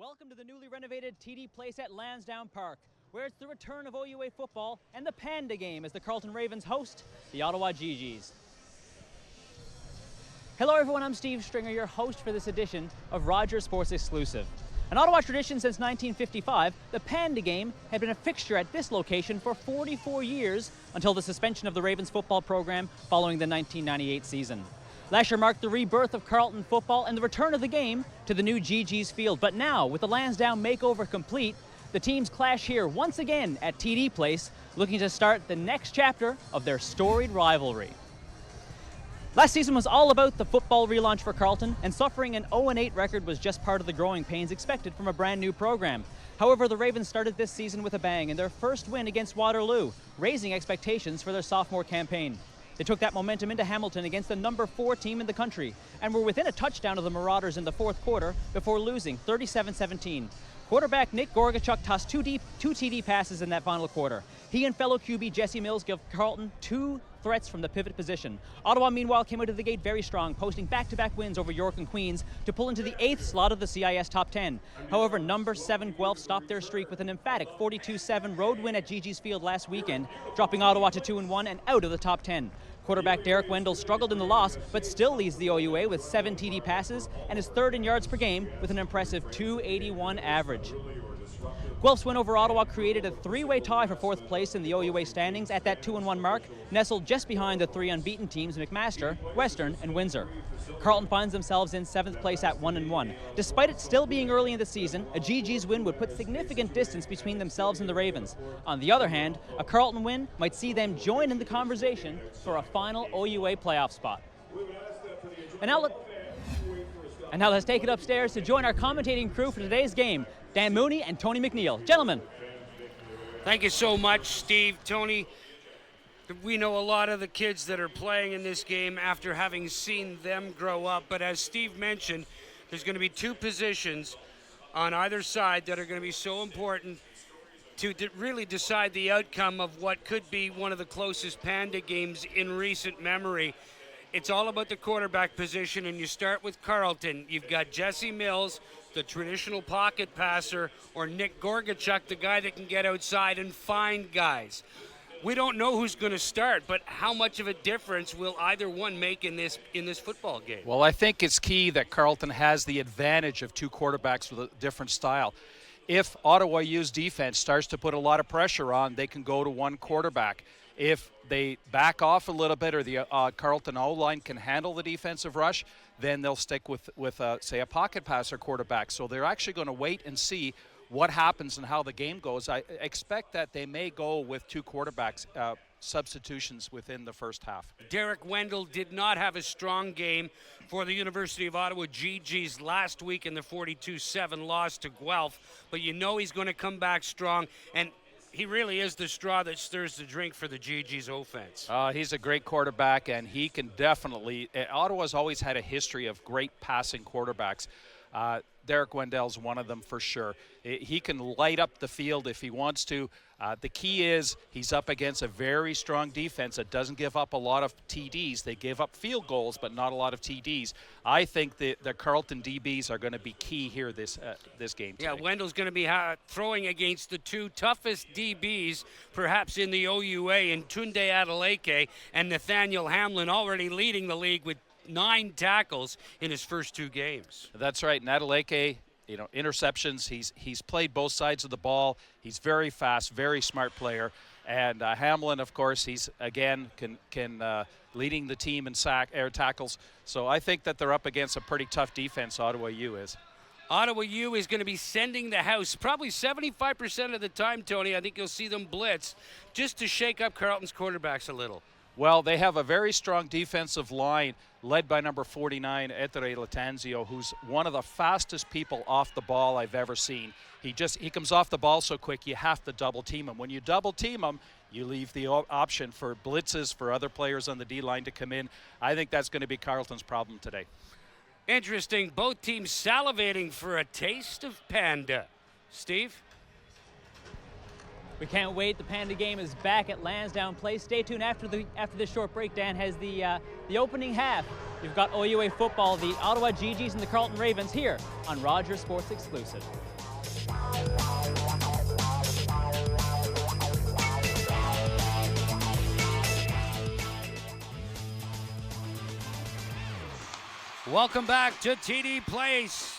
Welcome to the newly renovated TD Place at Lansdowne Park, where it's the return of OUA football and the Panda Game as the Carleton Ravens host the Ottawa GGs. Hello everyone, I'm Steve Stringer, your host for this edition of Rogers Sports Exclusive. An Ottawa tradition since 1955, the Panda Game had been a fixture at this location for 44 years until the suspension of the Ravens football program following the 1998 season. Last year marked the rebirth of Carleton football and the return of the game to the new GG's field. But now, with the Lansdowne makeover complete, the teams clash here once again at TD Place, looking to start the next chapter of their storied rivalry. Last season was all about the football relaunch for Carleton, and suffering an 0-8 record was just part of the growing pains expected from a brand new program. However, the Ravens started this season with a bang in their first win against Waterloo, raising expectations for their sophomore campaign. They took that momentum into Hamilton against the number 4 team in the country and were within a touchdown of the Marauders in the fourth quarter before losing 37-17. Quarterback Nick Gorgachuk tossed two TD passes in that final quarter. He and fellow QB Jesse Mills give Carleton 2 threats from the pivot position. Ottawa, meanwhile, came out of the gate very strong, posting back-to-back wins over York and Queens to pull into the 8th slot of the CIS top 10. However, number 7 Guelph stopped their streak with an emphatic 42-7 road win at GG's Field last weekend, dropping Ottawa to 2-1 and out of the top 10. Quarterback Derek Wendell struggled in the loss, but still leads the OUA with 7 TD passes and is third in yards per game with an impressive .281 average. Guelph's win over Ottawa created a 3-way tie for 4th place in the OUA standings at that 2-1 mark, nestled just behind the 3 unbeaten teams McMaster, Western, and Windsor. Carleton finds themselves in 7th place at 1-1. Despite it still being early in the season, a GG's win would put significant distance between themselves and the Ravens. On the other hand, a Carleton win might see them join in the conversation for a final OUA playoff spot. And now let's take it upstairs to join our commentating crew for today's game, Dan Mooney and Tony McNeil. Gentlemen. Thank you so much, Steve. Tony, we know a lot of the kids that are playing in this game after having seen them grow up, but as Steve mentioned, there's going to be 2 positions on either side that are going to be so important to really decide the outcome of what could be one of the closest Panda games in recent memory. It's all about the quarterback position, and you start with Carleton. You've got Jesse Mills, the traditional pocket passer, or Nick Gorgachuk, the guy that can get outside and find guys. We don't know who's going to start, but how much of a difference will either one make in this football game? Well, I think it's key that Carleton has the advantage of 2 quarterbacks with a different style. If Ottawa U's defense starts to put a lot of pressure on, they can go to 1 quarterback. If they back off a little bit or the Carleton O-line can handle the defensive rush, then they'll stick with say, a pocket passer quarterback. So they're actually going to wait and see what happens and how the game goes. I expect that they may go with 2 quarterbacks substitutions within the first half. Derek Wendell did not have a strong game for the University of Ottawa GGs last week in the 42-7 loss to Guelph, but you know he's going to come back strong, and he really is the straw that stirs the drink for the GG's offense. He's a great quarterback, and he can definitely – Ottawa's always had a history of great passing quarterbacks. Derek Wendell's one of them for sure. He can light up the field if he wants to. The key is he's up against a very strong defense that doesn't give up a lot of TDs. They give up field goals, but not a lot of TDs. I think the Carleton DBs are going to be key here this game today. Yeah, Wendell's going to be throwing against the 2 toughest DBs perhaps in the OUA, in Tunde Adeleke and Nathaniel Hamlin, already leading the league with 9 tackles in his first 2 games. That's right. Adeleke, interceptions. He's played both sides of the ball. He's very fast, very smart player. And Hamlin, of course, he's again can leading the team in air tackles. So I think that they're up against a pretty tough defense. Ottawa U is. Ottawa U is going to be sending the house probably 75% of the time, Tony. I think you'll see them blitz just to shake up Carleton's quarterbacks a little. Well, they have a very strong defensive line led by number 49, Ettore Latanzio, who's one of the fastest people off the ball I've ever seen. He comes off the ball so quick, you have to double team him. When you double team him, you leave the option for blitzes for other players on the D-line to come in. I think that's going to be Carleton's problem today. Interesting. Both teams salivating for a taste of Panda. Steve? We can't wait. The Panda Game is back at Lansdowne Place. Stay tuned after this short break. Dan has the opening half. You've got OUA football, the Ottawa GGs and the Carleton Ravens here on Rogers Sports Exclusive. Welcome back to TD Place.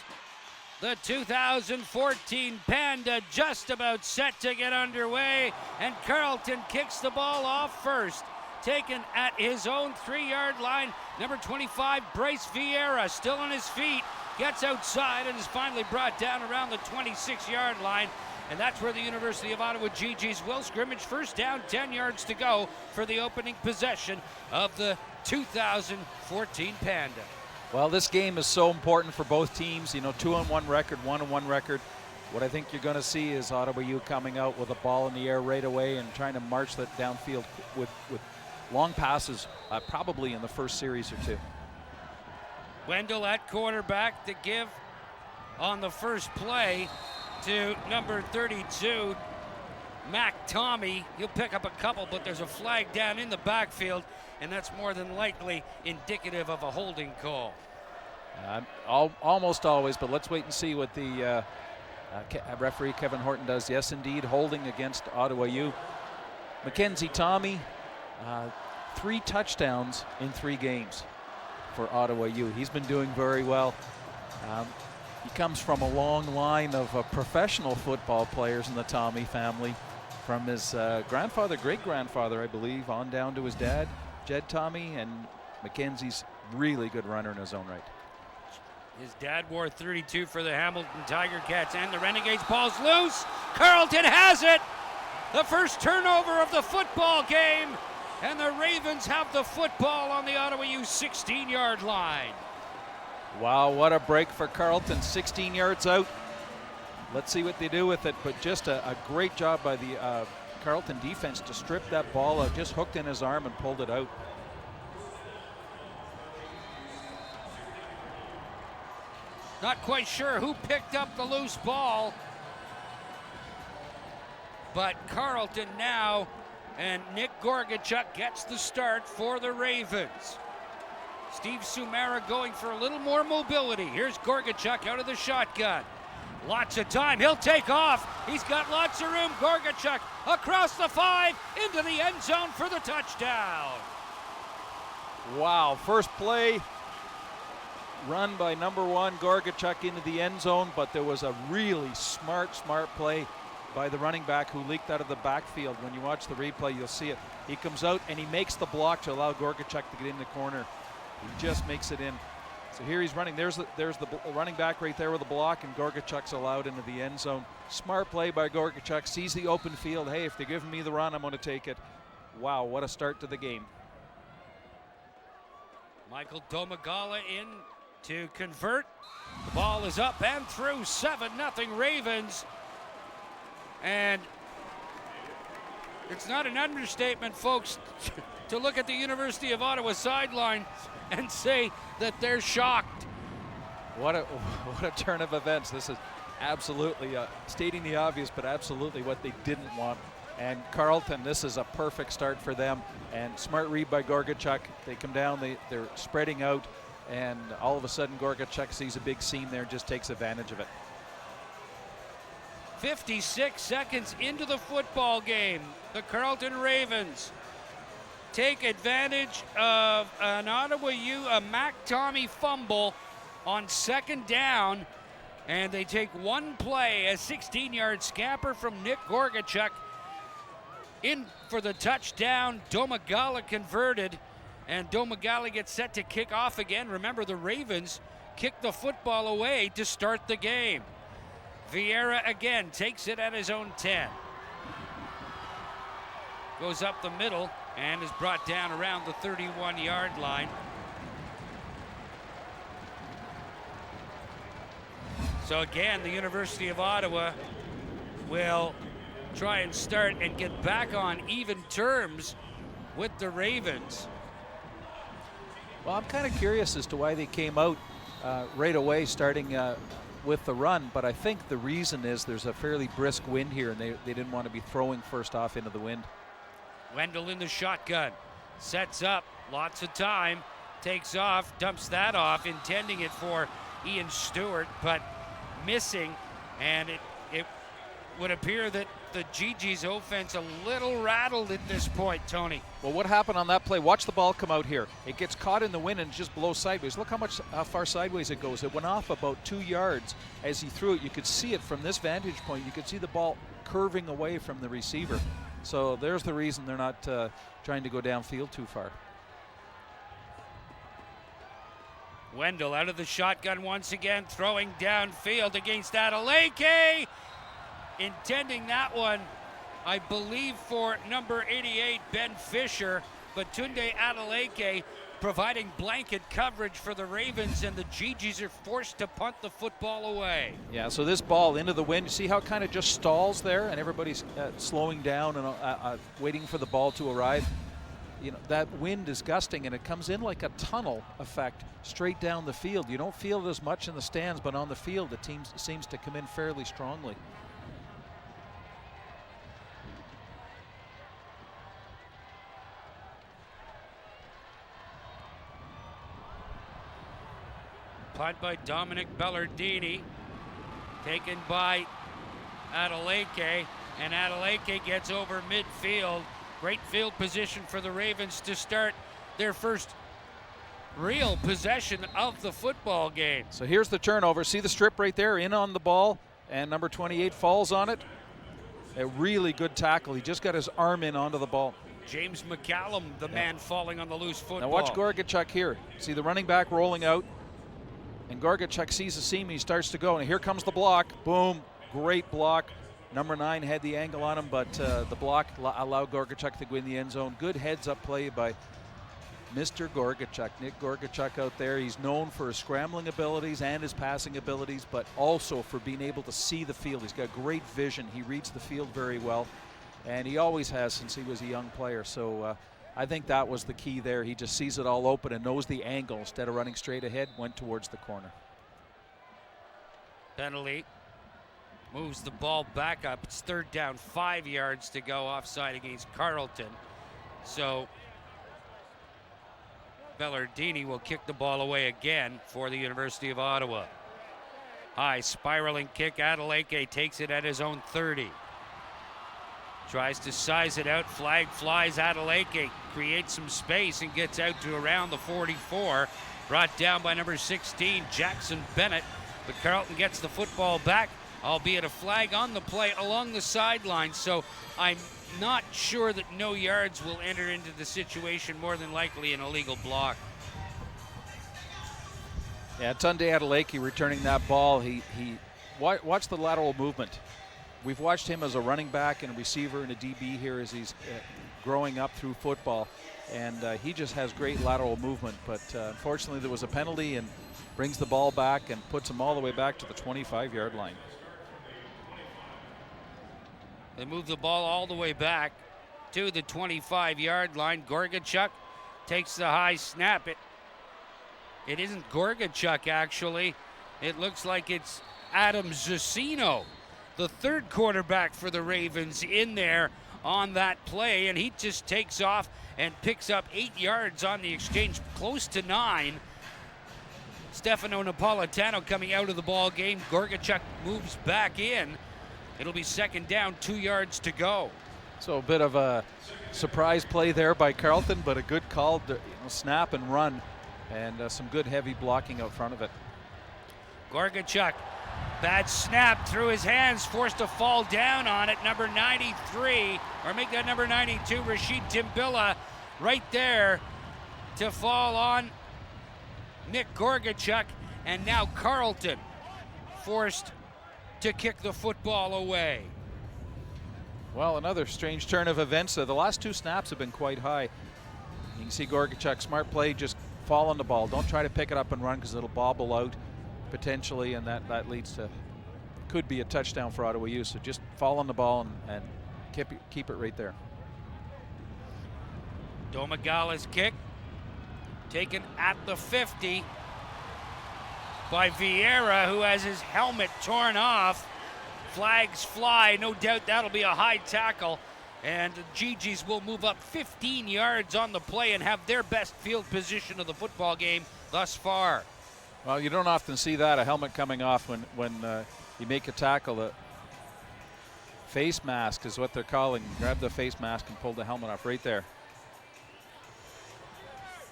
The 2014 Panda just about set to get underway, and Carleton kicks the ball off first. Taken at his own 3-yard line. Number 25, Bryce Vieira, still on his feet, gets outside and is finally brought down around the 26-yard line. And that's where the University of Ottawa GGs will scrimmage. First down, 10 yards to go for the opening possession of the 2014 Panda. Well, this game is so important for both teams. You know, 2-1 record, 1-1 record. What I think you're going to see is Ottawa U coming out with a ball in the air right away and trying to march that downfield with long passes, probably in the first series or two. Wendell at quarterback to give on the first play to number 32, Mac Tommy. He'll pick up a couple, but there's a flag down in the backfield, and that's more than likely indicative of a holding call. Almost always, but let's wait and see what the referee Kevin Horton does. Yes, indeed, holding against Ottawa U. Mackenzie Tommy, 3 touchdowns in 3 games for Ottawa U. He's been doing very well. He comes from a long line of professional football players in the Tommy family, from his grandfather, great-grandfather, I believe, on down to his dad, Jed Tommy, and Mackenzie's really good runner in his own right. His dad wore 32 for the Hamilton Tiger Cats, and the Renegades. Ball's loose. Carleton has it. The first turnover of the football game, and the Ravens have the football on the Ottawa U 16-yard line. Wow, what a break for Carleton, 16 yards out. Let's see what they do with it, but just a great job by the Carleton defense to strip that ball out, just hooked in his arm and pulled it out. Not quite sure who picked up the loose ball, but Carleton now, and Nick Gorgachuk gets the start for the Ravens. Steve Sumera going for a little more mobility. Here's Gorgachuk out of the shotgun. Lots of time. He'll take off. He's got lots of room. Gorgachuk across the 5 into the end zone for the touchdown. Wow, first play run by number 1 Gorgachuk into the end zone, but there was a really smart play by the running back who leaked out of the backfield. When you watch the replay, you'll see it. He comes out and he makes the block to allow Gorgachuk to get in the corner. He just makes it in. So here he's running. There's the running back right there with the block, and Gorgachuk's allowed into the end zone. Smart play by Gorgachuk. Sees the open field. Hey, if they're giving me the run, I'm going to take it. Wow, what a start to the game. Michael Domagala in to convert. The ball is up and through. 7-0 Ravens. And it's not an understatement, folks, to look at the University of Ottawa sideline and say that they're shocked. What a turn of events. This is absolutely stating the obvious, but absolutely what they didn't want. And Carleton, this is a perfect start for them. And smart read by Gorgachuk. They come down, they're spreading out, and all of a sudden Gorgachuk sees a big seam there and just takes advantage of it. 56 seconds into the football game. The Carleton Ravens take advantage of an Ottawa U, a Mac Tommy fumble on 2nd down, and they take one play, a 16-yard scamper from Nick Gorgachuk in for the touchdown. Domagala converted, and Domagala gets set to kick off again. Remember, the Ravens kicked the football away to start the game. Vieira again takes it at his own 10. Goes up the middle and is brought down around the 31-yard line. So again, the University of Ottawa will try and start and get back on even terms with the Ravens. Well, I'm kind of curious as to why they came out right away, starting with the run, but I think the reason is there's a fairly brisk wind here, and they didn't want to be throwing first off into the wind. Wendell in the shotgun, sets up, lots of time, takes off, dumps that off, intending it for Ian Stewart, but missing, and it would appear that the GG's offense a little rattled at this point, Tony. Well, what happened on that play? Watch the ball come out here. It gets caught in the wind and just blows sideways. Look how far sideways it goes. It went off about 2 yards as he threw it. You could see it from this vantage point. You could see the ball curving away from the receiver. So there's the reason they're not trying to go downfield too far. Wendell out of the shotgun once again, throwing downfield against Adeleke. Intending that one, I believe, for number 88, Ben Fisher, but Tunde Adeleke providing blanket coverage for the Ravens, and the GGs are forced to punt the football away. Yeah, so this ball into the wind, you see how it kind of just stalls there, and everybody's slowing down and waiting for the ball to arrive. You know, that wind is gusting, and it comes in like a tunnel effect straight down the field. You don't feel it as much in the stands, but on the field, the team seems to come in fairly strongly. Punt by Dominic Bellardini, taken by Adeleke, and Adeleke gets over midfield. Great field position for the Ravens to start their first real possession of the football game. So here's the turnover. See the strip right there, in on the ball, and number 28 falls on it. A really good tackle. He just got his arm in onto the ball. James McCallum, the man falling on the loose football. Now watch Gorgachuk here. See the running back rolling out, and Gorgachuk sees the seam and he starts to go, and here comes the block. Boom, great block. Number 9 had the angle on him, but the block allowed Gorgachuk to go in the end zone. Good heads-up play by Mr. Gorgachuk, Nick Gorgachuk out there. He's known for his scrambling abilities and his passing abilities, but also for being able to see the field. He's got great vision. He reads the field very well, and he always has since he was a young player. So I think that was the key there. He just sees it all open and knows the angle. Instead of running straight ahead, went towards the corner. Penalty. Moves the ball back up. It's third down, 5 yards to go, offside against Carleton. So Bellardini will kick the ball away again for the University of Ottawa. High spiraling kick. Adeleke takes it at his own 30. Tries to size it out. Flag flies. Adeleke creates some space and gets out to around the 44. Brought down by number 16, Jackson Bennett. But Carleton gets the football back, albeit a flag on the play along the sideline. So I'm not sure that no yards will enter into the situation, more than likely an illegal block. Yeah, Tunde Adeleke returning that ball. Watch the lateral movement. We've watched him as a running back and a receiver and a DB here as he's growing up through football, and he just has great lateral movement. But unfortunately there was a penalty, and brings the ball back and puts him all the way back to the 25-yard line. They move the ball all the way back to the 25-yard line. Gorgachuk takes the high snap. It isn't Gorgachuk, actually. It looks like it's Adam Zucchino, the third quarterback for the Ravens, in there on that play, and he just takes off and picks up 8 yards on the exchange, close to 9. Stefano Napolitano coming out of the ball game. Gorgachuk moves back in. It'll be second down, 2 yards to go. So a bit of a surprise play there by Carleton, but a good call to snap and run, and some good heavy blocking out front of it. Gorgachuk, bad snap through his hands, forced to fall down on it. Number 93, or make that number 92, Rashid Timbilla, right there to fall on Nick Gorgachuk, and now Carleton forced to kick the football away. Well, another strange turn of events. The last 2 snaps have been quite high. You can see Gorgachuk, smart play, just fall on the ball. Don't try to pick it up and run, because it'll bobble out potentially, and that leads to, could be a touchdown for Ottawa U. So just fall on the ball and keep it right there. Domagala's kick taken at the 50. by Vieira, who has his helmet torn off. Flags fly, no doubt that'll be a high tackle. And the GGs will move up 15 yards on the play and have their best field position of the football game thus far. Well, you don't often see that, a helmet coming off when you make a tackle. The face mask is what they're calling. Grab the face mask and pull the helmet off right there.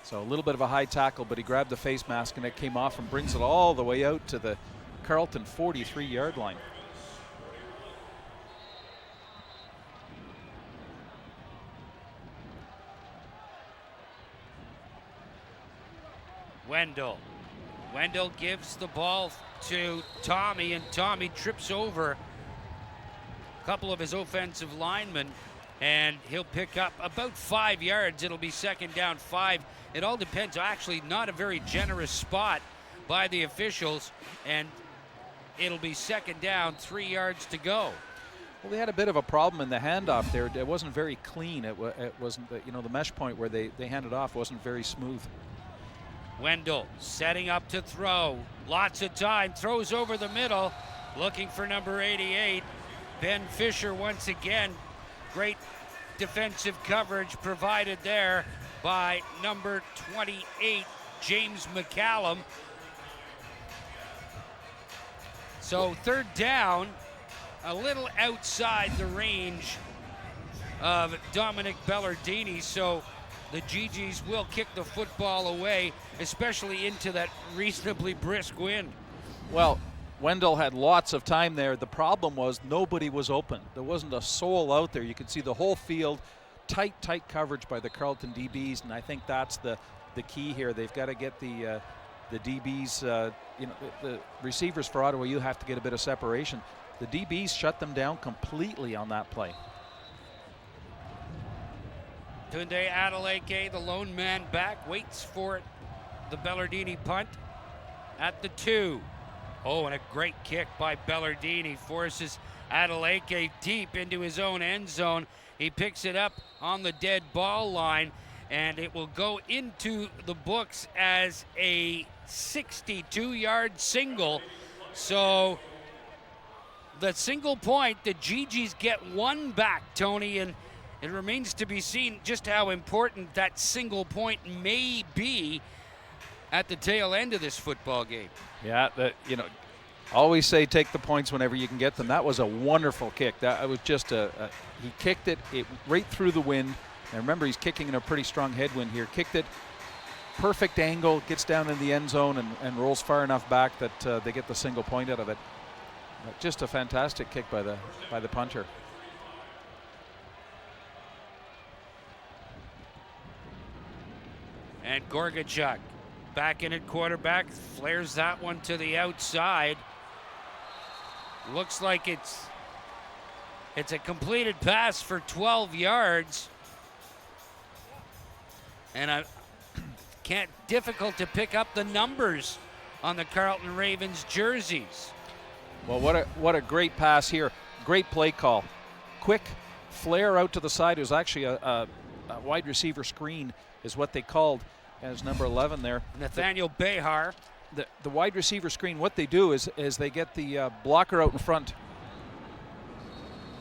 So a little bit of a high tackle, but he grabbed the face mask and it came off and brings it all the way out to the Carleton 43-yard line. Wendell gives the ball to Tommy, and Tommy trips over a couple of his offensive linemen, and he'll pick up about 5 yards. It'll be second down 5. It all depends. Actually, not a very generous spot by the officials, and it'll be second down, 3 yards to go. Well, they had a bit of a problem in the handoff there. It wasn't very clean. It wasn't, the mesh point where they handed off wasn't very smooth. Wendell setting up to throw. Lots of time. Throws over the middle. Looking for number 88. Ben Fisher once again. Great defensive coverage provided there by number 28, James McCallum. So third down, a little outside the range of Dominic Bellardini. So the GGs will kick the football away, especially into that reasonably brisk wind. Well, Wendell had lots of time there. The problem was nobody was open. There wasn't a soul out there. You could see the whole field, tight coverage by the Carleton DBs, and I think that's the key here. They've got to get the DBs, the receivers for Ottawa, you have to get a bit of separation. The DBs shut them down completely on that play. Tunde Adeleke, the lone man back, waits for it. The Bellardini punt at the 2. Oh, and a great kick by Bellardini forces Adeleke deep into his own end zone. He picks it up on the dead ball line, and it will go into the books as a 62-yard single. So the single point, the GGs get one back, Tony, and it remains to be seen just how important that single point may be at the tail end of this football game. Yeah, always say take the points whenever you can get them. That was a wonderful kick. That was just he kicked it right through the wind. And remember, he's kicking in a pretty strong headwind here. Kicked it, perfect angle, gets down in the end zone and rolls far enough back that they get the single point out of it. Just a fantastic kick by the punter. And Gorgachuk back in at quarterback, flares that one to the outside. Looks like it's a completed pass for 12 yards. And difficult to pick up the numbers on the Carleton Ravens jerseys. Well, what a great pass here. Great play call. Quick flare out to the side. It was actually a wide receiver screen is what they called as number 11 there. Nathaniel Behar. The wide receiver screen, what they do is they get the blocker out in front.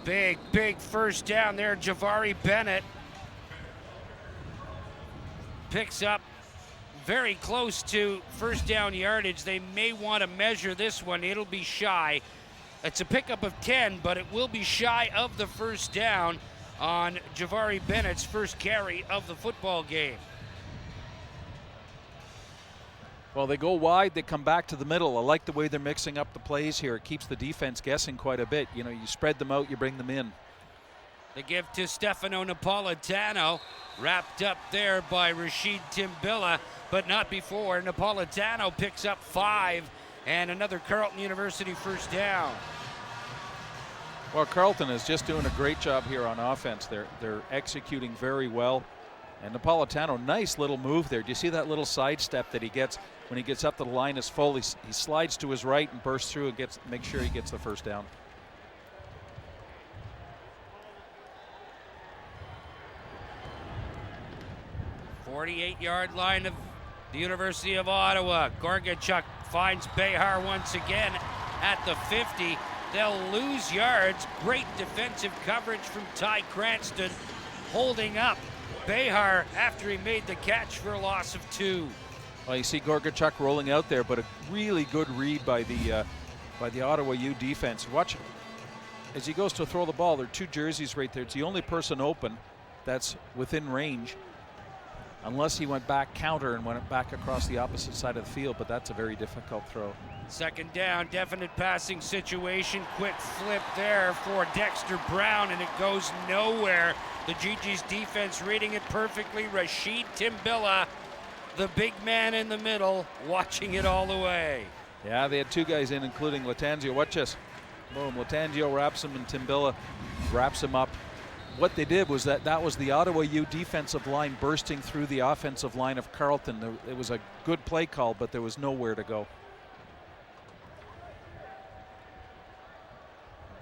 Big first down there. Javari Bennett picks up very close to first down yardage. They may want to measure this one. It'll be shy. It's a pickup of 10, but it will be shy of the first down on Javari Bennett's first carry of the football game. Well, they go wide, they come back to the middle. I like the way they're mixing up the plays here. It keeps the defense guessing quite a bit. You spread them out, you bring them in. They give to Stefano Napolitano, wrapped up there by Rashid Timbilla, but not before. Napolitano picks up 5 and another Carleton University first down. Well, Carleton is just doing a great job here on offense. They're executing very well. And Napolitano, nice little move there. Do you see that little sidestep that he gets when he gets up to the line is full? He slides to his right and bursts through and make sure he gets the first down. The 48-yard line of the University of Ottawa. Gorgachuk finds Behar once again at the 50. They'll lose yards. Great defensive coverage from Ty Cranston, holding up Behar after he made the catch for a loss of 2. Well, you see Gorgachuk rolling out there, but a really good read by the Ottawa U defense. Watch as he goes to throw the ball. There are 2 jerseys right there. It's the only person open that's within range, unless he went back counter and went back across the opposite side of the field, but that's a very difficult throw. Second down, definite passing situation. Quick flip there for Dexter Brown, and it goes nowhere. The GG's defense reading it perfectly. Rashid Timbilla, the big man in the middle, watching it all the way. Yeah, they had 2 guys in, including Lattanzio. Watch this. Boom, Lattanzio wraps him and Timbilla wraps him up. What they did was that was the Ottawa U defensive line bursting through the offensive line of Carleton. It was a good play call, but there was nowhere to go.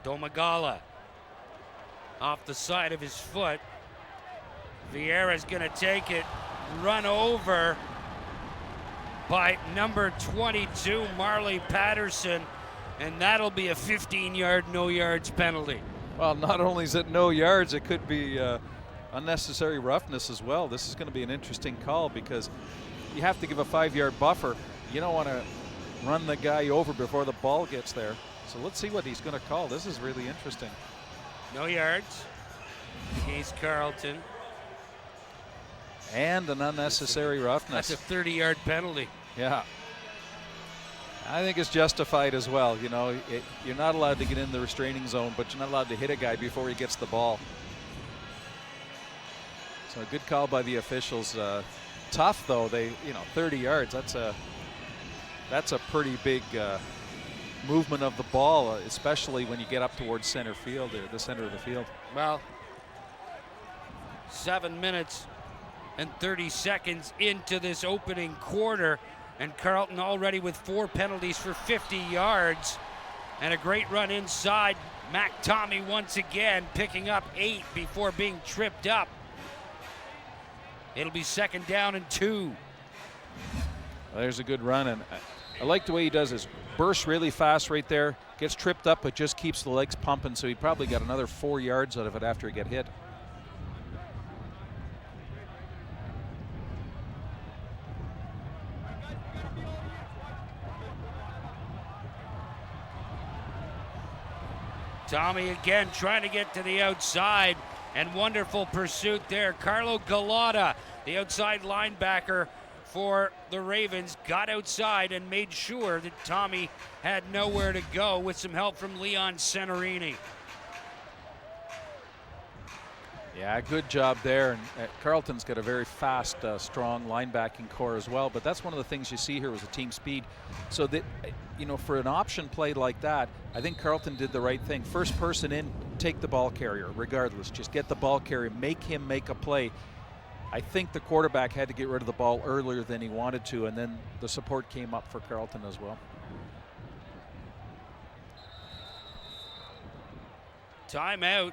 Domagala off the side of his foot. Vieira's going to take it, run over by number 22, Marley Patterson, and that'll be a 15-yard, no yards penalty. Well, not only is it no yards, it could be unnecessary roughness as well. This is going to be an interesting call because you have to give a 5-yard buffer. You don't want to run the guy over before the ball gets there. So let's see what he's going to call. This is really interesting. No yards against Carleton. And an unnecessary roughness. That's a 30-yard penalty. Yeah. I think it's justified as well. You know, you're not allowed to get in the restraining zone, but you're not allowed to hit a guy before he gets the ball. So a good call by the officials. Tough though. 30 yards. That's a pretty big movement of the ball, especially when you get up towards center field, or the center of the field. Well, 7 minutes and 30 seconds into this opening quarter, and Carleton already with 4 penalties for 50 yards, and a great run inside. Mac Tommy once again picking up 8 before being tripped up. It'll be 2nd down and 2. Well, there's a good run, and I like the way he does this. Bursts really fast right there, gets tripped up, but just keeps the legs pumping, so he probably got another 4 yards out of it after he got hit. Tommy again trying to get to the outside, and wonderful pursuit there. Carlo Galata, the outside linebacker for the Ravens, got outside and made sure that Tommy had nowhere to go with some help from Leon Cenerini. Yeah, good job there. And Carleton's got a very fast, strong linebacking core as well. But that's one of the things you see here was the team speed. So that, for an option play like that, I think Carleton did the right thing. First person in, take the ball carrier, regardless. Just get the ball carrier, make him make a play. I think the quarterback had to get rid of the ball earlier than he wanted to, and then the support came up for Carleton as well. Timeout.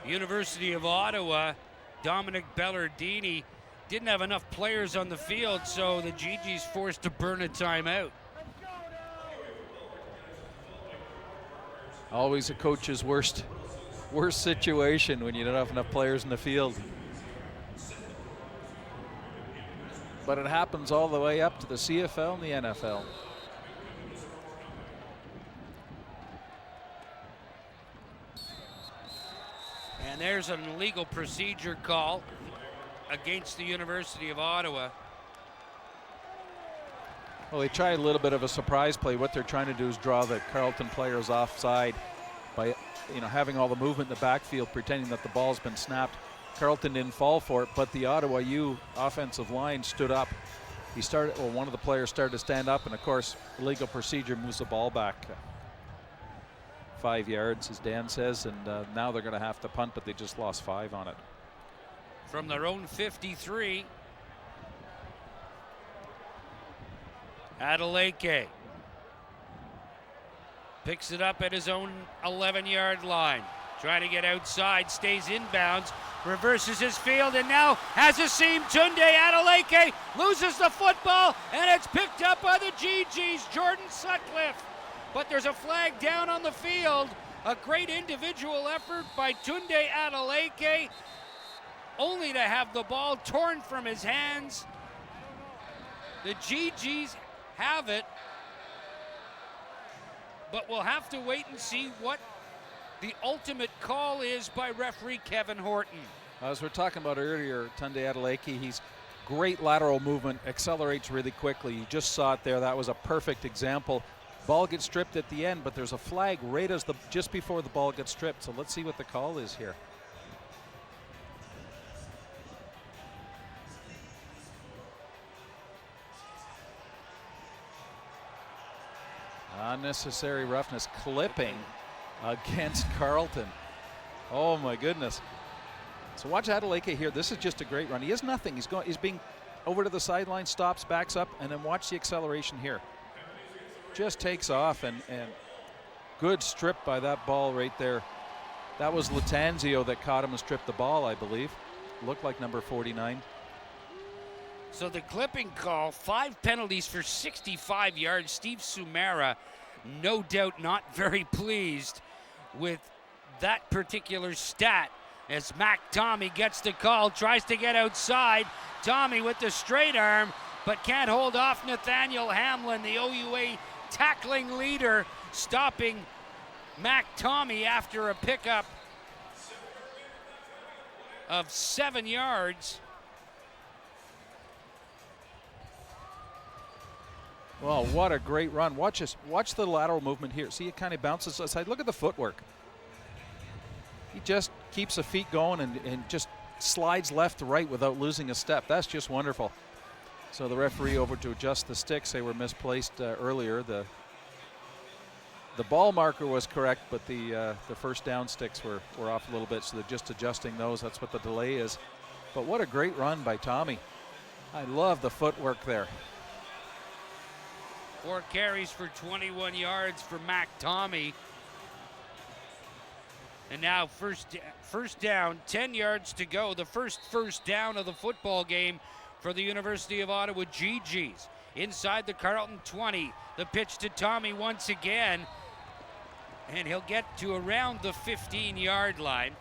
University of Ottawa. Dominic Bellardini didn't have enough players on the field, so the GG's forced to burn a timeout. Always a coach's worst situation when you don't have enough players in the field. But it happens all the way up to the CFL and the NFL. And there's an illegal procedure call against the University of Ottawa. Well, they tried a little bit of a surprise play. What they're trying to do is draw the Carleton players offside by having all the movement in the backfield, pretending that the ball's been snapped. Carleton didn't fall for it, but the Ottawa U offensive line stood up. One of the players started to stand up, and of course, illegal procedure moves the ball back 5 yards, as Dan says, and now they're going to have to punt, but they just lost 5 on it. From their own 53, Adeleke picks it up at his own 11-yard line. Trying to get outside, stays inbounds, reverses his field, and now has a seam. Tunde Adeleke loses the football, and it's picked up by the GGs, Jordan Sutcliffe. But there's a flag down on the field. A great individual effort by Tunde Adeleke, only to have the ball torn from his hands. The GGs have it, but we'll have to wait and see what the ultimate call is by referee Kevin Horton. As we're talking about earlier, Tunde Adeleke, he's great lateral movement, accelerates really quickly. You just saw it there. That was a perfect example. Ball gets stripped at the end, but there's a flag right as just before the ball gets stripped. So let's see what the call is here. Unnecessary roughness, clipping against Carleton. Oh my goodness. So watch Adeleke here. This is just a great run. He has nothing. He's being over to the sideline, stops, backs up, and then watch the acceleration here. Just takes off, and good strip by that ball right there. That was Latanzio that caught him and stripped the ball, I believe. Looked like number 49. So the clipping call, 5 penalties for 65 yards. Steve Sumera, no doubt not very pleased with that particular stat, as Mac Tommy gets the call, tries to get outside. Tommy with the straight arm, but can't hold off Nathaniel Hamlin, the OUA tackling leader, stopping Mac Tommy after a pickup of 7 yards. Well, what a great run. Watch the lateral movement here. See, it kind of bounces aside. Look at the footwork. He just keeps the feet going and just slides left to right without losing a step. That's just wonderful. So the referee over to adjust the sticks. They were misplaced earlier. The ball marker was correct, but the first down sticks were off a little bit, so they're just adjusting those. That's what the delay is. But what a great run by Tommy. I love the footwork there. 4 carries for 21 yards for Mac Tommy. And now first down, 10 yards to go. The first down of the football game for the University of Ottawa GGs. Inside the Carleton 20. The pitch to Tommy once again. And he'll get to around the 15-yard line.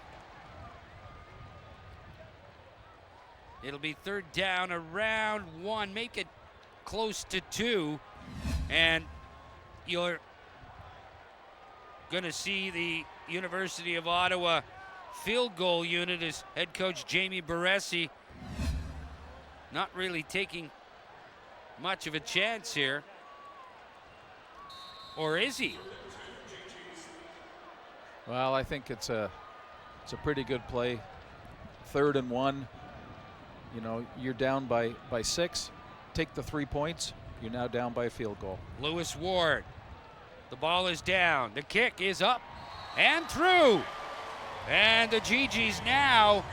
It'll be third down, around 1, make it close to 2. And you're going to see the University of Ottawa field goal unit as head coach Jamie Baresi not really taking much of a chance here. Or is he? Well, I think it's a pretty good play. 3rd and 1. You know, you're down by 6. Take the 3 points. You're now down by a field goal. Lewis Ward. The ball is down. The kick is up and through. And the GGs now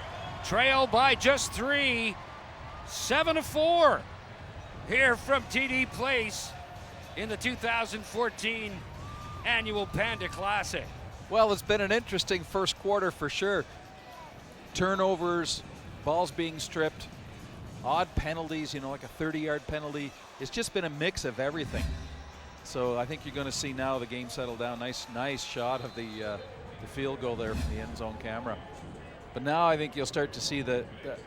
trail by just 3. 7-4 here from TD Place in the 2014 annual Panda Classic. Well, it's been an interesting first quarter for sure. Turnovers, balls being stripped, odd penalties, you know, like a 30-yard penalty. It's just been a mix of everything. So I think you're going to see now the game settle down. Nice shot of the field goal there from the end zone camera. But now I think you'll start to see the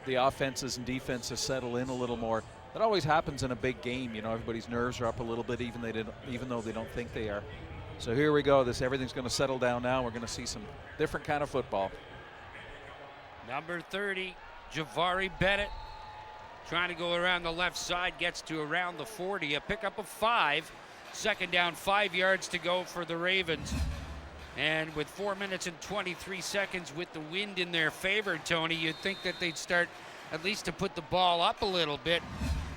offenses and defenses settle in a little more. That always happens in a big game. You know, everybody's nerves are up a little bit, even though they don't think they are. So here we go. Everything's going to settle down now. We're going to see some different kind of football. Number 30, Javari Bennett, trying to go around the left side, gets to around the 40. A pickup of 5. Second down, 5 yards to go for the Ravens. And with 4 minutes and 23 seconds with the wind in their favor, Tony, you'd think that they'd start at least to put the ball up a little bit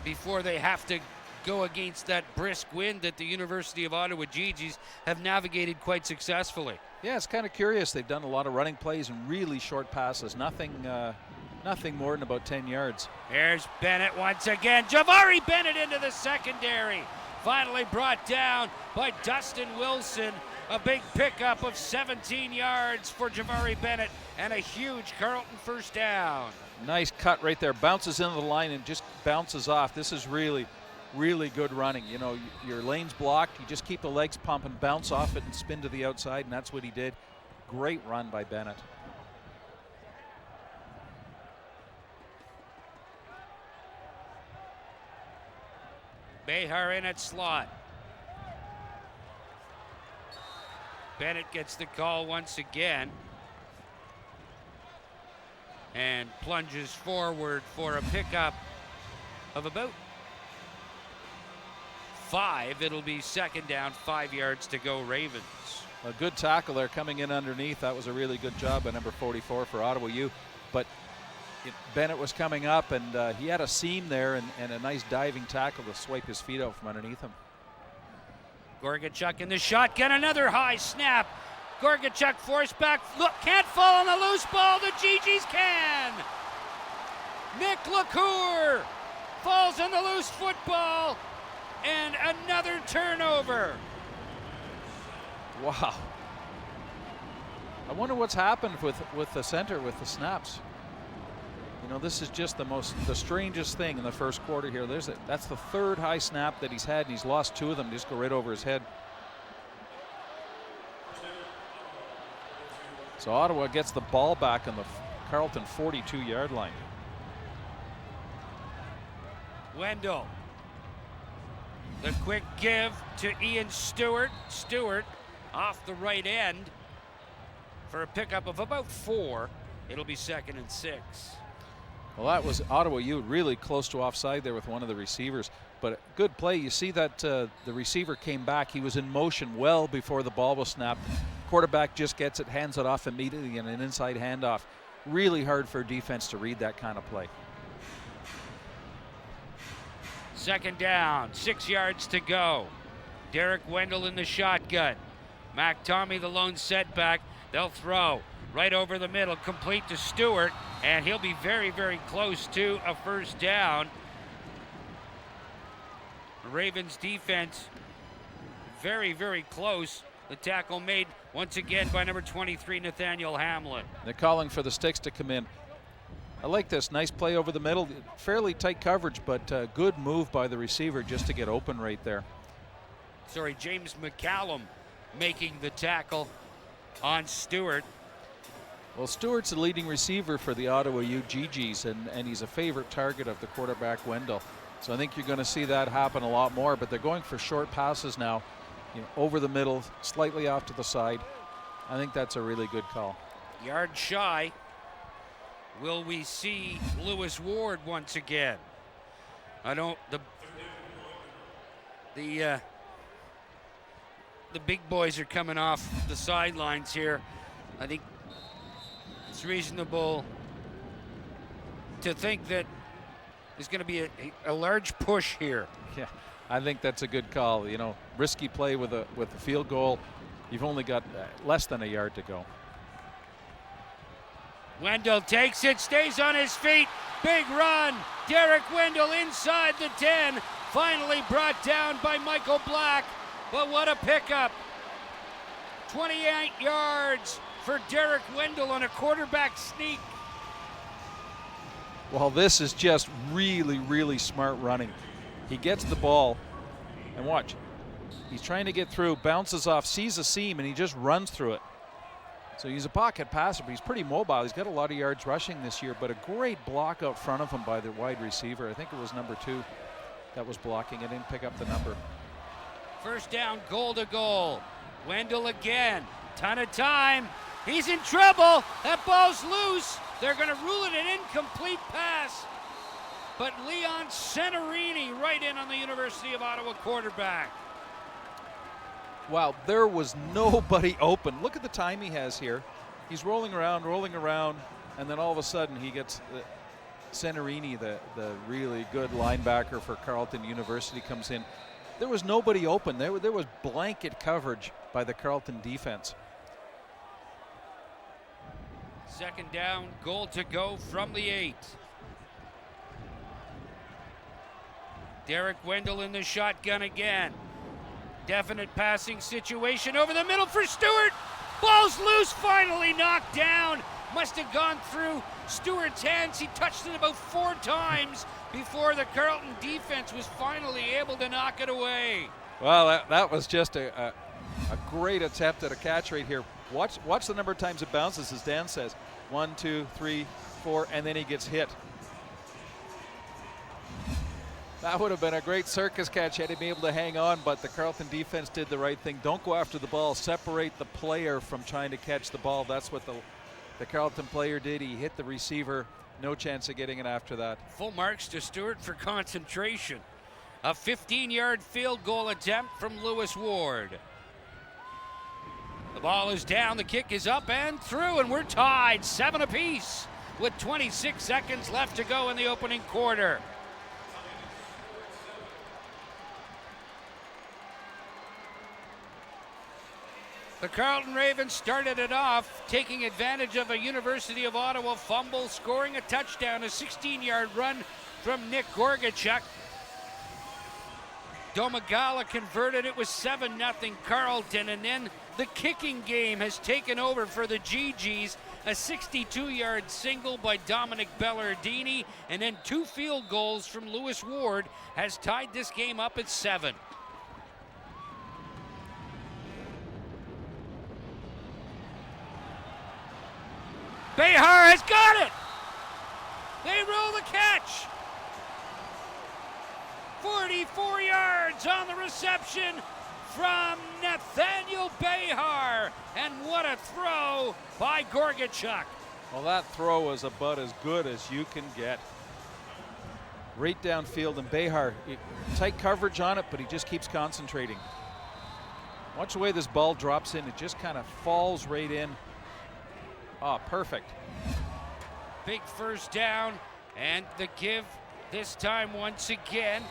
before they have to go against that brisk wind that the University of Ottawa GGs have navigated quite successfully. Yeah, it's kind of curious. They've done a lot of running plays and really short passes. Nothing more than about 10 yards. There's Bennett once again. Javari Bennett into the secondary. Finally brought down by Dustin Wilson. A big pickup of 17 yards for Javari Bennett and a huge Carleton first down. Nice cut right there. Bounces into the line and just bounces off. This is really, really good running. You know, your lane's blocked. You just keep the legs pumping, bounce off it, and spin to the outside, and that's what he did. Great run by Bennett. Behar in at slot. Bennett gets the call once again and plunges forward for a pickup of about 5. It'll be second down, 5 yards to go, Ravens. A good tackle there coming in underneath. That was a really good job by number 44 for Ottawa U. But Bennett was coming up, and he had a seam there and a nice diving tackle to swipe his feet out from underneath him. Gorgachuk in the shotgun, another high snap. Gorgachuk forced back, look, can't fall on the loose ball, the GGs can. Nick LaCour falls on the loose football, and another turnover. Wow. I wonder what's happened with the center, with the snaps. You know, this is just the strangest thing in the first quarter here. That's the third high snap that he's had, and he's lost 2 of them. Just go right over his head. So Ottawa gets the ball back on the Carleton 42-yard line. Wendell. The quick give to Ian Stewart. Stewart off the right end for a pickup of about 4. It'll be 2nd and 6. Well, that was Ottawa U really close to offside there with one of the receivers. But a good play. You see that the receiver came back. He was in motion well before the ball was snapped. Quarterback just gets it, hands it off immediately in an inside handoff. Really hard for defense to read that kind of play. Second down, 6 yards to go. Derek Wendell in the shotgun. Mac Tommy the lone setback. They'll throw right over the middle, complete to Stewart, and he'll be very, very close to a first down. The Ravens defense very, very close. The tackle made once again by number 23, Nathaniel Hamlin. They're calling for the sticks to come in. I like this. Nice play over the middle. Fairly tight coverage, but good move by the receiver just to get open right there. Sorry, James McCallum making the tackle on Stewart. Well, Stewart's the leading receiver for the Ottawa U GGs, and he's a favorite target of the quarterback, Wendell. So I think you're going to see that happen a lot more, but they're going for short passes now, you know, over the middle, slightly off to the side. I think that's a really good call. Yard shy. Will we see Lewis Ward once again? The big boys are coming off the sidelines here. I think it's reasonable to think that there's going to be a large push here. Yeah, I think that's a good call. You know, risky play with a field goal. You've only got less than a yard to go. Wendell takes it, stays on his feet. Big run. Derek Wendell inside the 10. Finally brought down by Michael Black. But what a pickup. 28 yards for Derek Wendell on a quarterback sneak. Well, this is just really, really smart running. He gets the ball, and watch. He's trying to get through, bounces off, sees a seam, and he just runs through it. So he's a pocket passer, but he's pretty mobile. He's got a lot of yards rushing this year, but a great block out front of him by the wide receiver. I think it was number 2 that was blocking. I didn't pick up the number. First down, goal to goal. Wendell again, ton of time. He's in trouble. That ball's loose. They're going to rule it an incomplete pass. But Leon Centerini right in on the University of Ottawa quarterback. Wow, there was nobody open. Look at the time he has here. He's rolling around, and then all of a sudden he gets Centerini, the really good linebacker for Carleton University, comes in. There was nobody open. There was blanket coverage by the Carleton defense. Second down, goal to go from the 8. Derek Wendell in the shotgun again. Definite passing situation over the middle for Stewart. Ball's loose, finally knocked down. Must have gone through Stewart's hands. He touched it about 4 times before the Carleton defense was finally able to knock it away. Well, that was just a great attempt at a catch right here. Watch the number of times it bounces, as Dan says. 1, 2, 3, 4, and then he gets hit. That would have been a great circus catch had he been able to hang on, but the Carleton defense did the right thing. Don't go after the ball. Separate the player from trying to catch the ball. That's what the Carleton player did. He hit the receiver. No chance of getting it after that. Full marks to Stewart for concentration. A 15-yard field goal attempt from Lewis Ward. The ball is down, the kick is up and through, and we're tied 7 apiece with 26 seconds left to go in the opening quarter. The Carleton Ravens started it off, taking advantage of a University of Ottawa fumble, scoring a touchdown, a 16-yard run from Nick Gorgachuk. Domagala converted. It was 7-0 Carleton, and then the kicking game has taken over for the GGs. A 62-yard single by Dominic Bellardini, and then 2 field goals from Lewis Ward has tied this game up at 7. Behar has got it! They roll the catch! 44 yards on the reception from Nathaniel Behar, and what a throw by Gorgachuk. Well, that throw was about as good as you can get. Right downfield, and Behar, tight coverage on it, but he just keeps concentrating. Watch the way this ball drops in. It just kind of falls right in. Oh, perfect. Big first down, and the give this time once again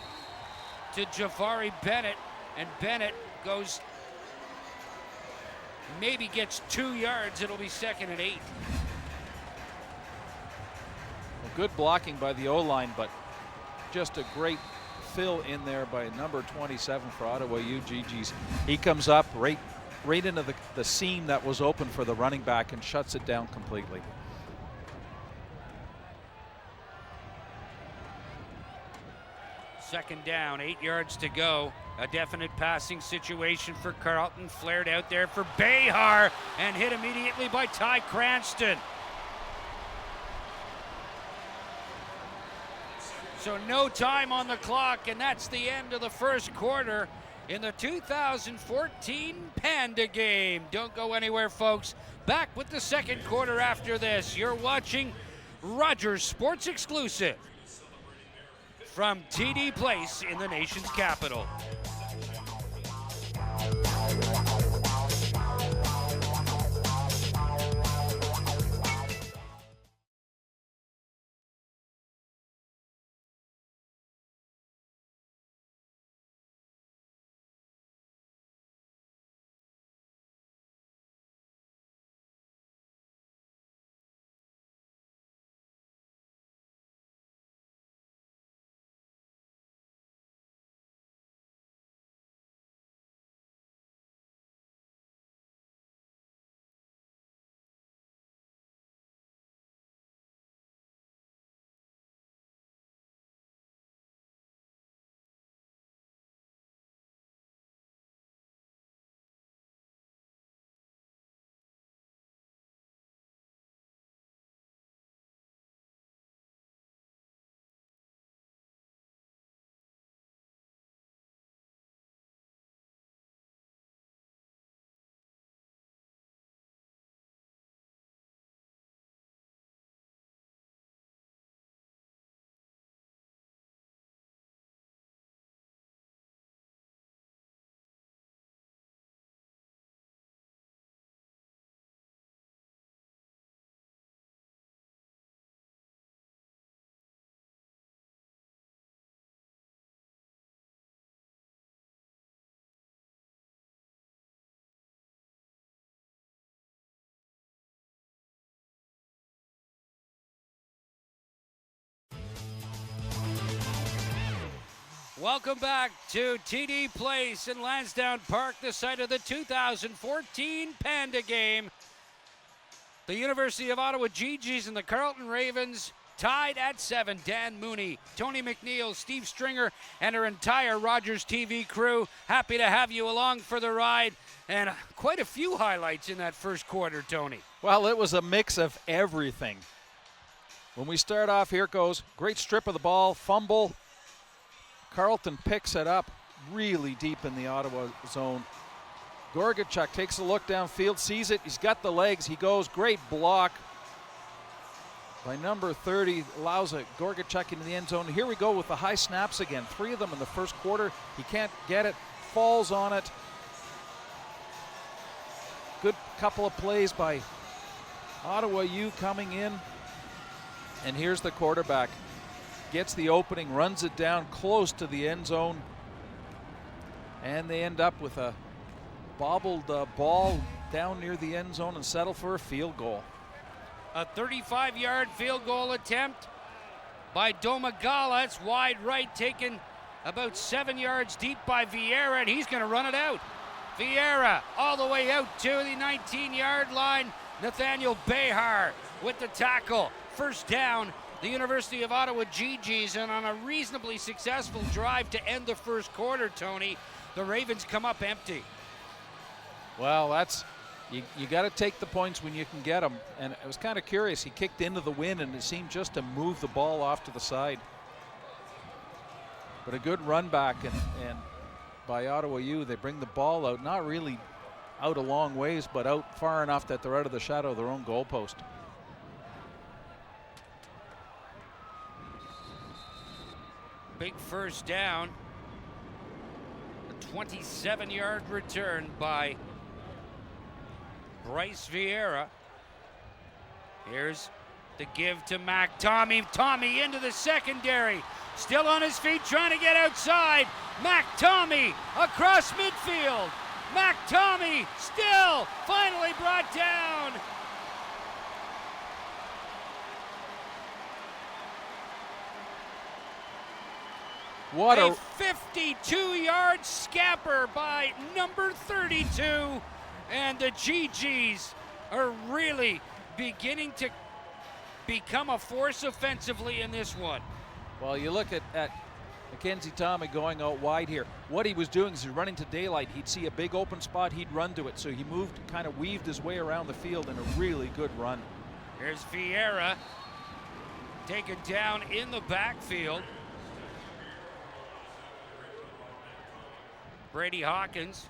to Javari Bennett, and Bennett goes, maybe gets 2 yards. It'll be 2nd and 8. Well, good blocking by the O-line, but just a great fill in there by number 27 for Ottawa UGGs. He comes up right into the seam that was open for the running back and shuts it down completely. Second down, 8 yards to go. A definite passing situation for Carleton. Flared out there for Behar and hit immediately by Ty Cranston. So no time on the clock, and that's the end of the first quarter in the 2014 Panda Game. Don't go anywhere, folks. Back with the second quarter after this. You're watching Rogers Sports Exclusive from TD Place in the nation's capital. Welcome back to TD Place in Lansdowne Park, the site of the 2014 Panda Game. The University of Ottawa GGs and the Carleton Ravens tied at 7. Dan Mooney, Tony McNeil, Steve Stringer, and our entire Rogers TV crew. Happy to have you along for the ride. And quite a few highlights in that first quarter, Tony. Well, it was a mix of everything. When we start off, here it goes. Great strip of the ball, fumble. Carleton picks it up really deep in the Ottawa zone. Gorgachuk takes a look downfield, sees it. He's got the legs. He goes. Great block by number 30. Allows a Gorgachuk into the end zone. Here we go with the high snaps again. 3 of them in the first quarter. He can't get it. Falls on it. Good couple of plays by Ottawa U coming in. And here's the quarterback. Gets the opening, runs it down close to the end zone. And they end up with a bobbled ball down near the end zone and settle for a field goal. A 35-yard field goal attempt by Domagala. It's wide right, taken about 7 yards deep by Vieira, and he's going to run it out. Vieira all the way out to the 19-yard line. Nathaniel Behar with the tackle. First down, the University of Ottawa GGs, and on a reasonably successful drive to end the first quarter, Tony, the Ravens come up empty. Well, that's, you got to take the points when you can get them. And I was kind of curious. He kicked into the wind, and it seemed just to move the ball off to the side. But a good run back and by Ottawa U. They bring the ball out, not really out a long ways, but out far enough that they're out of the shadow of their own goalpost. Big first down. A 27-yard return by Bryce Vieira. Here's the give to Mac Tommy. Tommy into the secondary. Still on his feet, trying to get outside. Mac Tommy across midfield. Mac Tommy still finally brought down. What a 52-yard scamper by number 32. And the GGs are really beginning to become a force offensively in this one. Well, you look at Mackenzie Tommy going out wide here. What he was doing is he's running to daylight. He'd see a big open spot, he'd run to it. So he moved, kind of weaved his way around the field in a really good run. Here's Vieira taken down in the backfield. Brady Hawkins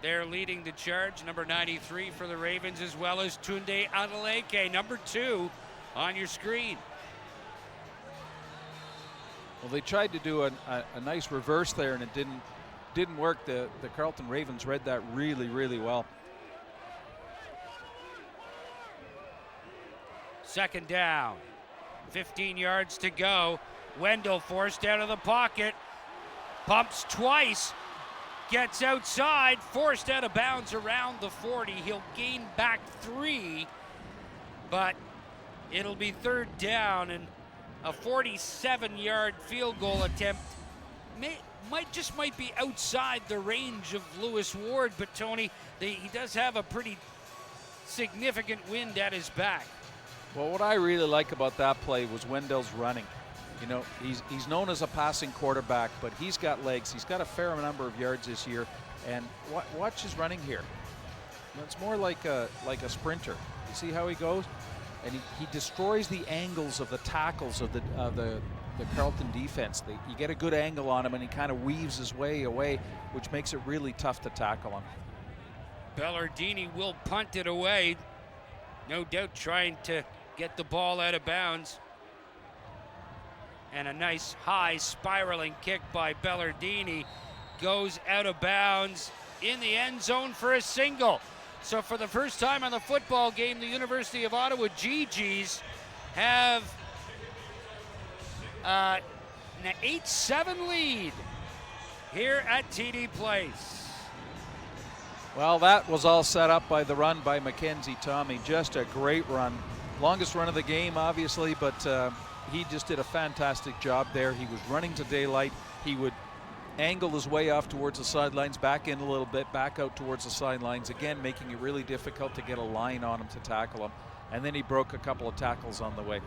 there leading the charge, number 93 for the Ravens, as well as Tunde Adeleke, number 2 on your screen. Well, they tried to do a nice reverse there, and it didn't work. The Carleton Ravens read that really, really well. Second down, 15 yards to go. Wendell forced out of the pocket, pumps twice, gets outside, forced out of bounds around the 40. He'll gain back 3, but it'll be third down, and a 47-yard field goal attempt might be outside the range of Lewis Ward, but Tony, he does have a pretty significant wind at his back. Well, what I really like about that play was Wendell's running. You know, he's known as a passing quarterback, but he's got legs. He's got a fair number of yards this year, and watch his running here. You know, it's more like a sprinter. You see how he goes? And he destroys the angles of the tackles of the Carleton defense. You get a good angle on him, and he kind of weaves his way away, which makes it really tough to tackle him. Bellardini will punt it away. No doubt trying to get the ball out of bounds. And a nice high spiraling kick by Bellardini goes out of bounds in the end zone for a single. So for the first time in the football game, the University of Ottawa GGs have an 8-7 lead here at TD Place. Well, that was all set up by the run by Mackenzie Tommy. Just a great run. longest run of the game, obviously, but he just did a fantastic job there. He was running to daylight. He would angle his way off towards the sidelines, back in a little bit, back out towards the sidelines, again making it really difficult to get a line on him to tackle him. And then he broke a couple of tackles on the way.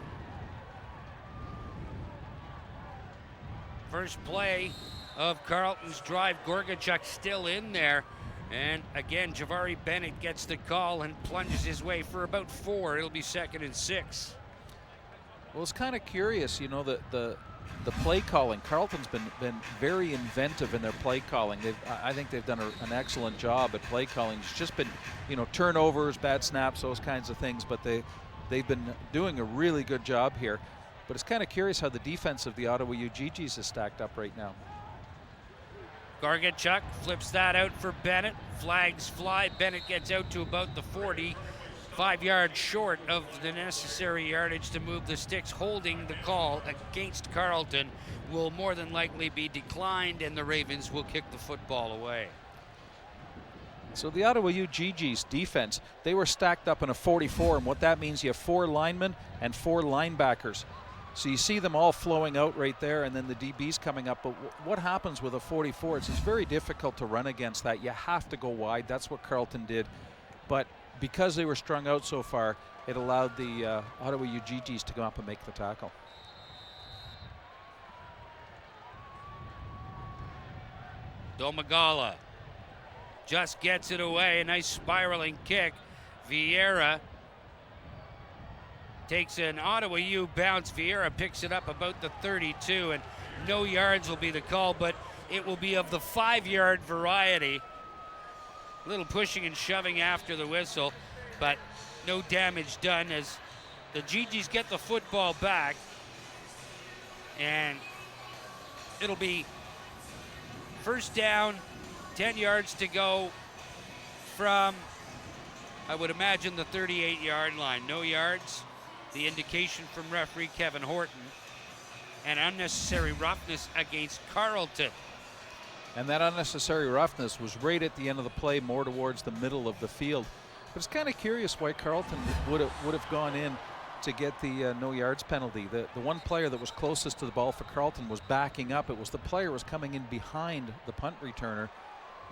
First play of Carleton's drive, Gorgachuk still in there. And again, Javari Bennett gets the call and plunges his way for about 4. It'll be 2nd and 6. Well, it's kind of curious, you know, the play calling. Carleton's been very inventive in their play calling. I think they've done an excellent job at play calling. It's just been, you know, turnovers, bad snaps, those kinds of things, but they've been doing a really good job here. But it's kind of curious how the defense of the Ottawa U.GGs is stacked up right now. Gorgachuk flips that out for Bennett. Flags fly. Bennett gets out to about the 40. 5 yards short of the necessary yardage to move the sticks. Holding the call against Carleton will more than likely be declined, and the Ravens will kick the football away. So the Ottawa U.GGs defense, they were stacked up in a 44, and what that means, you have 4 linemen and 4 linebackers. So you see them all flowing out right there, and then the DBs coming up. But what happens with a 44 is it's very difficult to run against that. You have to go wide. That's what Carleton did. But because they were strung out so far, it allowed the Ottawa U.GGs to go up and make the tackle. Domagala just gets it away. A nice spiraling kick. Vieira takes an Ottawa U bounce. Vieira picks it up about the 32, and no yards will be the call, but it will be of the 5-yard variety. A little pushing and shoving after the whistle, but no damage done as the GGs get the football back, and it'll be first down, 10 yards to go from, I would imagine, the 38-yard line. No yards. The indication from referee Kevin Horton, and unnecessary roughness against Carleton. And that unnecessary roughness was right at the end of the play, more towards the middle of the field. But it's kind of curious why Carleton would have gone in to get the no yards penalty. The one player that was closest to the ball for Carleton was backing up. It was the player who was coming in behind the punt returner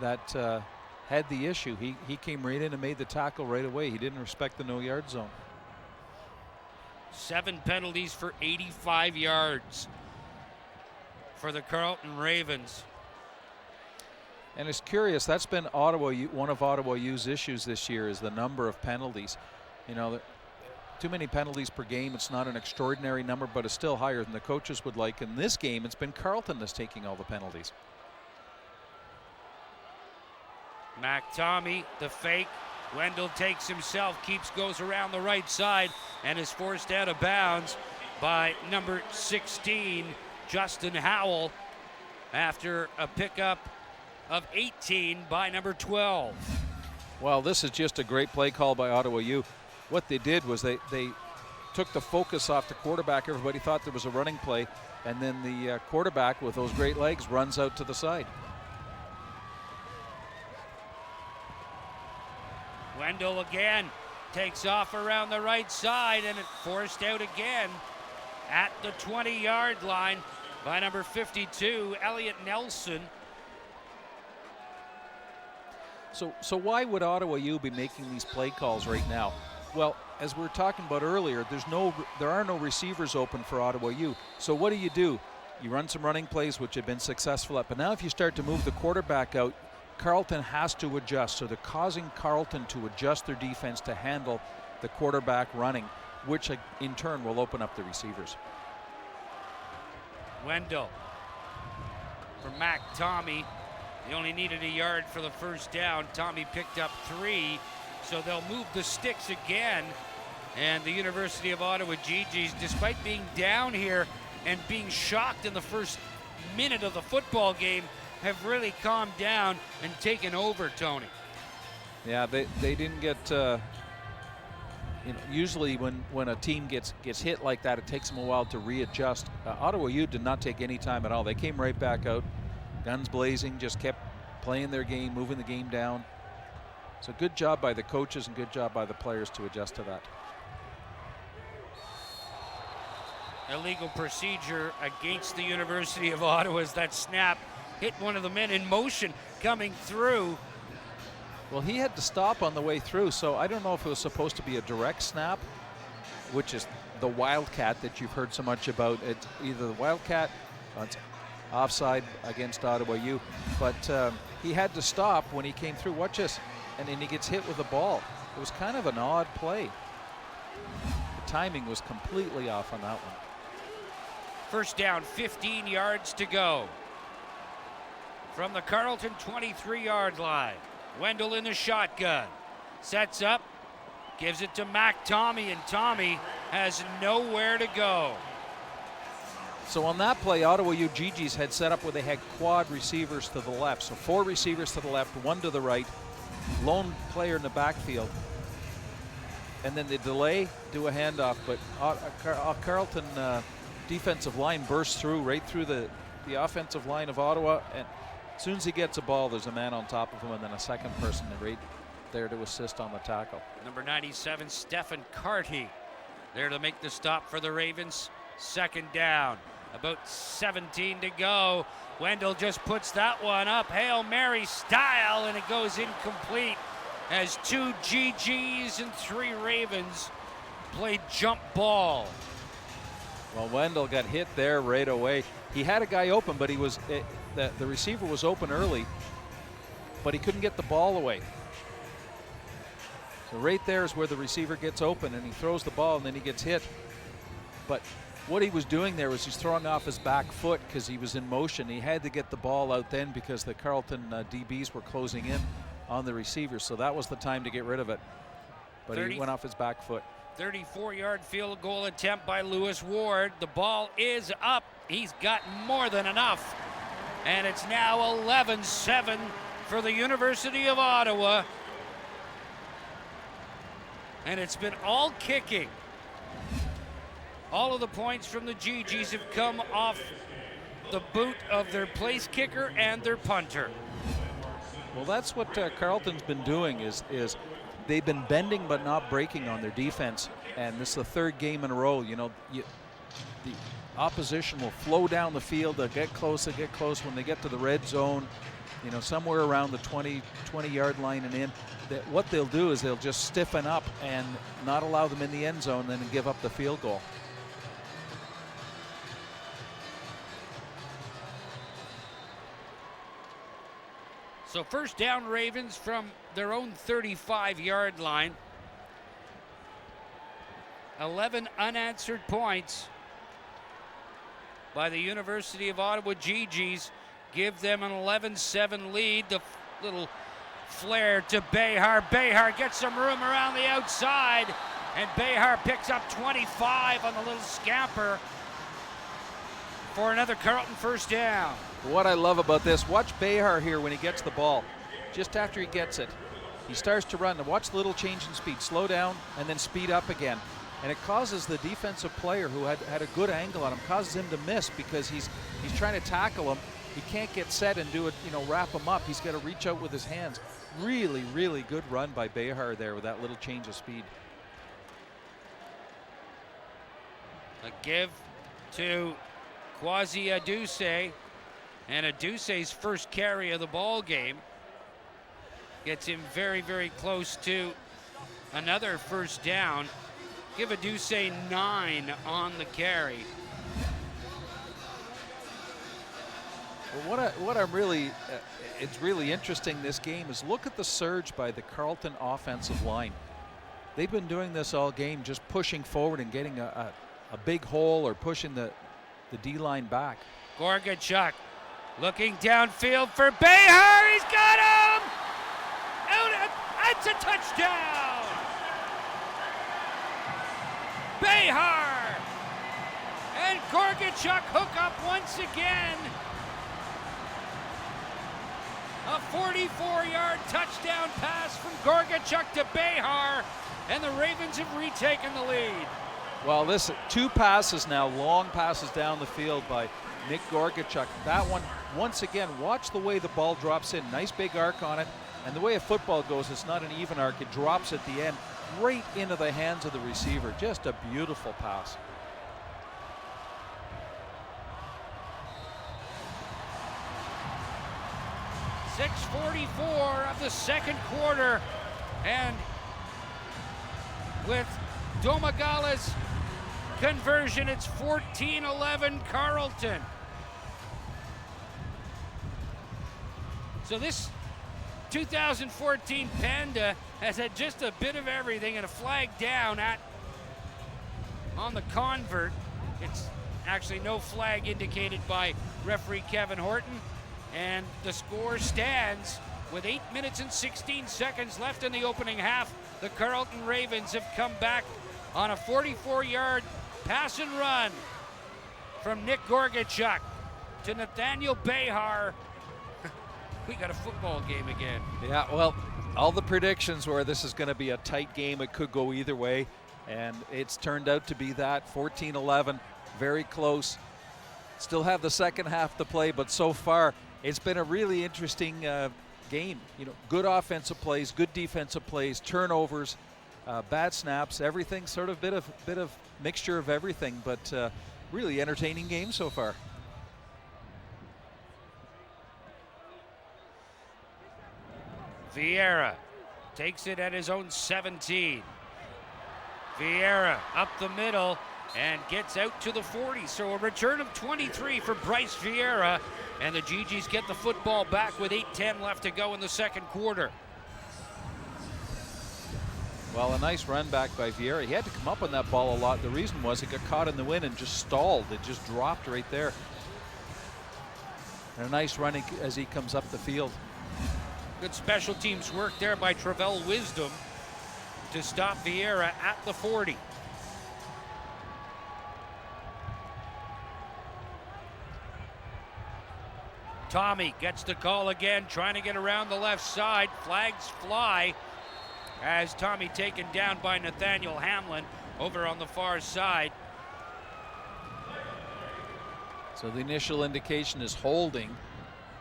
that had the issue. He came right in and made the tackle right away. He didn't respect the no yard zone. 7 penalties for 85 yards for the Carleton Ravens. And it's curious, that's been one of Ottawa U's issues this year, is the number of penalties. You know, too many penalties per game. It's not an extraordinary number, but it's still higher than the coaches would like. In this game, it's been Carleton that's taking all the penalties. McTommy, the fake. Wendell takes himself, goes around the right side, and is forced out of bounds by number 16, Justin Howell, after a pickup of 18 by number 12. Well, this is just a great play call by Ottawa U. What they did was they took the focus off the quarterback. Everybody thought there was a running play, and then the quarterback with those great legs runs out to the side. Wendell again takes off around the right side, and it forced out again at the 20-yard line by number 52, Elliot Nelson. So why would Ottawa U be making these play calls right now? Well, as we were talking about earlier, there are no receivers open for Ottawa U. So what do? You run some running plays, which have been successful at. But now if you start to move the quarterback out, Carleton has to adjust. So they're causing Carleton to adjust their defense to handle the quarterback running, which in turn will open up the receivers. Wendell for McTommy. They only needed a yard for the first down. Tommy picked up 3, so they'll move the sticks again. And the University of Ottawa GGs, despite being down here and being shocked in the first minute of the football game, have really calmed down and taken over, Tony. Yeah, they didn't get. Usually when a team gets hit like that, it takes them a while to readjust. Ottawa U did not take any time at all. They came right back out, guns blazing, just kept playing their game, moving the game down. So good job by the coaches and good job by the players to adjust to that. illegal procedure against the University of Ottawa as that snap hit one of the men in motion coming through. Well, he had to stop on the way through, so I don't know if it was supposed to be a direct snap, which is the wildcat that you've heard so much about. It's either the wildcat, it's offside against Ottawa U, but he had to stop when he came through. Watch this, and then he gets hit with the ball. It was kind of an odd play. The timing was completely off on that one. First down, 15 yards to go. From the Carleton 23-yard line. Wendell in the shotgun. Sets up, gives it to Mac Tommy, and Tommy has nowhere to go. So on that play, Ottawa U GGs had set up where they had quad receivers to the left. So 4 receivers to the left, 1 to the right, lone player in the backfield. And then they delay, do a handoff, but Carleton defensive line bursts through, right through the offensive line of Ottawa, and as soon as he gets a ball, there's a man on top of him and then a second person right there to assist on the tackle. Number 97, Stephen Carty, there to make the stop for the Ravens. Second down, about 17 to go. Wendell just puts that one up, Hail Mary style, and it goes incomplete as 2 GGs and 3 Ravens played jump ball. Well, Wendell got hit there right away. He had a guy open, but he was the receiver was open early, but he couldn't get the ball away. So right there is where the receiver gets open, and he throws the ball, and then he gets hit. But what he was doing there was he's throwing off his back foot because he was in motion. He had to get the ball out then because the Carleton DBs were closing in on the receiver, so that was the time to get rid of it. But he went off his back foot. 34-yard field goal attempt by Lewis Ward. The ball is up. He's got more than enough. And it's now 11-7 for the University of Ottawa. And it's been all kicking. All of the points from the GGs have come off the boot of their place kicker and their punter. Well, that's what Carleton's been doing is they've been bending but not breaking on their defense, and this is the 3rd game in a row. You know, the opposition will flow down the field. They'll get close. When they get to the red zone, you know, somewhere around the 20-yard line and in, what they'll do is they'll just stiffen up and not allow them in the end zone, and then give up the field goal. So first down, Ravens from their own 35-yard line. 11 unanswered points by the University of Ottawa GGs give them an 11-7 lead. The little flare to Behar. Behar gets some room around the outside, and Behar picks up 25 on the little scamper for another Carleton first down. What I love about this, watch Behar here when he gets the ball. Just after he gets it, he starts to run. And watch the little change in speed. Slow down and then speed up again. And it causes the defensive player who had a good angle on him, causes him to miss because he's trying to tackle him. He can't get set and do it, you know, wrap him up. He's got to reach out with his hands. Really, really good run by Behar there with that little change of speed. A give to Kwasi Aduse, and Aduse's first carry of the ball game gets him very, very close to another first down. Give Aduse 9 on the carry. Well, what I'm really, it's really interesting this game is look at the surge by the Carleton offensive line. They've been doing this all game, just pushing forward and getting a big hole or pushing the D-line back. Gorgachuk looking downfield for Behar. He's got him! It's a touchdown! Behar! And Gorgachuk hook up once again. A 44-yard touchdown pass from Gorgachuk to Behar, and the Ravens have retaken the lead. Well, listen, 2 passes now, long passes down the field by Nick Gorgachuk. That one, once again, watch the way the ball drops in. Nice big arc on it. And the way a football goes, it's not an even arc. It drops at the end right into the hands of the receiver. Just a beautiful pass. 6:44 of the second quarter, and with Domagala's conversion, it's 14-11 Carleton. So this 2014 Panda has had just a bit of everything, and a flag down on the convert. It's actually no flag indicated by referee Kevin Horton, and the score stands with 8 minutes and 16 seconds left in the opening half. The Carleton Ravens have come back on a 44-yard pass and run from Nick Gorgachuk to Nathaniel Behar. We got a football game again. Yeah, well, all the predictions were this is going to be a tight game. It could go either way, and it's turned out to be that. 14-11, very close. Still have the second half to play, but so far it's been a really interesting game. You know, good offensive plays, good defensive plays, turnovers, bad snaps, everything. Sort of bit of mixture of everything, but really entertaining game so far. Vieira takes it at his own 17. Vieira up the middle and gets out to the 40. So a return of 23 for Bryce Vieira, and the GGs get the football back with 8:10 left to go in the second quarter. Well, a nice run back by Vieira. He had to come up on that ball a lot. The reason was it got caught in the wind and just stalled. It just dropped right there. And a nice run as he comes up the field. Good special teams work there by Travell Wisdom to stop Vieira at the 40. Tommy gets the call again, trying to get around the left side. Flags fly as Tommy taken down by Nathaniel Hamlin over on the far side. So the initial indication is holding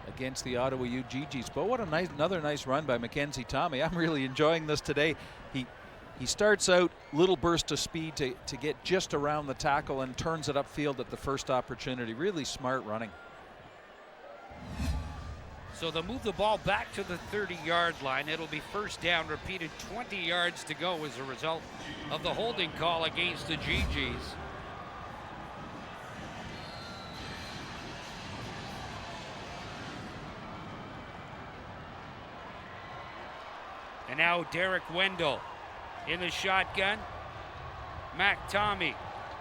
against the Ottawa U GGs. But what another nice run by Mackenzie Tommy. I'm really enjoying this today. He starts out little burst of speed to get just around the tackle and turns it upfield at the first opportunity. Really smart running. So they'll move the ball back to the 30-yard line. It'll be first down, repeated 20 yards to go as a result of the holding call against the GGs. And now Derek Wendell in the shotgun. Mac Tommy,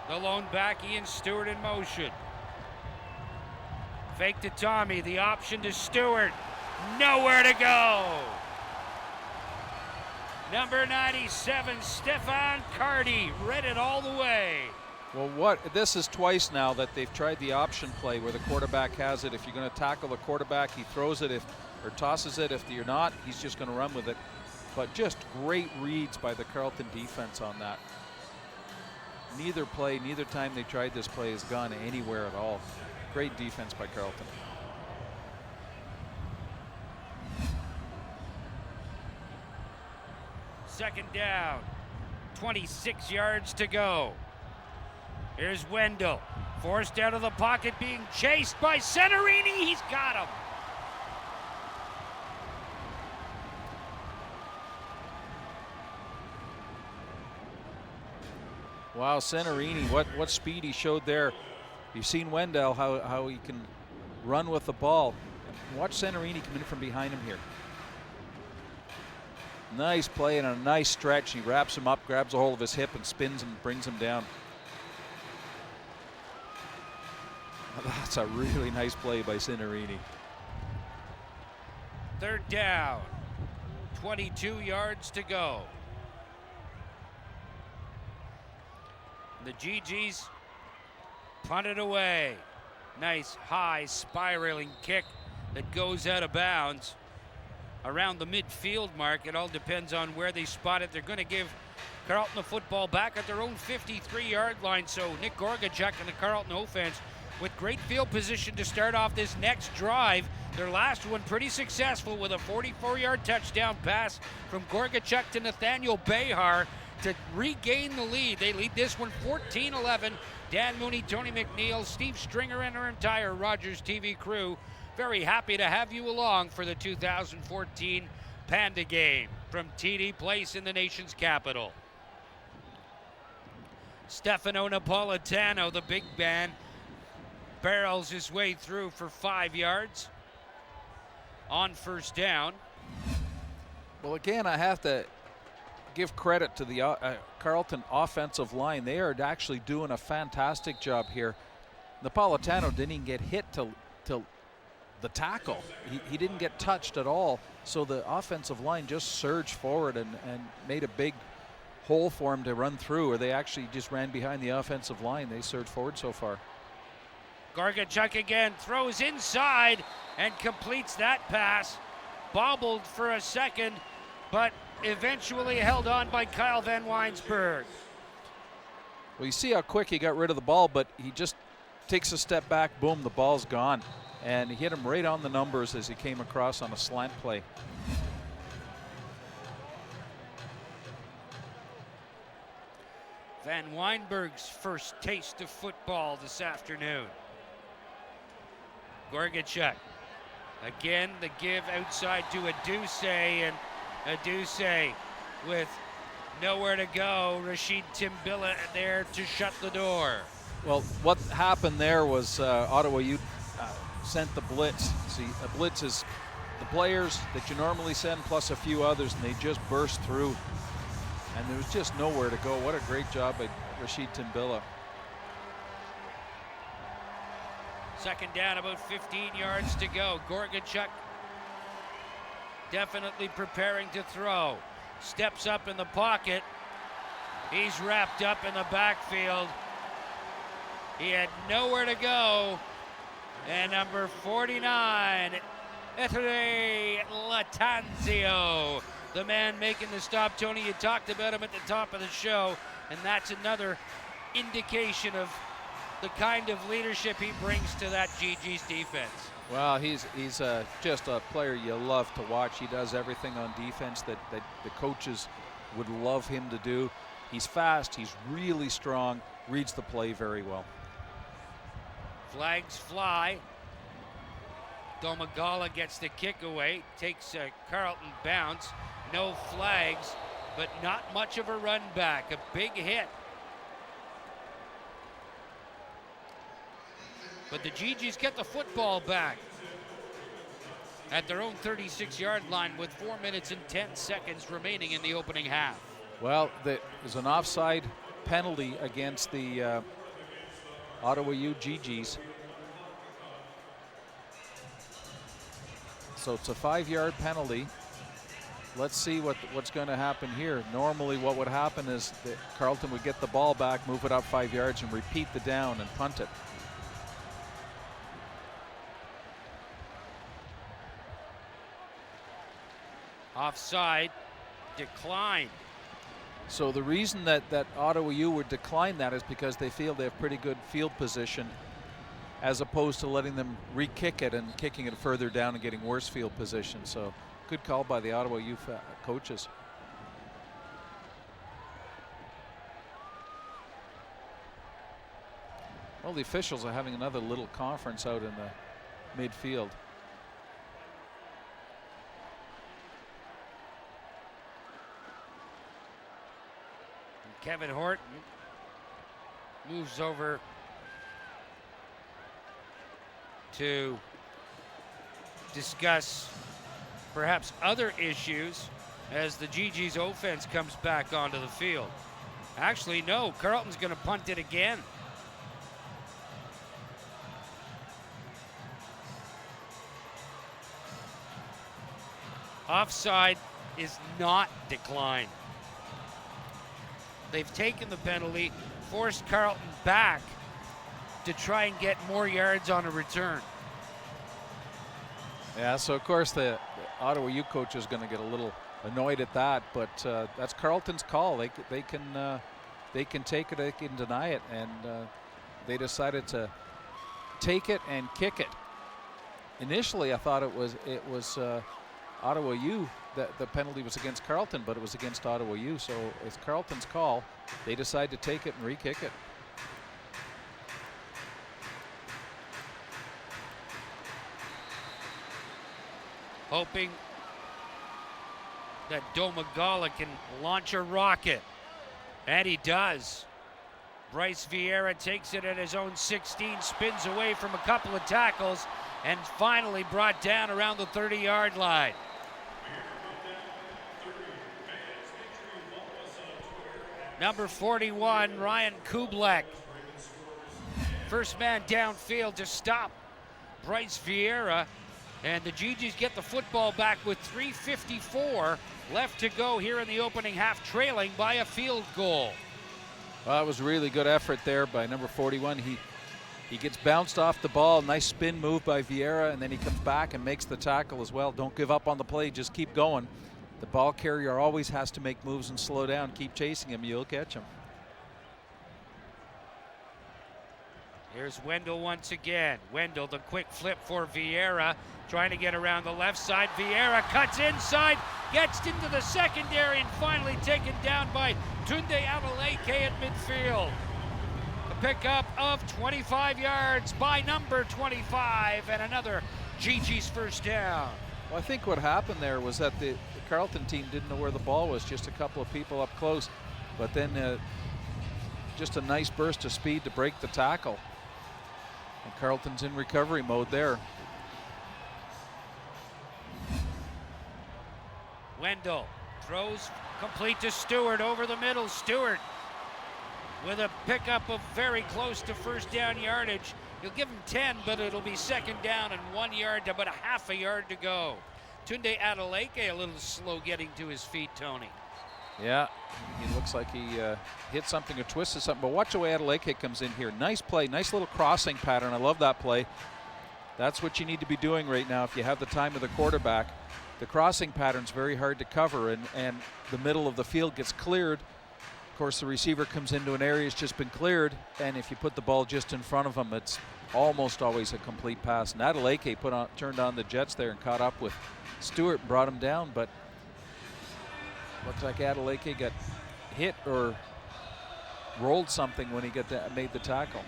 the lone back, Ian Stewart in motion. Fake to Tommy, the option to Stewart. Nowhere to go. Number 97, Stefan Cardi, read it all the way. Well, this is twice now that they've tried the option play where the quarterback has it. If you're going to tackle the quarterback, he throws it or tosses it. If you're not, he's just going to run with it. But just great reads by the Carleton defense on that. Neither time they tried this play has gone anywhere at all. Great defense by Carleton. Second down, 26 yards to go. Here's Wendell, forced out of the pocket, being chased by Centerini. He's got him. Wow, Centerini, what speed he showed there. You've seen Wendell, how he can run with the ball. Watch Centerini come in from behind him here. Nice play and a nice stretch. He wraps him up, grabs a hold of his hip, and spins and brings him down. That's a really nice play by Centerini. Third down, 22 yards to go. The GGs punt it away. Nice high spiraling kick that goes out of bounds around the midfield mark. It all depends on where they spot it. They're going to give Carleton the football back at their own 53-yard line. So Nick Gorgachuk and the Carleton offense with great field position to start off this next drive. Their last one pretty successful with a 44-yard touchdown pass from Gorgachuk to Nathaniel Behar to regain the lead. They lead this one 14-11. Dan Mooney, Tony McNeil, Steve Stringer, and our entire Rogers TV crew Very happy to have you along for the 2014 Panda Game from TD Place in the nation's capital. Stefano Napolitano, the big man, barrels his way through for 5 yards on first down. Well, again, I have to give credit to the Carleton offensive line. They are actually doing a fantastic job here. Napolitano didn't even get hit till the tackle. He didn't get touched at all. So the offensive line just surged forward and made a big hole for him to run through, or they actually just ran behind the offensive line. They surged forward so far. Gorgachuk again throws inside and completes that pass. Bobbled for a second, but eventually held on by Kyle Van Weinsberg. Well, you see how quick he got rid of the ball, but he just takes a step back, boom, the ball's gone. And he hit him right on the numbers as he came across on a slant play. Van Weinberg's first taste of football this afternoon. Gorgachuk. Again, the give outside to Aduse, and Aduse with nowhere to go. Rashid Timbilla there to shut the door. Well, what happened there was Ottawa U sent the blitz. See, a blitz is the players that you normally send plus a few others, and they just burst through. And there was just nowhere to go. What a great job by Rashid Timbilla. Second down, about 15 yards to go. Gorgachuk definitely preparing to throw. Steps up in the pocket. He's wrapped up in the backfield. He had nowhere to go. And number 49, Ettore Latanzio, the man making the stop. Tony, you talked about him at the top of the show, and that's another indication of the kind of leadership he brings to that GG's defense. Well, he's just a player you love to watch. He does everything on defense that the coaches would love him to do. He's fast, he's really strong, reads the play very well. Flags fly. Domagala gets the kick away, takes a Carleton bounce. No flags, but not much of a run back. A big hit. But the GGs get the football back at their own 36-yard line with 4 minutes and 10 seconds remaining in the opening half. Well, there's an offside penalty against the Ottawa U GGs. So it's a 5-yard penalty. Let's see what's going to happen here. Normally what would happen is that Carleton would get the ball back, move it up 5 yards, and repeat the down and punt it. Offside, decline. So the reason that Ottawa U would decline that is because they feel they have pretty good field position, as opposed to letting them re-kick it and kicking it further down and getting worse field position. So good call by the Ottawa U coaches. Well, the officials are having another little conference out in the midfield. Kevin Horton moves over to discuss perhaps other issues as the GG's offense comes back onto the field. Actually, no, Carleton's going to punt it again. Offside is not declined. They've taken the penalty, forced Carleton back to try and get more yards on a return. Yeah, so of course the Ottawa U coach is going to get a little annoyed at that, but that's Carleton's call. They can take it, they can deny it, and they decided to take it and kick it. Initially, I thought it was Ottawa U. The penalty was against Carleton, but it was against Ottawa U. So it's Carleton's call. They decide to take it and re-kick it. hoping that Domagala can launch a rocket. And he does. Bryce Vieira takes it at his own 16, spins away from a couple of tackles, and finally brought down around the 30-yard line. Number 41, Ryan Kublek. First man downfield to stop Bryce Vieira. And the GGs get the football back with 3:54 left to go here in the opening half, trailing by a field goal. Well, it was a really good effort there by number 41. He gets bounced off the ball, nice spin move by Vieira, and then he comes back and makes the tackle as well. Don't give up on the play, just keep going. The ball carrier always has to make moves and slow down. Keep chasing him, you'll catch him. Here's Wendell once again. Wendell, the quick flip for Vieira, trying to get around the left side. Vieira cuts inside, gets into the secondary, and finally taken down by Tunde Adeleke at midfield. A pickup of 25 yards by number 25, and another GG's first down. Well, I think what happened there was that the Carleton team didn't know where the ball was, just a couple of people up close, but then just a nice burst of speed to break the tackle. And Carleton's in recovery mode there. Wendell throws complete to Stewart over the middle. Stewart with a pickup of very close to first down yardage. You'll give him 10, but it'll be second down and 1 yard to about a half a yard to go. Tunde Adeleke a little slow getting to his feet, Tony. Yeah, he looks like he hit something or twisted something, but watch the way Adeleke comes in here. Nice play, nice little crossing pattern. I love that play. That's what you need to be doing right now if you have the time of the quarterback. The crossing pattern's very hard to cover, and the middle of the field gets cleared. Of course, the receiver comes into an area that's just been cleared, and if you put the ball just in front of him, it's almost always a complete pass. And Adeleke turned on the jets there and caught up with Stewart and brought him down, but looks like Adeleke got hit or rolled something when he made the tackle.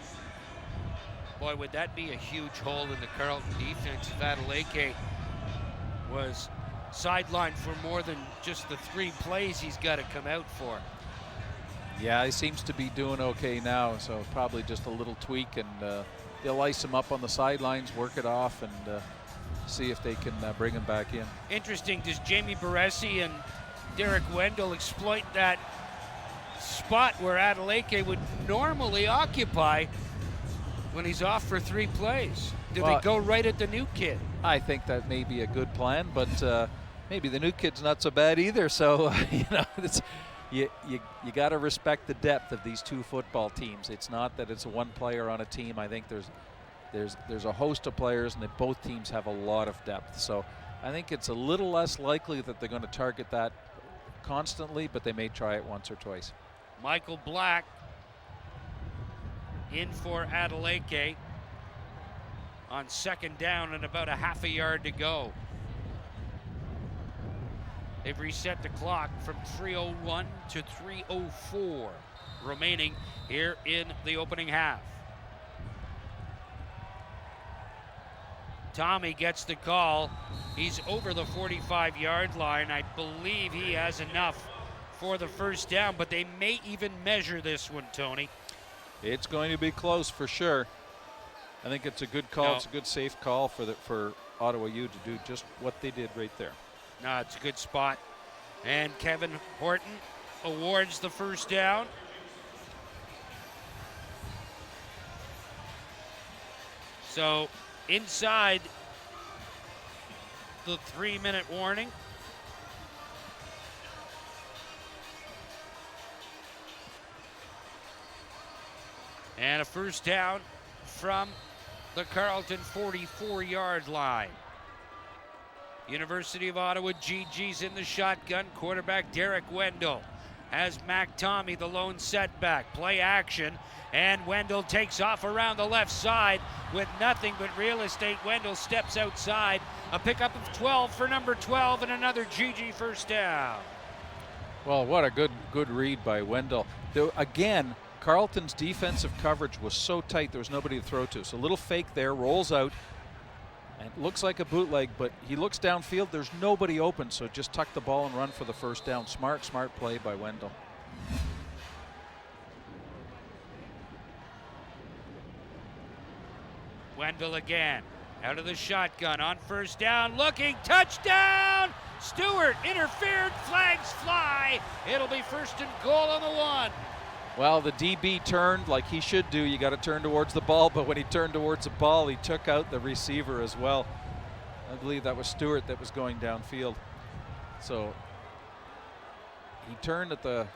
Boy, would that be a huge hole in the Carleton defense if Adeleke was sidelined for more than just the 3 plays he's got to come out for. Yeah, he seems to be doing okay now, so probably just a little tweak, and they'll ice him up on the sidelines, work it off, and see if they can bring him back in. Interesting, does Jamie Baresi and Derek Wendell exploit that spot where Adeleke would normally occupy when he's off for 3 plays? Do they go right at the new kid? I think that may be a good plan, but maybe the new kid's not so bad either. So you got to respect the depth of these 2 football teams. It's not that it's one player on a team. I think there's a host of players, and that both teams have a lot of depth. So I think it's a little less likely that they're going to target that constantly, but they may try it once or twice. Michael Black in for Adeleke on second down and about a half a yard to go. They've reset the clock from 3:01 to 3:04 remaining here in the opening half. Tommy gets the call. He's over the 45-yard line. I believe he has enough for the first down, but they may even measure this one, Tony. It's going to be close for sure. I think it's a good call. No. It's a good, safe call for Ottawa U to do just what they did right there. No, it's a good spot. And Kevin Horton awards the first down. So inside the 3-minute warning. And a first down from the Carleton 44-yard line. University of Ottawa GG's in the shotgun. Quarterback Derek Wendell has Mac Tommy, the lone setback. Play action, and Wendell takes off around the left side with nothing but real estate. Wendell steps outside. A pickup of 12 for number 12 and another GG first down. Well, what a good read by Wendell. Again, Carleton's defensive coverage was so tight there was nobody to throw to. So a little fake there, rolls out, And it looks like a bootleg, but he looks downfield. There's nobody open, so just tuck the ball and run for the first down. Smart play by Wendell. Wendell again, out of the shotgun on first down, looking, touchdown! Stewart interfered, flags fly. It'll be first and goal on the 1. Well, the DB turned like he should do. You got to turn towards the ball, but when he turned towards the ball, he took out the receiver as well. I believe that was Stewart that was going downfield. So he turned at the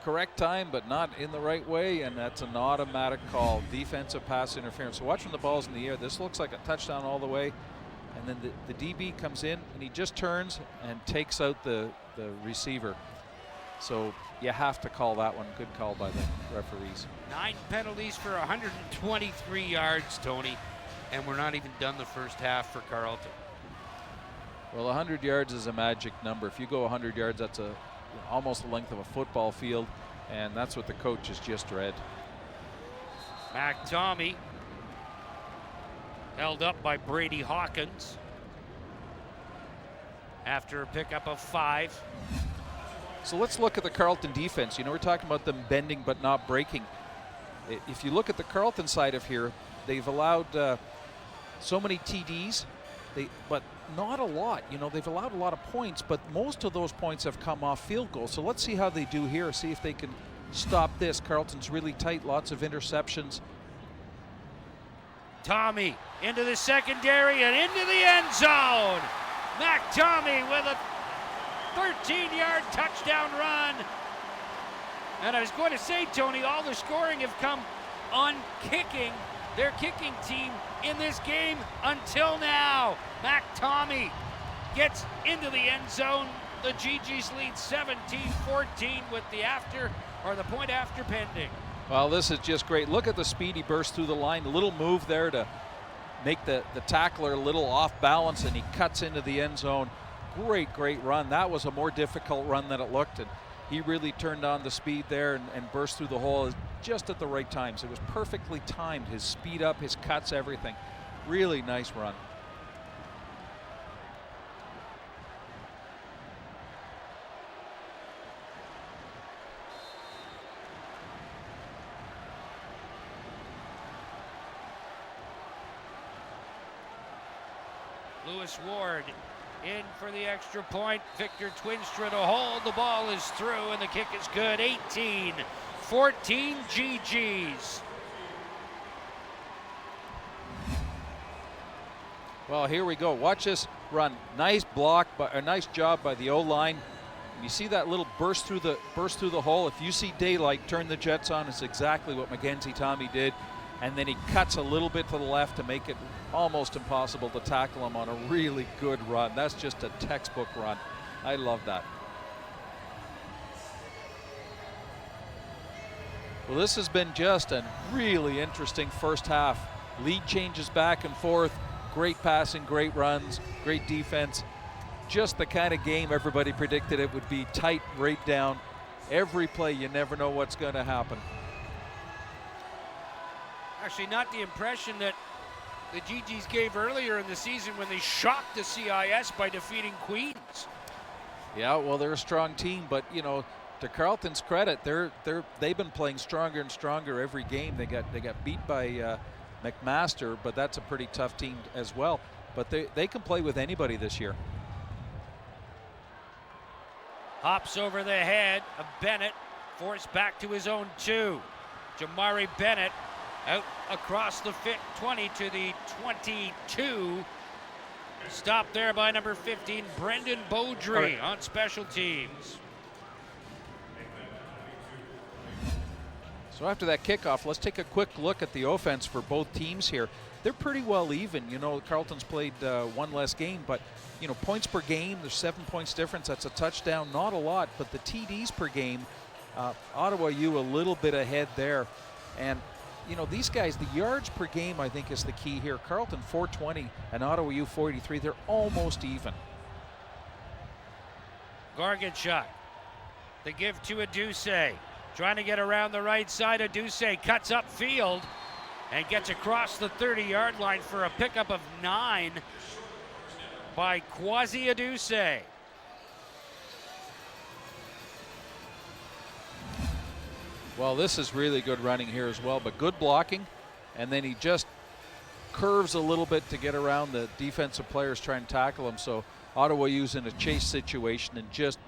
correct time, but not in the right way, and that's an automatic call. Defensive pass interference. So watch when the ball's in the air. This looks like a touchdown all the way, and then the DB comes in, and he just turns and takes out the receiver. So you have to call that one. Good call by the referees. 9 penalties for 123 yards, Tony, and we're not even done the first half for Carleton. Well, 100 yards is a magic number. If you go 100 yards, that's almost the length of a football field, and that's what the coach has just read. Mac Tommy held up by Brady Hawkins after a pickup of 5. So let's look at the Carleton defense. You know, we're talking about them bending but not breaking. If you look at the Carleton side of here, they've allowed so many TDs, but not a lot. You know, they've allowed a lot of points, but most of those points have come off field goals. So let's see how they do here, see if they can stop this. Carleton's really tight, lots of interceptions. Tommy into the secondary and into the end zone. Mac Tommy with a 13-yard touchdown run. And I was going to say, Tony, all the scoring have come on kicking. Their kicking team in this game until now. Mac Tommy gets into the end zone. The GGs lead 17-14 with the point after pending. Well, this is just great. Look at the speed he burst through the line. A little move there to make the tackler a little off balance, and he cuts into the end zone. Great run. That was a more difficult run than it looked, and he really turned on the speed there and burst through the hole just at the right times. It was perfectly timed. His speed up, his cuts, everything. Really nice run. Lewis Ward in for the extra point. Victor Twinstra to hold. The ball is through and the kick is good. 18-14 GGs. Well, here we go. Watch this run. Nice block, a nice job by the O-line. You see that little burst through the hole. If you see daylight, turn the jets on. It's exactly what Mackenzie Tommy did. And then he cuts a little bit to the left to make it almost impossible to tackle him on a really good run. That's just a textbook run. I love that. Well, this has been just a really interesting first half. Lead changes back and forth. Great passing, great runs, great defense. Just the kind of game everybody predicted it would be. Tight, right down. Every play, you never know what's going to happen. Actually, not the impression that the GGs gave earlier in the season when they shocked the CIS by defeating Queens. Yeah, well, they're a strong team, but you know, to Carleton's credit, they've been playing stronger and stronger every game. They got beat by McMaster, but that's a pretty tough team as well. But they can play with anybody this year. Hops over the head of Bennett, forced back to his own 2. Jabari Bennett out across the 20 to the 22. Stopped there by number 15, Brendan Beaudry on special teams. So after that kickoff, let's take a quick look at the offense for both teams here. They're pretty well even. You know, Carleton's played one less game, but you know, points per game, there's 7 points difference. That's a touchdown, not a lot, but the TDs per game, Ottawa U a little bit ahead there. And you know, these guys, the yards per game, I think, is the key here. Carleton 420 and Ottawa U 483. They're almost even. Gorganchuk, the give to Aduse. Trying to get around the right side. Aduse cuts upfield. and gets across the 30-yard line for a pickup of 9 by Kwasi Aduse. Well, this is really good running here as well, but good blocking. And then he just curves a little bit to get around the defensive players trying to tackle him. So Ottawa U's in a chase situation, and just,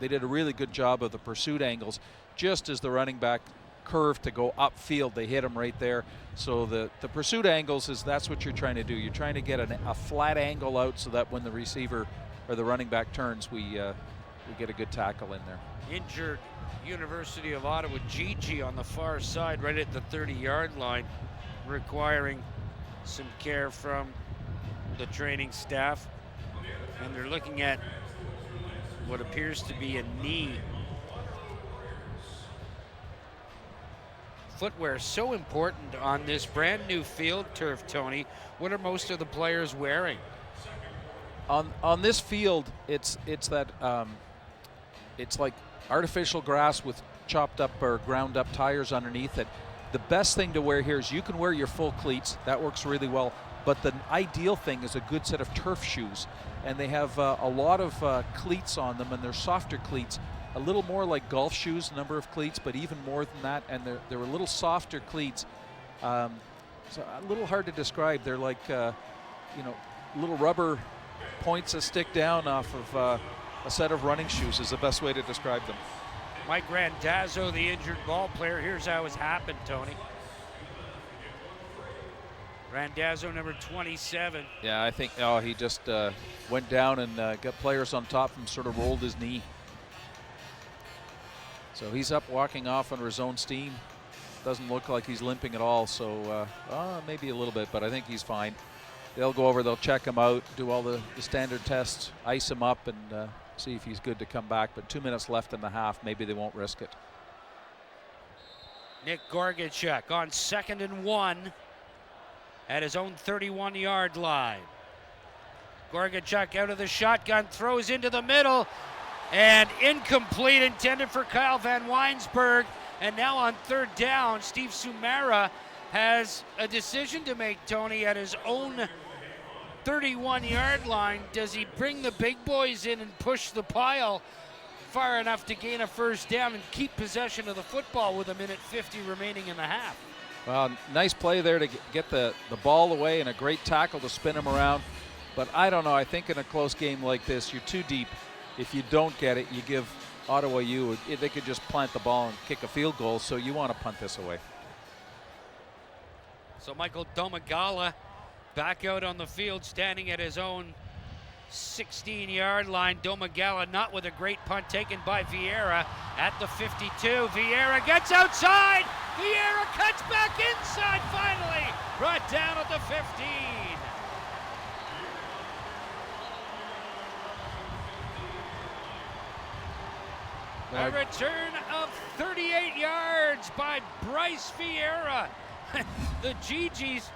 they did a really good job of the pursuit angles. Just as the running back curved to go upfield, they hit him right there. So the pursuit angles that's what you're trying to do. You're trying to get a flat angle out so that when the receiver or the running back turns, we get a good tackle in there. Injured University of Ottawa Gigi on the far side, right at the 30-yard line, requiring some care from the training staff. And they're looking at what appears to be a knee. Footwear is so important on this brand new field turf, Tony. What are most of the players wearing? On this field, it's like artificial grass with chopped up or ground up tires underneath it. The best thing to wear here is you can wear your full cleats. That works really well. But the ideal thing is a good set of turf shoes. And they have a lot of cleats on them, and they're softer cleats. A little more like golf shoes, number of cleats, but even more than that. And they're a little softer cleats. So a little hard to describe. They're like, little rubber points that stick down off of a set of running shoes is the best way to describe them. Mike Randazzo, the injured ball player. Here's how it's happened, Tony. Randazzo, number 27. Yeah, I think he just went down and got players on top of him, sort of rolled his knee. So he's up walking off under his own steam. Doesn't look like he's limping at all, so maybe a little bit, but I think he's fine. They'll go over, they'll check him out, do all the standard tests, ice him up, and see if he's good to come back. But 2 minutes left in the half, maybe they won't risk it. Nick Gorgachuk on 2nd and 1 at his own 31-yard line. Gorgachuk out of the shotgun, throws into the middle, and incomplete, intended for Kyle Van Weinsberg. And now on 3rd down, Steve Sumara has a decision to make, Tony, at his own 31-yard line. Does he bring the big boys in and push the pile far enough to gain a 1st down and keep possession of the football with 1:50 remaining in the half? Well, nice play there to get the ball away, and a great tackle to spin him around. But I don't know, I think in a close game like this, you're too deep. If you don't get it, you give Ottawa U, they could just plant the ball and kick a field goal, so you want to punt this away. So Michael Domagala back out on the field, standing at his own 16-yard line. Domagala not with a great punt taken by Vieira at the 52. Vieira gets outside. Vieira cuts back inside finally. Brought down at the 15. A return of 38 yards by Bryce Vieira. The GGs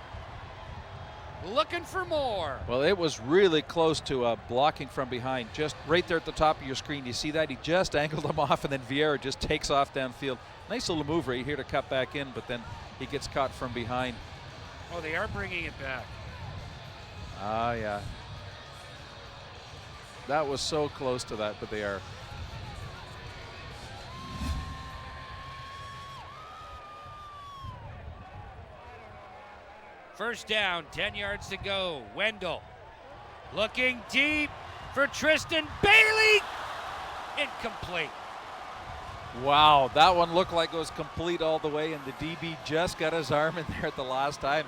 looking for more. Well, it was really close to blocking from behind, just right there at the top of your screen. You see that? He just angled him off, and then Vieira just takes off downfield. Nice little move right here to cut back in, but then he gets caught from behind. Oh, they are bringing it back. Ah, yeah. That was so close to that, but they are. First down, 10 yards to go. Wendell looking deep for Tristan Bailey. Incomplete. Wow, that one looked like it was complete all the way, and the DB just got his arm in there at the last time.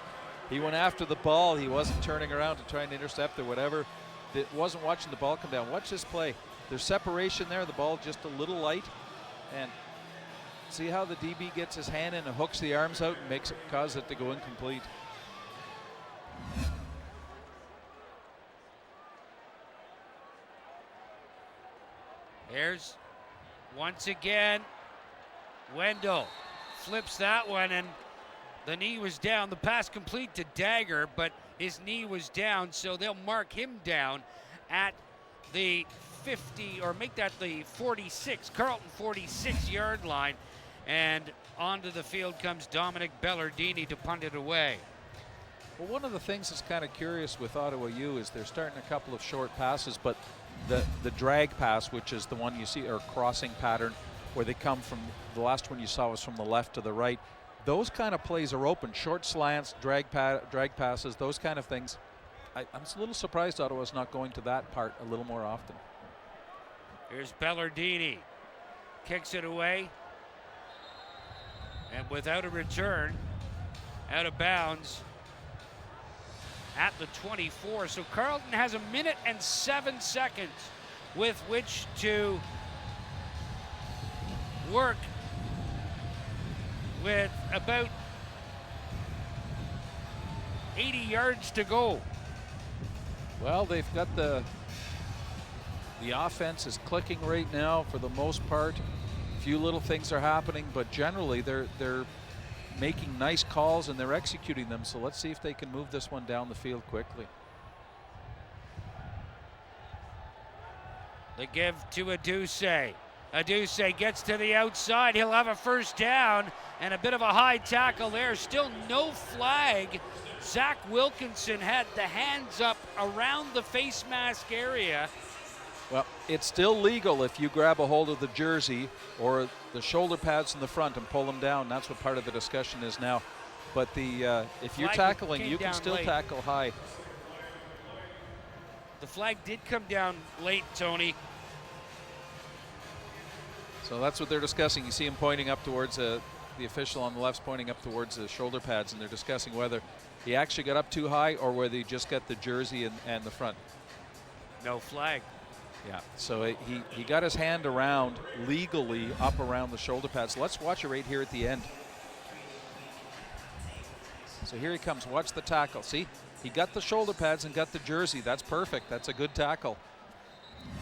He went after the ball. He wasn't turning around to try and intercept or whatever. It wasn't watching the ball come down. Watch this play. There's separation there. The ball just a little light. And see how the DB gets his hand in and hooks the arms out and causes it to go incomplete. There's once again Wendell flips that one, and the knee was down. The pass complete to Dagger, but his knee was down, so they'll mark him down at the 50, or make that the 46, Carleton 46-yard line. And onto the field comes Dominic Bellardini to punt it away. Well, one of the things that's kind of curious with Ottawa U is they're starting a couple of short passes, but the drag pass, which is the one you see, or crossing pattern, where they come from, the last one you saw was from the left to the right. Those kind of plays are open, short slants, drag passes, those kind of things. I'm a little surprised Ottawa's not going to that part a little more often. Here's Bellardini, kicks it away, and without a return, out of bounds at the 24. So Carleton has 1 minute and 7 seconds with which to work with about 80 yards to go. Well, they've got the offense is clicking right now for the most part. A few little things are happening, but generally they're making nice calls and they're executing them. So let's see if they can move this one down the field quickly. They give to Aduse. Aduse gets to the outside. He'll have a first down and a bit of a high tackle there. Still no flag. Zach Wilkinson had the hands up around the face mask area. Well, it's still legal if you grab a hold of the jersey or the shoulder pads in the front and pull them down. That's what part of the discussion is now. But if you're tackling, you can still tackle high. The flag did come down late, Tony. So that's what they're discussing. You see him pointing up towards the official on the left's pointing up towards the shoulder pads, and they're discussing whether he actually got up too high or whether he just got the jersey and the front. No flag. Yeah, so he got his hand around legally up around the shoulder pads. So let's watch it right here at the end. So here he comes. Watch the tackle. See, he got the shoulder pads and got the jersey. That's perfect. That's a good tackle.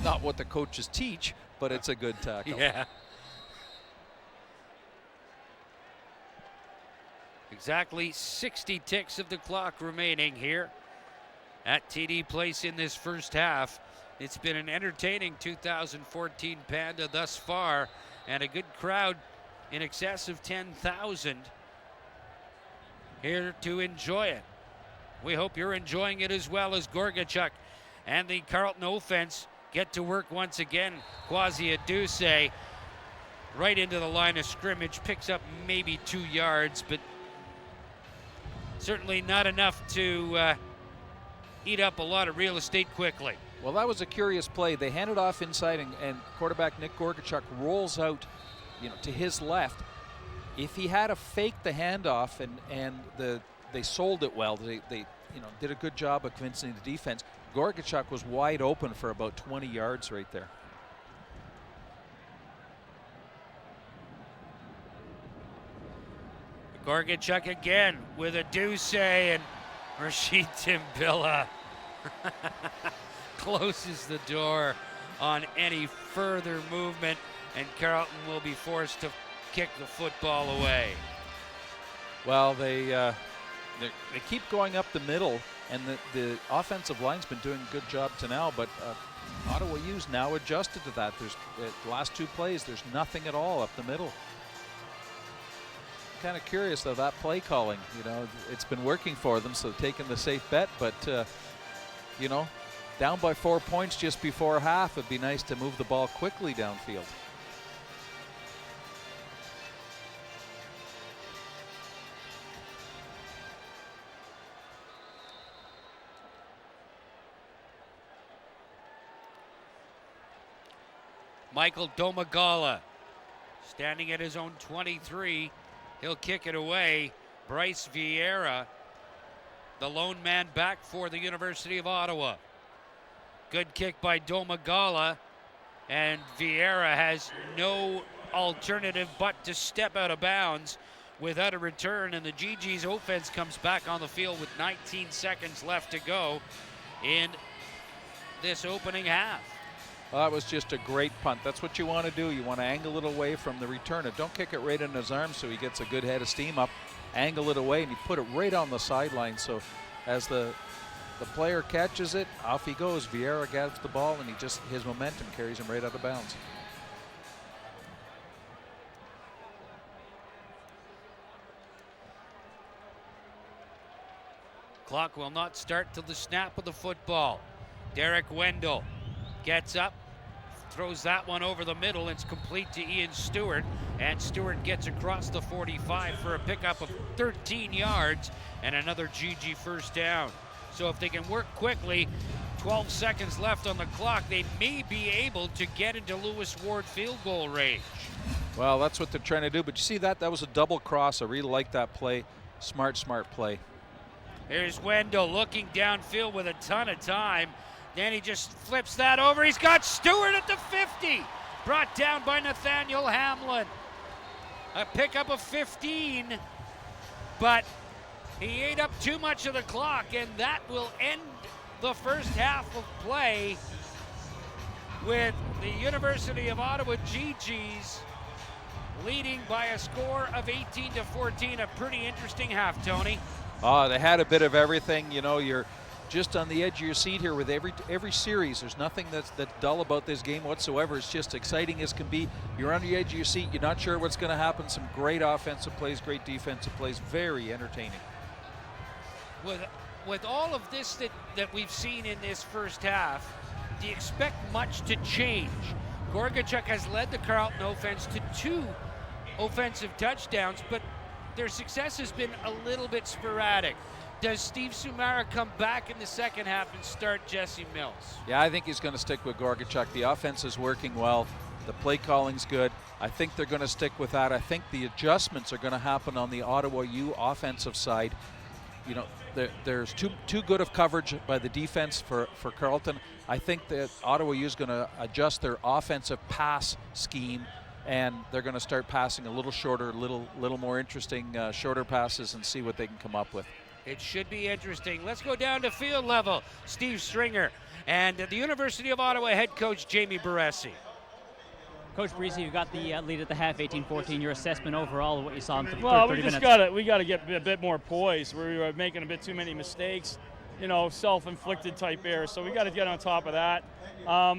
Not what the coaches teach, but it's a good tackle. Yeah. Exactly 60 ticks of the clock remaining here at TD Place in this first half. It's been an entertaining 2014 Panda thus far, and a good crowd in excess of 10,000 here to enjoy it. We hope you're enjoying it as well as Gorgachuk and the Carleton offense get to work once again. Kwasi Aduse right into the line of scrimmage, picks up maybe 2 yards, but certainly not enough to eat up a lot of real estate quickly. Well, that was a curious play. They hand it off inside, and quarterback Nick Gorgachuk rolls out, to his left. If he had faked the handoff and they sold it well, they did a good job of convincing the defense. Gorgachuk was wide open for about 20 yards right there. Gorgachuk again with Aduse, and Rashid Timbilla closes the door on any further movement, and Carleton will be forced to kick the football away. Well, they keep going up the middle, and the offensive line's been doing a good job to now, but Ottawa U's now adjusted to that. There's the last 2 plays, there's nothing at all up the middle. Kind of curious though, that play calling, it's been working for them, so taking the safe bet, but down by 4 points just before half, it'd be nice to move the ball quickly downfield. Michael Domagala standing at his own 23. He'll kick it away. Bryce Vieira, the lone man back for the University of Ottawa. Good kick by Domagala, and Vieira has no alternative but to step out of bounds without a return, and the GG's offense comes back on the field with 19 seconds left to go in this opening half. Well, that was just a great punt. That's what you want to do. You want to angle it away from the returner. Don't kick it right in his arms so he gets a good head of steam up. Angle it away, and you put it right on the sideline. So as the player catches it, off he goes. Vieira grabs the ball, and his momentum carries him right out of bounds. Clock will not start till the snap of the football. Derek Wendell gets up, throws that one over the middle. It's complete to Ian Stewart, and Stewart gets across the 45 for a pickup of 13 yards and another GG first down. So if they can work quickly, 12 seconds left on the clock, they may be able to get into Lewis Ward field goal range. Well, that's what they're trying to do, but you see that was a double cross. I really like that play. Smart play. Here's Wendell looking downfield with a ton of time. Then he just flips that over. He's got Stewart at the 50. Brought down by Nathaniel Hamlin. A pickup of 15, but he ate up too much of the clock, and that will end the first half of play with the University of Ottawa GGs leading by a score of 18-14. A pretty interesting half, Tony. Oh, they had a bit of everything. You know, you're just on the edge of your seat here with every series. There's nothing that's dull about this game whatsoever. It's just exciting as can be. You're on the edge of your seat. You're not sure what's going to happen. Some great offensive plays, great defensive plays. Very entertaining. With all of this that we've seen in this first half, do you expect much to change? Gorgachuk has led the Carleton offense to 2 offensive touchdowns, but their success has been a little bit sporadic. Does Steve Sumara come back in the second half and start Jesse Mills? Yeah, I think he's going to stick with Gorgachuk. The offense is working well. The play calling's good. I think they're going to stick with that. I think the adjustments are going to happen on the Ottawa U offensive side. You know, there's too good of coverage by the defense for Carleton. I think that Ottawa U is going to adjust their offensive pass scheme, and they're going to start passing a little shorter, little more interesting shorter passes and see what they can come up with. It should be interesting. Let's go down to field level. Steve Stringer and the University of Ottawa head coach Jamie Baresi. Coach Baresi, you got the lead at the half, 18-14. Your assessment overall of what you saw in the first 30 Well, minutes? we got to get a bit more poised. We were making a bit too many mistakes, you know, self-inflicted type errors. So we got to get on top of that.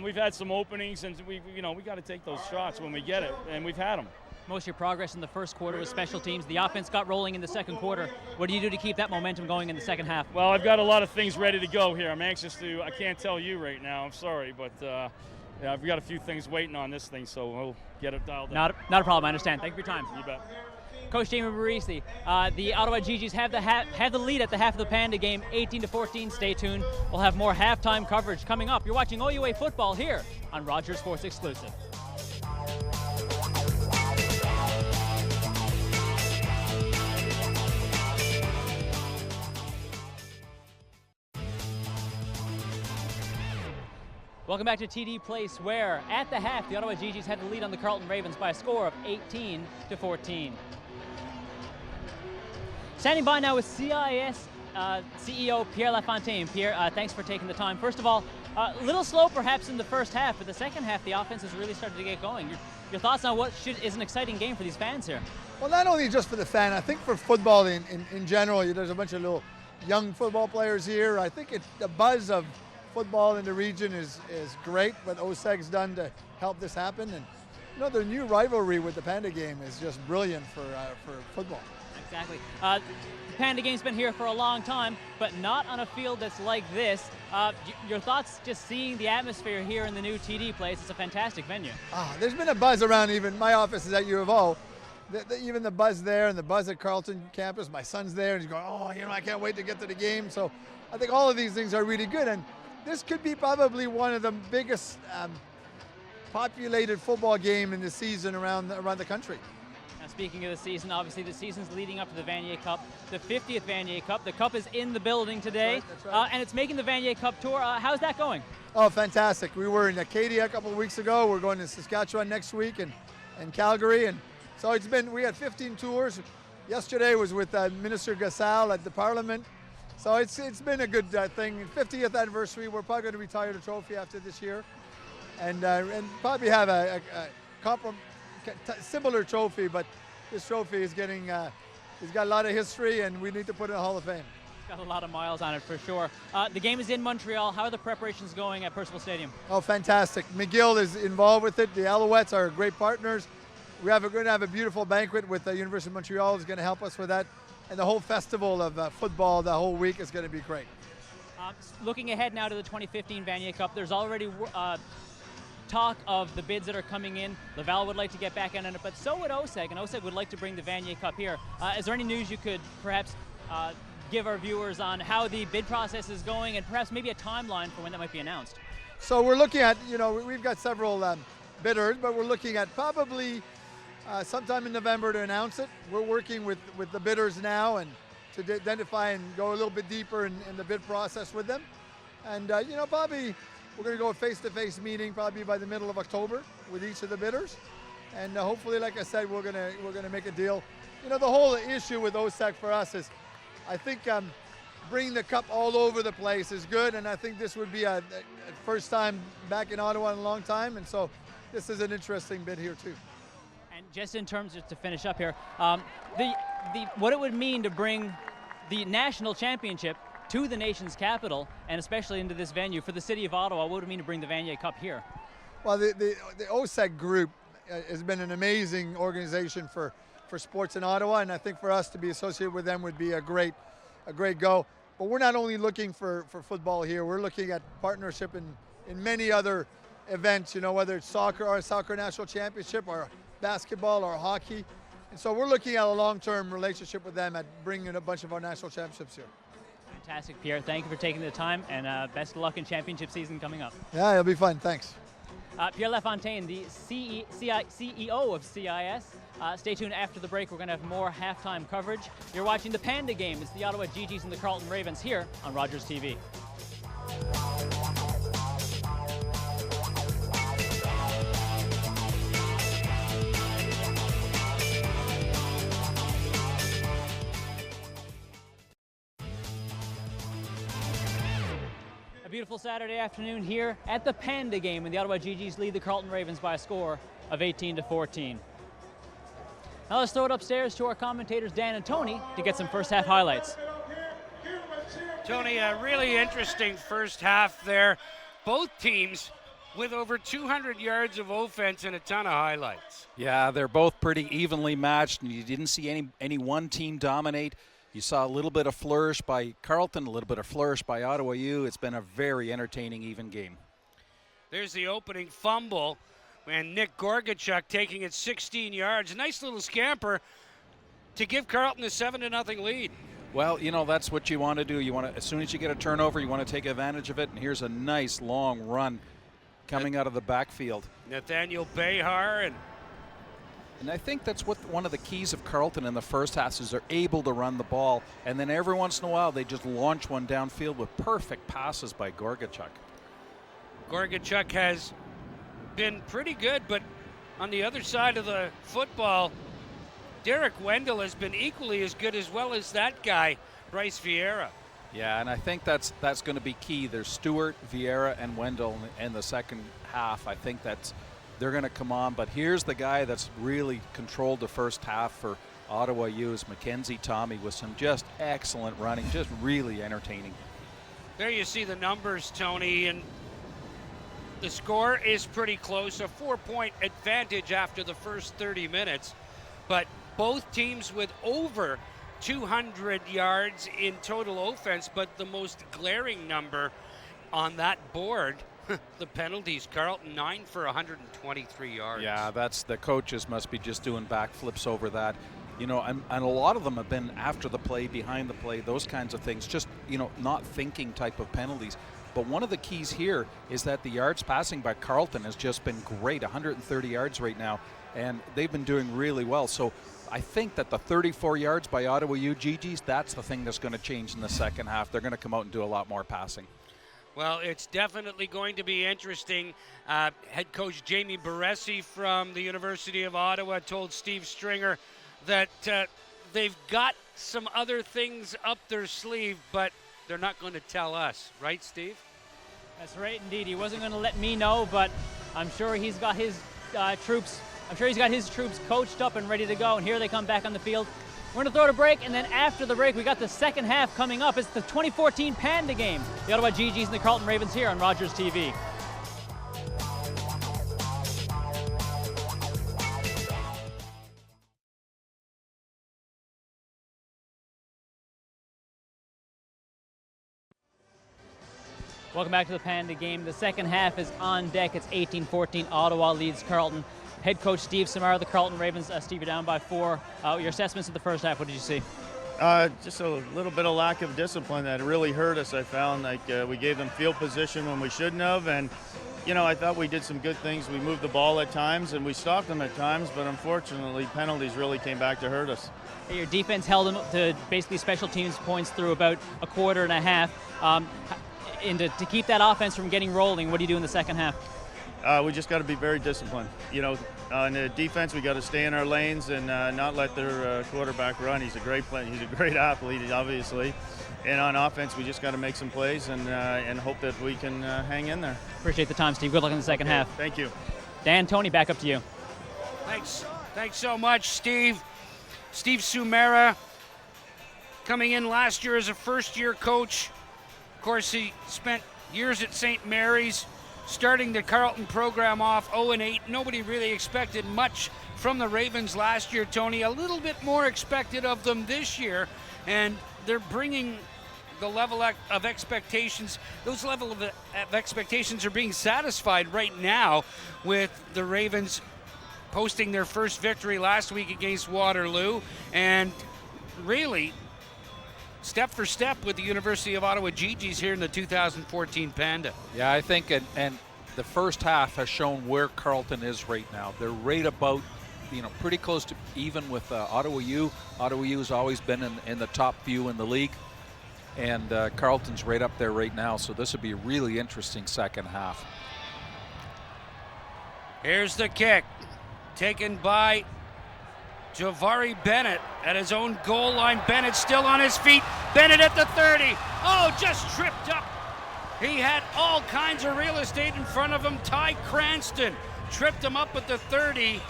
We've had some openings, and we got to take those shots when we get it, and we've had them. Most of your progress in the first quarter was special teams. The offense got rolling in the second quarter. What do you do to keep that momentum going in the second half? Well, I've got a lot of things ready to go here. I'm anxious to. I can't tell you right now. I'm sorry, but yeah, I've got a few things waiting on this thing, so we'll get it dialed in. Not a problem. I understand. Thank you for your time. You bet. Coach Jamie Baresi, the Ottawa GGs have the lead at the half of the Panda game, 18-14. Stay tuned. We'll have more halftime coverage coming up. You're watching OUA football here on Rogers Sports Exclusive. Welcome back to TD Place, where at the half, the Ottawa GGs had the lead on the Carleton Ravens by a score of 18-14. Standing by now with CIS CEO Pierre Lafontaine. Pierre, thanks for taking the time. First of all, a little slow perhaps in the first half, but the second half, the offense has really started to get going. Your thoughts on what is an exciting game for these fans here? Well, not only just for the fan, I think for football in general, there's a bunch of little young football players here. I think the buzz of football in the region is great, what OSEG's done to help this happen. And you know, the new rivalry with the Panda Game is just brilliant for football. Exactly. The Panda Game's been here for a long time, but not on a field that's like this. Your thoughts just seeing the atmosphere here in the new TD Place? It's a fantastic venue. There's been a buzz around. Even my office is at U of O. Even the buzz there and the buzz at Carleton campus. My son's there and he's going, oh, I can't wait to get to the game. So I think all of these things are really good. And this could be probably one of the biggest populated football game in the season around the country. Now, speaking of the season, obviously the season's leading up to the Vanier Cup, the 50th Vanier Cup. The Cup is in the building today, that's right. And it's making the Vanier Cup tour. How's that going? Oh, fantastic. We were in Acadia a couple of weeks ago. We're going to Saskatchewan next week and Calgary. And so we had 15 tours. Yesterday was with Minister Gassal at the Parliament. So it's been a good thing. 50th anniversary. We're probably going to retire the trophy after this year, and probably have a similar trophy. But this trophy is getting, it's got a lot of history, and we need to put it in the Hall of Fame. It's got a lot of miles on it for sure. The game is in Montreal. How are the preparations going at Percival Stadium? Oh, fantastic. McGill is involved with it. The Alouettes are great partners. We're going to have a beautiful banquet with the University of Montreal is going to help us with that. and the whole festival of football the whole week is going to be great. Looking ahead now to the 2015 Vanier Cup, there's already talk of the bids that are coming in. Laval would like to get back in on it, but so would OSEG, and OSEG would like to bring the Vanier Cup here. Is there any news you could perhaps give our viewers on how the bid process is going, and perhaps maybe a timeline for when that might be announced? So we're looking at, we've got several bidders, but we're looking at probably sometime in November to announce it. We're working with the bidders now and to identify and go a little bit deeper in the bid process with them. And probably we're going to go a face-to-face meeting probably by the middle of October with each of the bidders. And hopefully, like I said, we're going to make a deal. The whole issue with OSEC for us is, I think bringing the cup all over the place is good, and I think this would be a first time back in Ottawa in a long time, and so this is an interesting bid here too. And just in terms, just to finish up here, what it would mean to bring the national championship to the nation's capital, and especially into this venue for the city of Ottawa, what would it mean to bring the Vanier Cup here? Well, the OSEC group has been an amazing organization for sports in Ottawa, and I think for us to be associated with them would be a great go. But we're not only looking for football here, we're looking at partnership in many other events, whether it's soccer or soccer national championship or basketball or hockey. And so we're looking at a long-term relationship with them at bringing a bunch of our national championships here. Fantastic, Pierre. Thank you for taking the time, and best of luck in championship season coming up. Yeah, it'll be fun. Thanks. Pierre Lafontaine, the CEO of CIS. Stay tuned after the break. We're going to have more halftime coverage. You're watching the Panda Game. It's the Ottawa GGs and the Carleton Ravens here on Rogers TV. A beautiful Saturday afternoon here at the Panda Game, and the Ottawa GGs lead the Carleton Ravens by a score of 18-14. Now let's throw it upstairs to our commentators Dan and Tony to get some first half highlights. Tony, a really interesting first half there. Both teams with over 200 yards of offense and a ton of highlights. Yeah, they're both pretty evenly matched, and you didn't see any one team dominate. You saw a little bit of flourish by Carleton, a little bit of flourish by Ottawa U. It's been a very entertaining, even game. There's the opening fumble, and Nick Gorgachuk taking it 16 yards. A nice little scamper to give Carleton a 7-0 lead. Well, that's what you want to do. As soon as you get a turnover, you want to take advantage of it. And here's a nice long run coming out of the backfield. Nathaniel Behar, and I think that's one of the keys of Carleton in the first half is they're able to run the ball, and then every once in a while they just launch one downfield with perfect passes by Gorgachuk. Gorgachuk has been pretty good, but on the other side of the football, Derek Wendell has been equally as good as well as that guy, Bryce Vieira. Yeah, and I think that's going to be key. There's Stewart, Vieira, and Wendell in the second half. I think they're going to come on, but here's the guy that's really controlled the first half for Ottawa U is Mackenzie Tommy with some just excellent running, just really entertaining. There you see the numbers, Tony, and the score is pretty close, a 4-point advantage after the first 30 minutes, but both teams with over 200 yards in total offense, but the most glaring number on that board, the penalties. Carleton 9 for 123 yards. Yeah, the coaches must be just doing backflips over that. And a lot of them have been after the play, behind the play, those kinds of things, just, not thinking type of penalties. But one of the keys here is that the yards passing by Carleton has just been great, 130 yards right now, and they've been doing really well. So I think that the 34 yards by Ottawa U GGs, that's the thing that's going to change in the second half. They're going to come out and do a lot more passing. Well, it's definitely going to be interesting. Head coach Jamie Baresi from the University of Ottawa told Steve Stringer that they've got some other things up their sleeve, but they're not going to tell us. Right, Steve? That's right, indeed. He wasn't going to let me know, but I'm sure he's got his troops. I'm sure he's got his troops coached up and ready to go, and here they come back on the field. We're going to throw it a break, and then after the break, we got the second half coming up. It's the 2014 Panda Game. The Ottawa GGs and the Carleton Ravens here on Rogers TV. Welcome back to the Panda Game. The second half is on deck. It's 18-14. Ottawa leads Carleton. Head coach Steve Samara, the Carleton Ravens. Steve, you're down by 4. Your assessments of the first half, what did you see? Just a little bit of lack of discipline that really hurt us. I found like we gave them field position when we shouldn't have, and I thought we did some good things. We moved the ball at times and we stopped them at times, but unfortunately penalties really came back to hurt us. Your defense held them to basically special teams points through about a quarter and a half. And to keep that offense from getting rolling, what do you do in the second half? We just got to be very disciplined. In the defense, we got to stay in our lanes and not let their quarterback run. He's a great player. He's a great athlete, obviously. And on offense, we just got to make some plays and hope that we can hang in there. Appreciate the time, Steve. Good luck in the second half. Thank you. Dan, Tony, back up to you. Thanks so much, Steve. Steve Sumera coming in last year as a first-year coach. Of course, he spent years at St. Mary's, starting the Carleton program off 0-8. Nobody really expected much from the Ravens last year, Tony. A little bit more expected of them this year, and they're bringing the level of expectations. Those level of expectations are being satisfied right now with the Ravens posting their first victory last week against Waterloo, and really step for step with the University of Ottawa GGs here in the 2014 Panda. Yeah, I think, and the first half has shown where Carleton is right now. They're right about, pretty close to even with Ottawa U. Ottawa U has always been in the top few in the league, and Carleton's right up there right now, so this would be a really interesting second half. Here's the kick, taken by Javari Bennett at his own goal line. Bennett still on his feet. Bennett at the 30. Oh, just tripped up. He had all kinds of real estate in front of him. Ty Cranston tripped him up at the 30,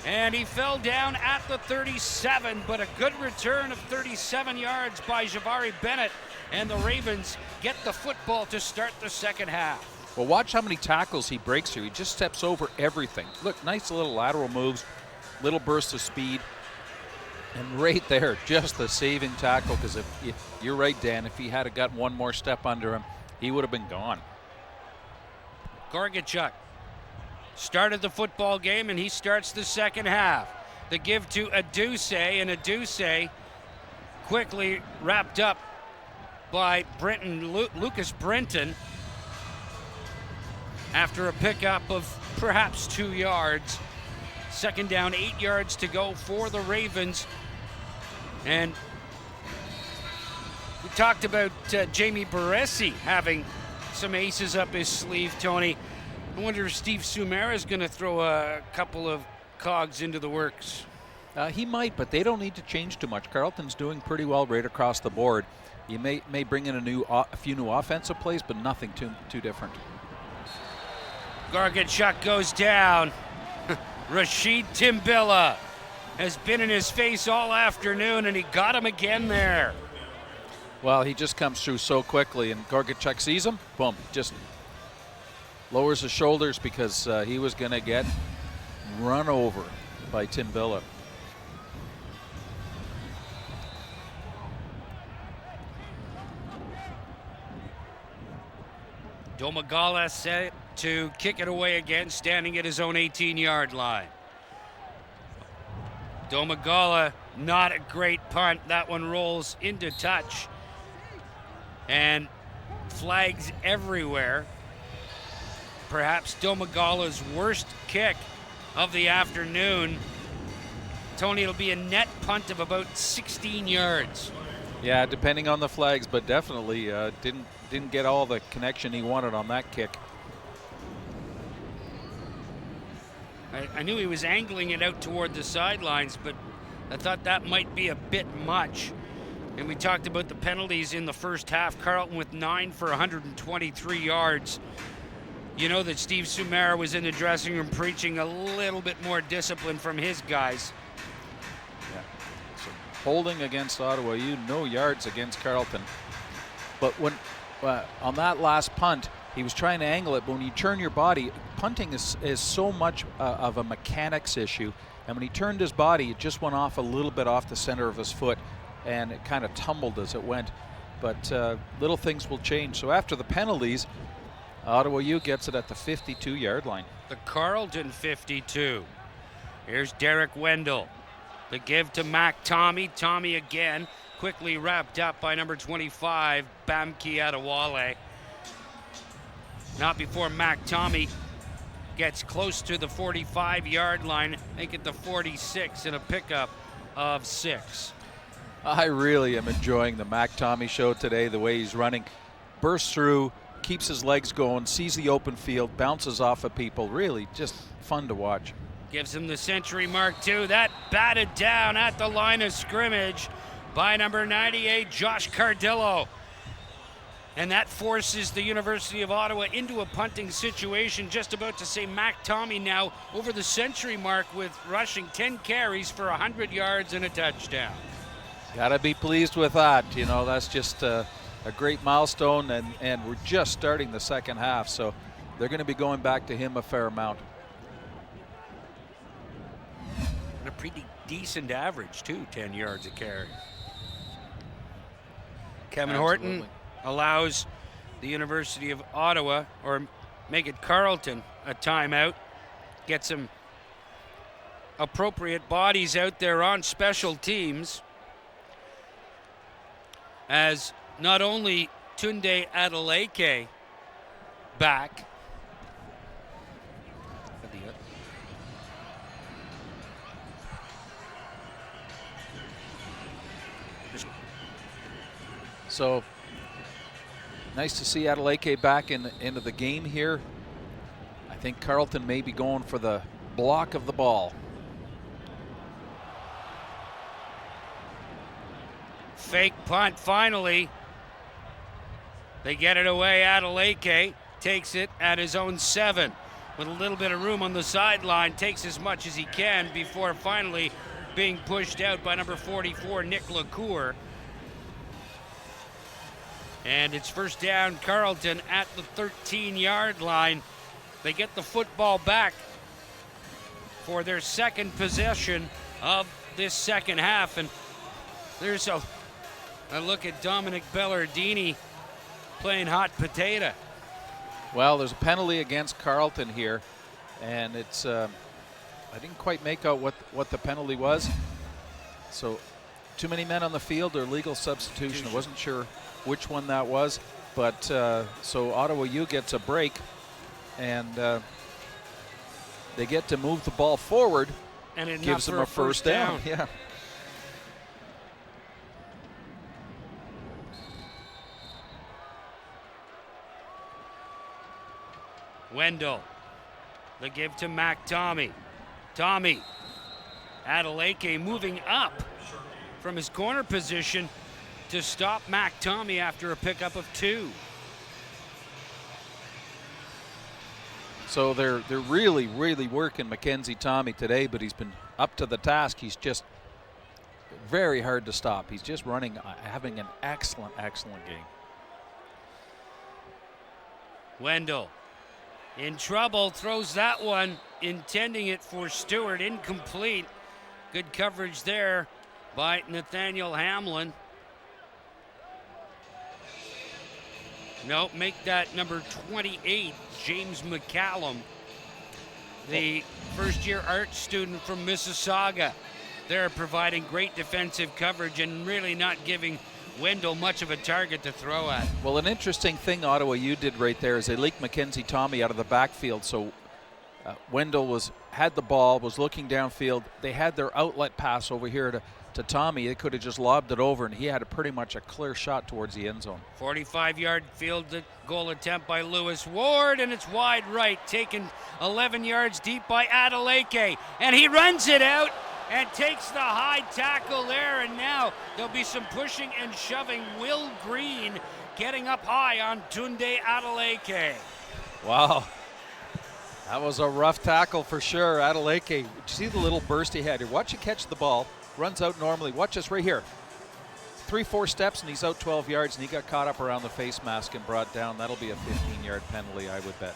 and he fell down at the 37, but a good return of 37 yards by Javari Bennett, and the Ravens get the football to start the second half. Well, watch how many tackles he breaks here. He just steps over everything. Look, nice little lateral moves, little burst of speed, and right there, just the saving tackle, because if you're right, Dan, if he had got one more step under him, he would have been gone. Gorgachuk started the football game, and he starts the second half. The give to Aduse, and Aduse quickly wrapped up by Lucas Brenton after a pickup of perhaps 2 yards. Second down, 8 yards to go for the Ravens. And we talked about Jamie Baresi having some aces up his sleeve, Tony. I wonder if Steve Sumera is going to throw a couple of cogs into the works. He might, but they don't need to change too much. Carleton's doing pretty well right across the board. You may bring in a few new offensive plays, but nothing too different. Gorgachuk goes down. Rashid Timbilla has been in his face all afternoon, and he got him again there. Well, he just comes through so quickly, and Gorgachuk sees him, boom, just lowers his shoulders because he was going to get run over by Timbilla. Domagala set to kick it away again, standing at his own 18-yard line. Domagala, not a great punt. That one rolls into touch. And flags everywhere. Perhaps Domagala's worst kick of the afternoon. Tony, it'll be a net punt of about 16 yards. Yeah, depending on the flags, but definitely didn't get all the connection he wanted on that kick. I knew he was angling it out toward the sidelines, but I thought that might be a bit much. And we talked about the penalties in the first half. Carleton with 9 for 123 yards. You know that Steve Sumera was in the dressing room preaching a little bit more discipline from his guys. Yeah. So holding against Ottawa, no yards against Carleton. But when on that last punt, he was trying to angle it, but when you turn your body, punting is so much of a mechanics issue. And when he turned his body, it just went off a little bit off the center of his foot, and it kind of tumbled as it went. but little things will change. So after the penalties, Ottawa U gets it at the 52-yard line. The Carleton 52. Here's Derek Wendell. The give to Mac Tommy. Tommy again, quickly wrapped up by number 25, Bamki Adewale. Not before Mac Tommy gets close to the 45-yard line, make it the 46 and a pickup of 6. I really am enjoying the Mac Tommy show today, the way he's running. Bursts through, keeps his legs going, sees the open field, bounces off of people. Really just fun to watch. Gives him the century mark too. That batted down at the line of scrimmage by number 98, Josh Cardillo. And that forces the University of Ottawa into a punting situation. Just about to say Mac Tommy now over the century mark with rushing 10 carries for 100 yards and a touchdown. Gotta be pleased with that. You know, that's just a great milestone, and we're just starting the second half, so they're going to be going back to him a fair amount. And a pretty decent average too, 10 yards a carry. Kevin Horton allows the University of Ottawa, or make it Carleton, a timeout. Get some appropriate bodies out there on special teams, as not only Tunde Adeleke back, so nice to see Adeleke back into the game here. I think Carleton may be going for the block of the ball. Fake punt finally. They get it away. Adeleke takes it at his own 7 with a little bit of room on the sideline. Takes as much as he can before finally being pushed out by number 44, Nick LaCour. And it's first down, Carleton at the 13-yard line. They get the football back for their second possession of this second half. And there's a look at Dominic Bellardini playing hot potato. Well, there's a penalty against Carleton here, and it's I didn't quite make out what the penalty was. So too many men on the field or legal substitution. I wasn't sure which one that was, but so Ottawa U gets a break, and they get to move the ball forward, and it gives them a first down. Yeah. Wendell, the give to Mac Tommy. Tommy, Adeleke moving up from his corner position to stop Mac Tommy after a pickup of 2. So they're really working Mackenzie Tommy today, but he's been up to the task. He's just very hard to stop. He's just running, having an excellent game. Wendell in trouble, throws that one, intending it for Stewart, incomplete. Good coverage there by Nathaniel Hamlin. No, make that number 28, James McCallum, the first-year art student from Mississauga. They're providing great defensive coverage and really not giving Wendell much of a target to throw at. Well, an interesting thing Ottawa U did right there is they leaked Mackenzie Tommy out of the backfield. So Wendell had the ball, was looking downfield. They had their outlet pass over here to Tommy. They could have just lobbed it over, and he had pretty much a clear shot towards the end zone. 45-yard field goal attempt by Lewis Ward, and it's wide right, taken 11 yards deep by Adeleke, and he runs it out and takes the high tackle there, and now there'll be some pushing and shoving. Will Green getting up high on Tunde Adeleke. Wow. That was a rough tackle for sure. Adeleke, see the little burst he had here. Watch him catch the ball, runs out normally. Watch this right here. 3-4 steps and he's out 12 yards, and he got caught up around the face mask and brought down. That'll be a 15-yard penalty, I would bet.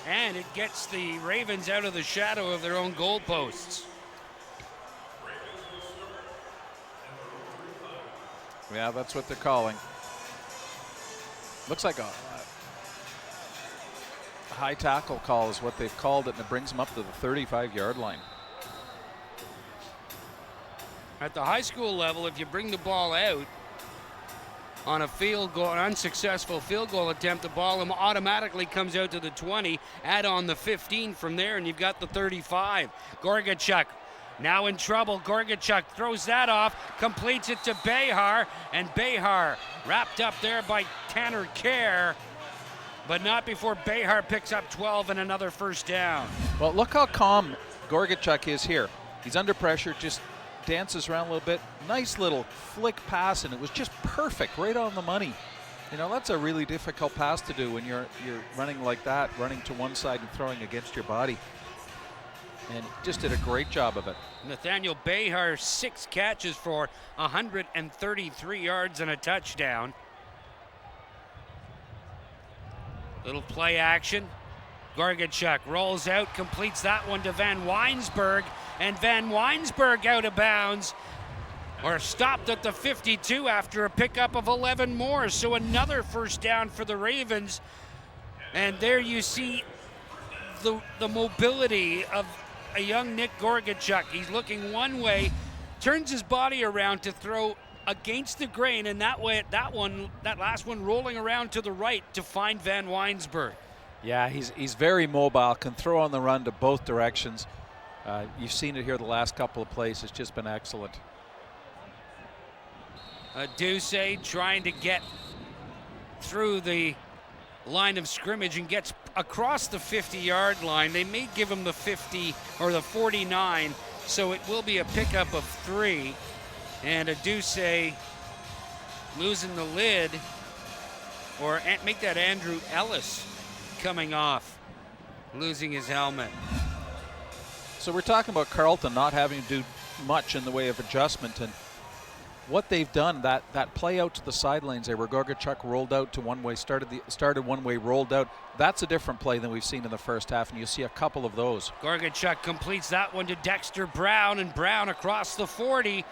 And it gets the Ravens out of the shadow of their own goalposts. Yeah, that's what they're calling. Looks like a high tackle call is what they've called it, and it brings them up to the 35-yard line. At the high school level, if you bring the ball out on a field goal, an unsuccessful field goal attempt, the ball automatically comes out to the 20, add on the 15 from there, and you've got the 35. Gorgachuk now in trouble. Gorgachuk throws that off, completes it to Behar, and Behar wrapped up there by Tanner Kerr, but not before Behar picks up 12 and another first down. Well, look how calm Gorgachuk is here. He's under pressure, just dances around a little bit. Nice little flick pass, and it was just perfect, right on the money. You know, that's a really difficult pass to do when you're running like that, running to one side and throwing against your body. And just did a great job of it. Nathaniel Behar, 6 catches for 133 yards and a touchdown. Little play action. Gorgachuk rolls out, completes that one to Van Weinsberg, and Van Weinsberg out of bounds, or stopped at the 52 after a pickup of 11 more. So another first down for the Ravens. And there you see the mobility of a young Nick Gorgachuk. He's looking one way, turns his body around to throw against the grain, and that last one rolling around to the right to find Van Weinsberg. Yeah, he's very mobile, can throw on the run to both directions. You've seen it here the last couple of plays. It's just been excellent. Duce trying to get through the line of scrimmage and gets across the 50-yard line. They may give him the 50 or the 49, so it will be a pickup of 3. And Duce losing the lid, or make that Andrew Ellis coming off, losing his helmet. So we're talking about Carleton not having to do much in the way of adjustment, and what they've done, that play out to the sidelines there where Gorgachuk rolled out to one way, started one way, rolled out, that's a different play than we've seen in the first half, and you see a couple of those. Gorgachuk completes that one to Dexter Brown, and Brown across the 40.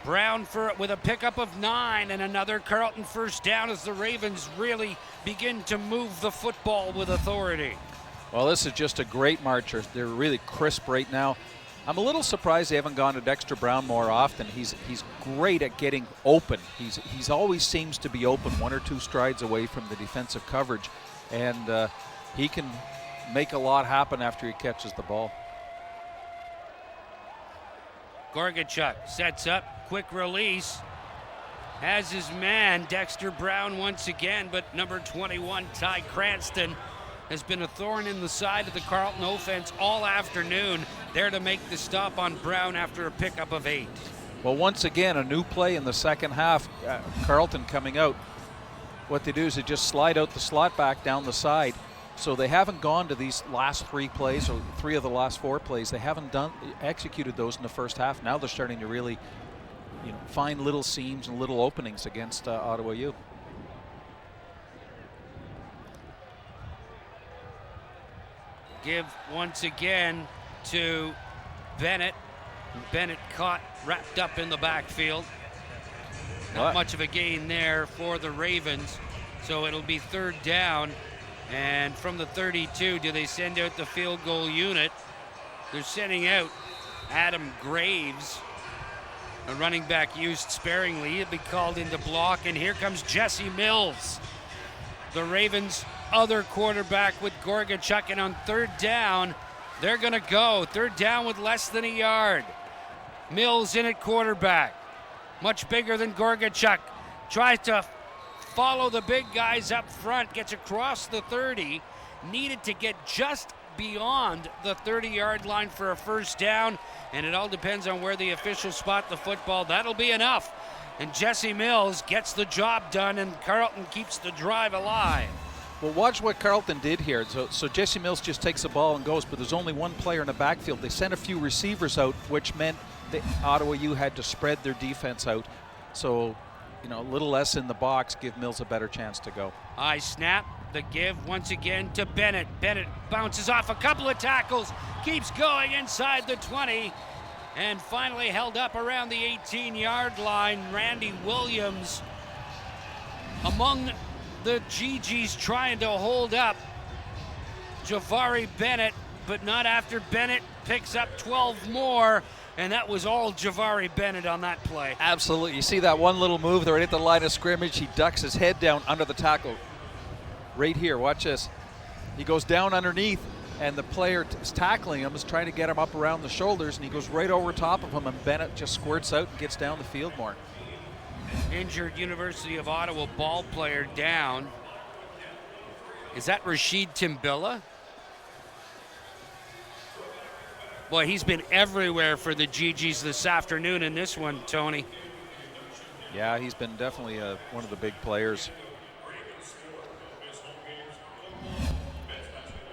Brown with a pickup of 9 and another Carleton first down as the Ravens really begin to move the football with authority. Well, this is just a great marcher. They're really crisp right now. I'm a little surprised they haven't gone to Dexter Brown more often. He's great at getting open. He's always seems to be open, 1 or 2 strides away from the defensive coverage, and he can make a lot happen after he catches the ball. Gorgachuk sets up, quick release, has his man Dexter Brown once again, but number 21 Ty Cranston has been a thorn in the side of the Carleton offense all afternoon, there to make the stop on Brown after a pickup of 8. Well, once again, a new play in the second half. Carleton coming out. What they do is they just slide out the slot back down the side. So they haven't gone to these last 3 plays, or 3 of the last 4 plays. They haven't executed those in the first half. Now they're starting to really, find little seams and little openings against Ottawa U. Give once again to Bennett. Bennett caught, wrapped up in the backfield. Not much of a gain there for the Ravens. So it'll be 3rd down. And from the 32, do they send out the field goal unit? They're sending out Adam Graves, a running back used sparingly. He'll be called into block, and here comes Jesse Mills, the Ravens' other quarterback with Gorgachuk. And on 3rd down, they're going to go. 3rd down with less than a yard. Mills in at quarterback, much bigger than Gorgachuk. Tries to follow the big guys up front, gets across the 30, needed to get just beyond the 30-yard line for a first down, and it all depends on where the officials spot the football. That'll be enough, and Jesse Mills gets the job done, and Carleton keeps the drive alive. Well, watch what Carleton did here. So Jesse Mills just takes the ball and goes, but there's only one player in the backfield. They sent a few receivers out, which meant that Ottawa U had to spread their defense out. So, a little less in the box, give Mills a better chance to go. High snap, the give once again to Bennett. Bennett bounces off a couple of tackles, keeps going inside the 20, And finally held up around the 18-yard line. Randy Williams among the GGs trying to hold up Javari Bennett, but not after Bennett picks up 12 more. And that was all Javari Bennett on that play. Absolutely. You see that one little move there right at the line of scrimmage. He ducks his head down under the tackle. Right here, watch this. He goes down underneath, and the player is tackling him, is trying to get him up around the shoulders, and he goes right over top of him, and Bennett just squirts out and gets down the field more. Injured University of Ottawa ball player down. Is that Rashid Timbilla? Boy, he's been everywhere for the GGs this afternoon in this one, Tony. Yeah, he's been definitely one of the big players.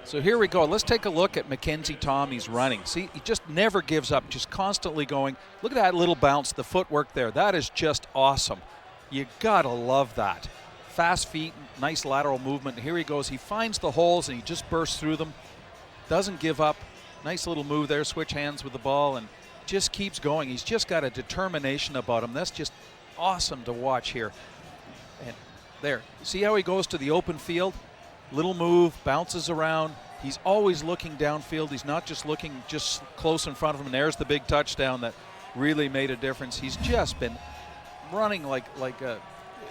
So here we go. Let's take a look at Mackenzie Tommy's running. See, he just never gives up, just constantly going. Look at that little bounce, the footwork there. That is just awesome. You gotta love that. Fast feet, nice lateral movement. Here he goes. He finds the holes and he just bursts through them. Doesn't give up. Nice little move there, switch hands with the ball, and just keeps going. He's just got a determination about him. That's just awesome to watch here. And there, see how he goes to the open field? Little move, bounces around. He's always looking downfield. He's not just looking just close in front of him. And there's the big touchdown that really made a difference. He's just been running like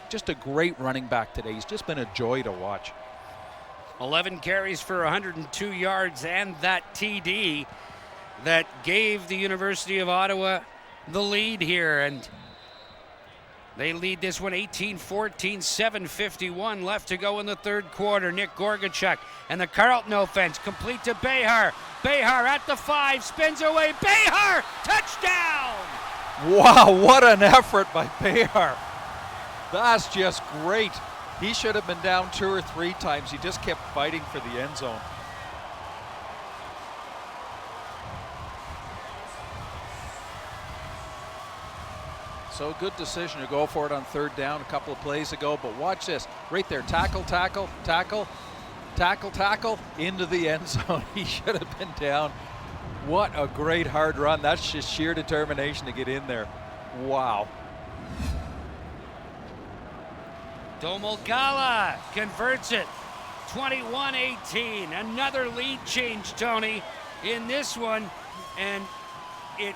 just a great running back today. He's just been a joy to watch. 11 carries for 102 yards and that TD that gave the University of Ottawa the lead here. And they lead this one 18-14, 7:51 left to go in the third quarter. Nick Gorgachuk and the Carleton offense complete to Behar. Behar at the 5, spins away. Behar, touchdown! Wow, what an effort by Behar. That's just great. He should have been down 2 or 3 times. He just kept fighting for the end zone. So good decision to go for it on third down a couple of plays ago, but watch this. Right there, tackle, tackle, tackle, tackle, tackle, into the end zone. He should have been down. What a great hard run. That's just sheer determination to get in there. Wow. Domolgala converts it, 21-18. Another lead change, Tony, in this one. And it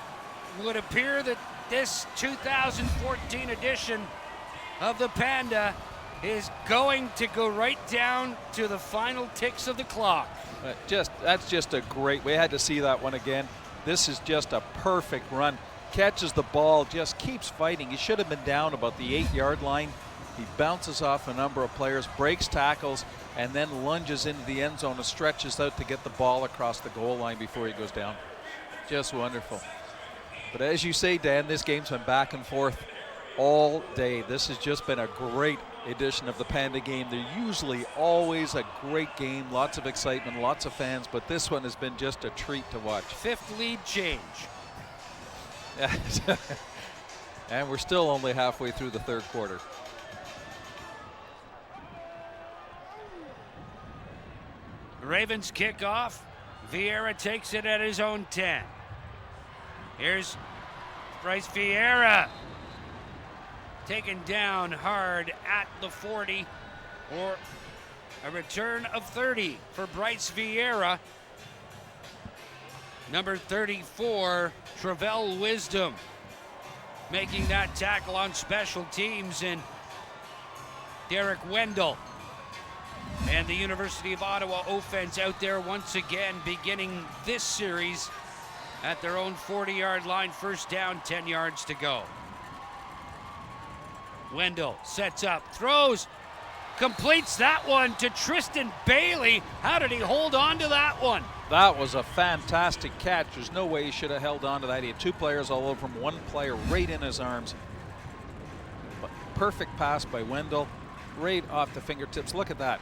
would appear that this 2014 edition of the Panda is going to go right down to the final ticks of the clock. That's just a great, we had to see that one again. This is just a perfect run. Catches the ball, just keeps fighting. He should have been down about the 8-yard line. He bounces off a number of players, breaks tackles, and then lunges into the end zone and stretches out to get the ball across the goal line before he goes down. Just wonderful. But as you say, Dan, this game's been back and forth all day. This has just been a great edition of the Panda Game. They're usually always a great game, lots of excitement, lots of fans, but this one has been just a treat to watch. 5th lead change. And we're still only halfway through the third quarter. Ravens kickoff. Vieira takes it at his own 10. Here's Bryce Vieira taken down hard at the 40, or a return of 30 for Bryce Vieira. Number 34, Travell Wisdom, making that tackle on special teams, and Derek Wendell. And the University of Ottawa offense out there once again, beginning this series at their own 40-yard line. First down, 10 yards to go. Wendell sets up, throws, completes that one to Tristan Bailey. How did he hold on to that one? That was a fantastic catch. There's no way he should have held on to that. He had 2 players all over him, 1 player right in his arms. But perfect pass by Wendell, right off the fingertips. Look at that.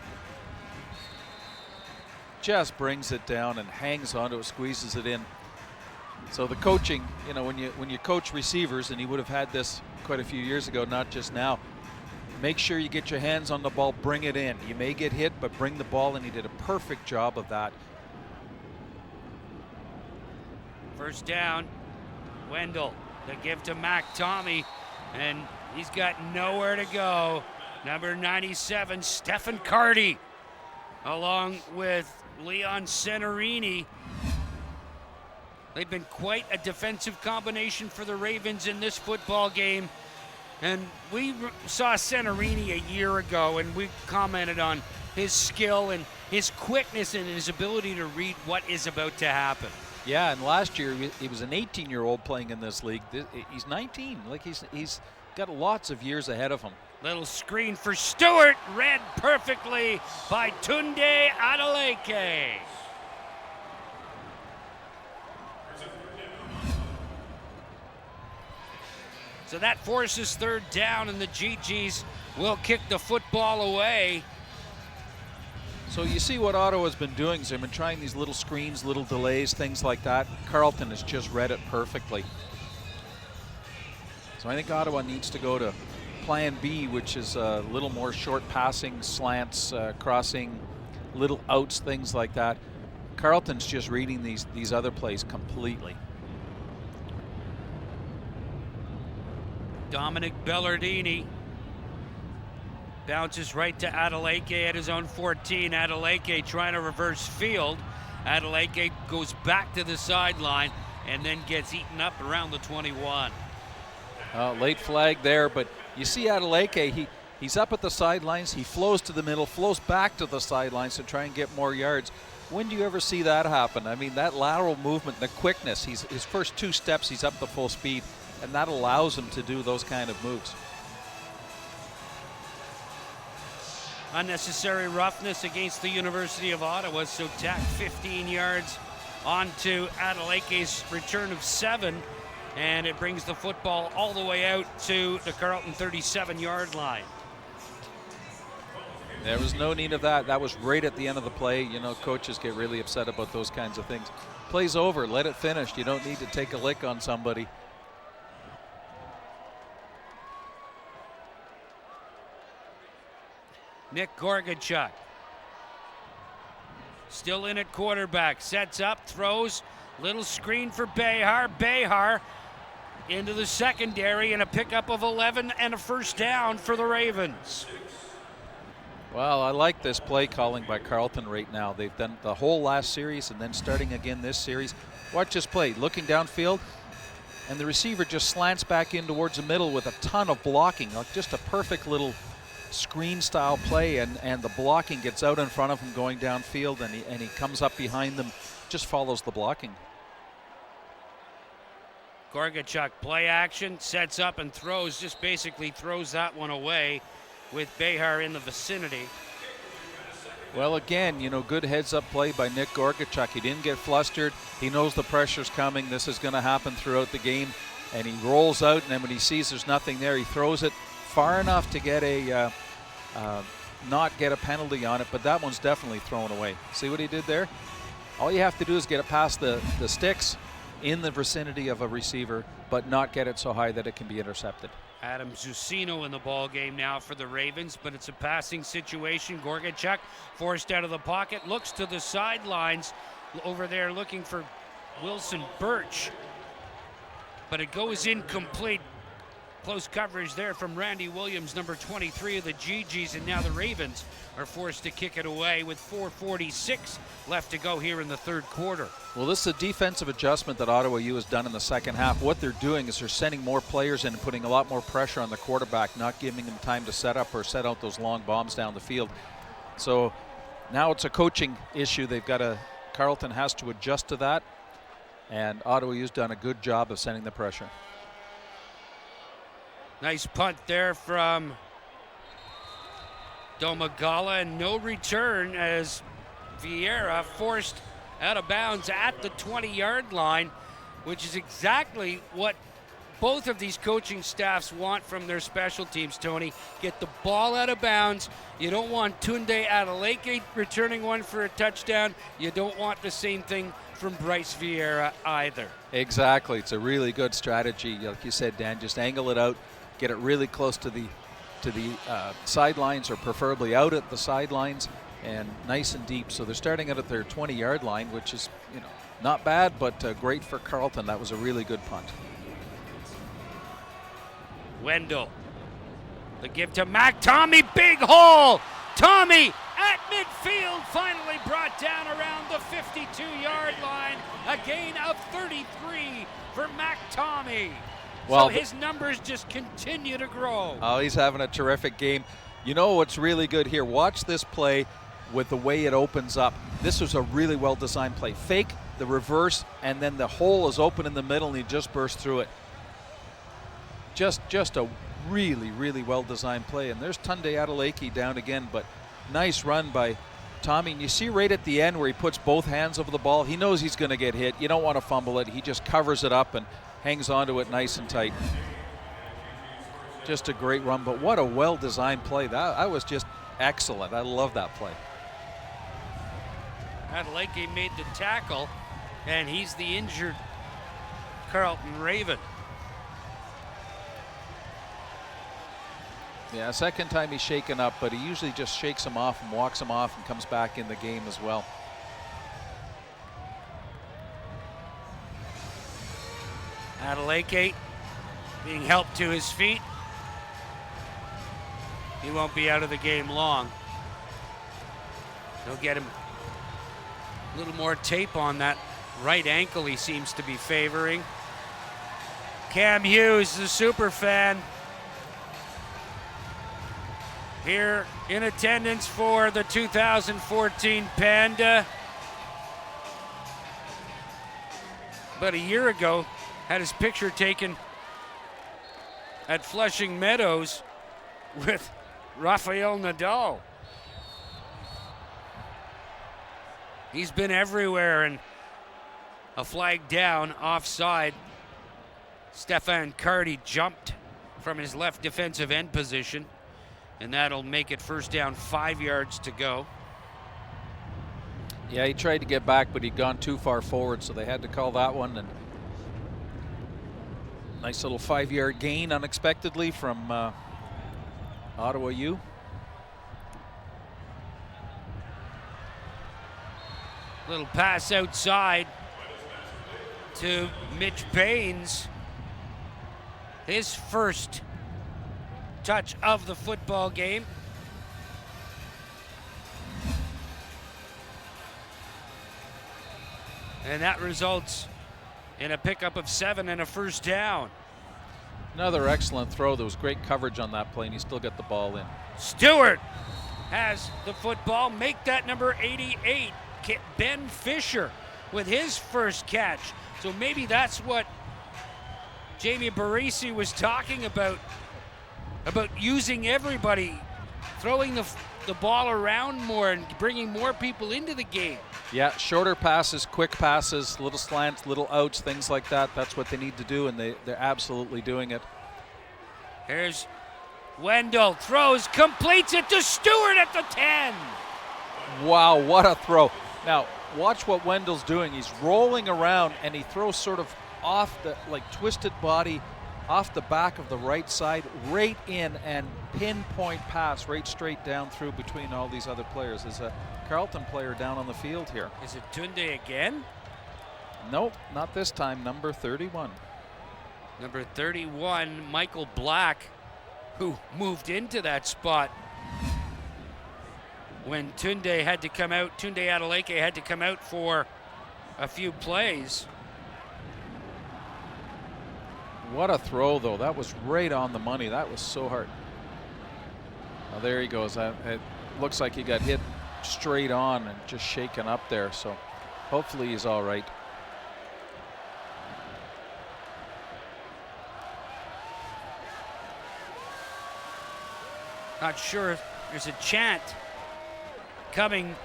Just brings it down and hangs onto it, squeezes it in. So the coaching, you know, when you coach receivers, and he would have had this quite a few years ago, not just now, make sure you get your hands on the ball, bring it in. You may get hit, but bring the ball in. He did a perfect job of that. First down, Wendell, the give to Mac Tommy, and he's got nowhere to go. Number 97, Stephen Carty, along with Leon Cenerini. They've been quite a defensive combination for the Ravens in this football game. And we saw Cenerini a year ago, and we commented on his skill and his quickness and his ability to read what is about to happen. Yeah, and last year he was an 18-year-old playing in this league. He's 19. Like he's got lots of years ahead of him. Little screen for Stewart, read perfectly by Tunde Adeleke. So that forces third down, and the GGs will kick the football away. So you see what Ottawa's been doing is they've been trying these little screens, little delays, things like that. Carleton has just read it perfectly. So I think Ottawa needs to go to plan B, which is a little more short passing, slants, crossing, little outs, things like that. Carleton's just reading these other plays completely. Dominic Bellardini bounces right to Adeleke at his own 14. Adeleke trying to reverse field. Adeleke goes back to the sideline and then gets eaten up around the 21. Late flag there, but you see Adeleke, he's up at the sidelines, he flows to the middle, flows back to the sidelines to try and get more yards. When do you ever see that happen? I mean, that lateral movement, the quickness, his first 2 steps, he's up to full speed, and that allows him to do those kind of moves. Unnecessary roughness against the University of Ottawa, so tack 15 yards onto Adeleke's return of 7, and it brings the football all the way out to the Carleton 37-yard line. There was no need of that. That was right at the end of the play. You know, coaches get really upset about those kinds of things. Play's over, let it finish. You don't need to take a lick on somebody. Nick Gorgachuk still in at quarterback, sets up, throws, little screen for Behar. Behar into the secondary, and a pickup of 11 and a first down for the Ravens. Well, I like this play calling by Carleton right now. They've done the whole last series and then starting again this series. Watch this play, looking downfield, and the receiver just slants back in towards the middle with a ton of blocking, like just a perfect little screen style play, and the blocking gets out in front of him going downfield, and he comes up behind them, just follows the blocking. Gorgachuk play action, sets up and throws, just basically throws that one away with Behar in the vicinity. Well, again, you know, good heads up play by Nick Gorgachuk. He didn't get flustered. He knows the pressure's coming. This is going to happen throughout the game, and he rolls out, and then when he sees there's nothing there, he throws it far enough to get a not get a penalty on it, but that one's definitely thrown away. See what he did there? All you have to do is get it past the sticks in the vicinity of a receiver, but not get it so high that it can be intercepted. Adam Zucino in the ball game now for the Ravens, but it's a passing situation. Gorgachuk forced out of the pocket, looks to the sidelines over there looking for Wilson Birch, but it goes incomplete. Close coverage there from Randy Williams, number 23 of the GGs, and now the Ravens are forced to kick it away with 4:46 left to go here in the third quarter. Well, this is a defensive adjustment that Ottawa U has done in the second half. What they're doing is they're sending more players in and putting a lot more pressure on the quarterback, not giving him time to set up or set out those long bombs down the field. So now it's a coaching issue. Carleton has to adjust to that, and Ottawa U's done a good job of sending the pressure. Nice punt there from Domagala, and no return as Vieira forced out of bounds at the 20-yard line, which is exactly what both of these coaching staffs want from their special teams, Tony. Get the ball out of bounds. You don't want Tunde Adeleke returning one for a touchdown. You don't want the same thing from Bryce Vieira either. Exactly. It's a really good strategy. Like you said, Dan, just angle it out, get it really close to the sidelines, or preferably out at the sidelines, and nice and deep. So they're starting out at their 20-yard line, which is, not bad, but great for Carleton. That was a really good punt. Wendell. The give to Mac. Tommy, big hole. Tommy at midfield, finally brought down around the 52-yard line. A gain of 33 for Mac Tommy. Well, so his numbers just continue to grow. Oh, he's having a terrific game. You know what's really good here? Watch this play with the way it opens up. This was a really well-designed play. Fake, the reverse, and then the hole is open in the middle and he just burst through it. Just a really, really well-designed play. And there's Tunde Adeleke down again, but nice run by Tommy. And you see right at the end where he puts both hands over the ball. He knows he's going to get hit. You don't want to fumble it. He just covers it up and hangs onto it nice and tight. Just a great run, but what a well-designed play. That was just excellent. I love that play. Adeleke made the tackle, and he's the injured Carleton Raven. Yeah, second time he's shaken up, but he usually just shakes him off and walks him off and comes back in the game as well. Adeleke being helped to his feet. He won't be out of the game long. They'll get him a little more tape on that right ankle he seems to be favoring. Cam Hughes, the super fan, here in attendance for the 2014 Panda. About a year ago, had his picture taken at Flushing Meadows with Rafael Nadal. He's been everywhere, and a flag down offside. Stefan Carty jumped from his left defensive end position, and that'll make it first down, 5 yards to go. Yeah, he tried to get back, but he'd gone too far forward, so they had to call that one. And nice little 5-yard gain unexpectedly from Ottawa U. Little pass outside to Mitch Baines. His first touch of the football game. And that results in a pickup of 7 and a first down. Another excellent throw. There was great coverage on that play, and he still got the ball in. Stewart has the football. Make that number 88. Ben Fisher with his first catch. So maybe that's what Jamie Barisi was talking about using everybody, throwing the ball around more and bringing more people into the game. Yeah, shorter passes, quick passes, little slants, little outs, things like that. That's what they need to do, and they're absolutely doing it. Here's Wendell, throws, completes it to Stewart at the 10. Wow, what a throw. Now, watch what Wendell's doing. He's rolling around, and he throws sort of off the, like, twisted body off the back of the right side, right in, and pinpoint pass right straight down through between all these other players. There's a Carleton player down on the field here. Is it Tunde again? Nope, not this time. Number 31. Number 31, Michael Black, who moved into that spot when Tunde had to come out. Tunde Adeleke had to come out for a few plays. What a throw, though. That was right on the money. That was so hard. Oh, there he goes. It looks like he got hit straight on and just shaken up there. So hopefully he's all right. Not sure if there's a chant coming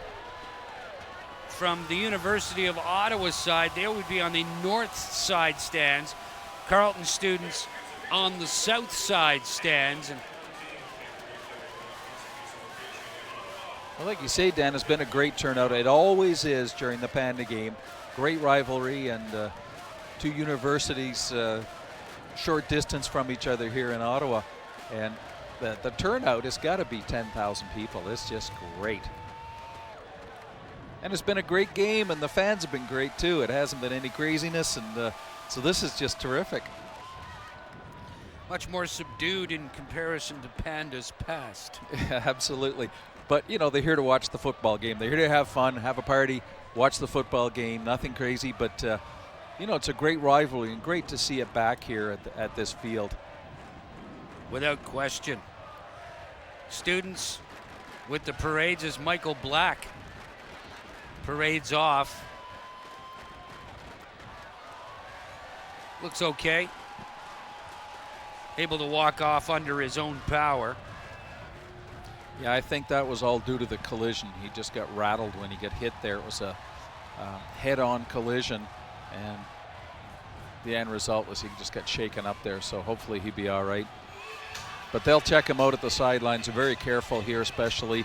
from the University of Ottawa side. They would be on the north side stands. Carleton students on the south side stands. And well, like you say, Dan, it's been a great turnout. It always is during the Panda Game. Great rivalry, and two universities short distance from each other here in Ottawa. And the turnout has got to be 10,000 people. It's just great. And it's been a great game, and the fans have been great too. It hasn't been any craziness, and so this is just terrific. Much more subdued in comparison to Panda's past. Yeah, absolutely. But, you know, they're here to watch the football game. They're here to have fun, have a party, watch the football game. Nothing crazy, but, you know, it's a great rivalry and great to see it back here at this field. Without question. Students with the parades as Michael Black parades off. Looks okay. Able to walk off under his own power. Yeah, I think that was all due to the collision. He just got rattled when he got hit there. It was a head-on collision, and the end result was he just got shaken up there, so hopefully he'll be all right. But they'll check him out at the sidelines. They're very careful here, especially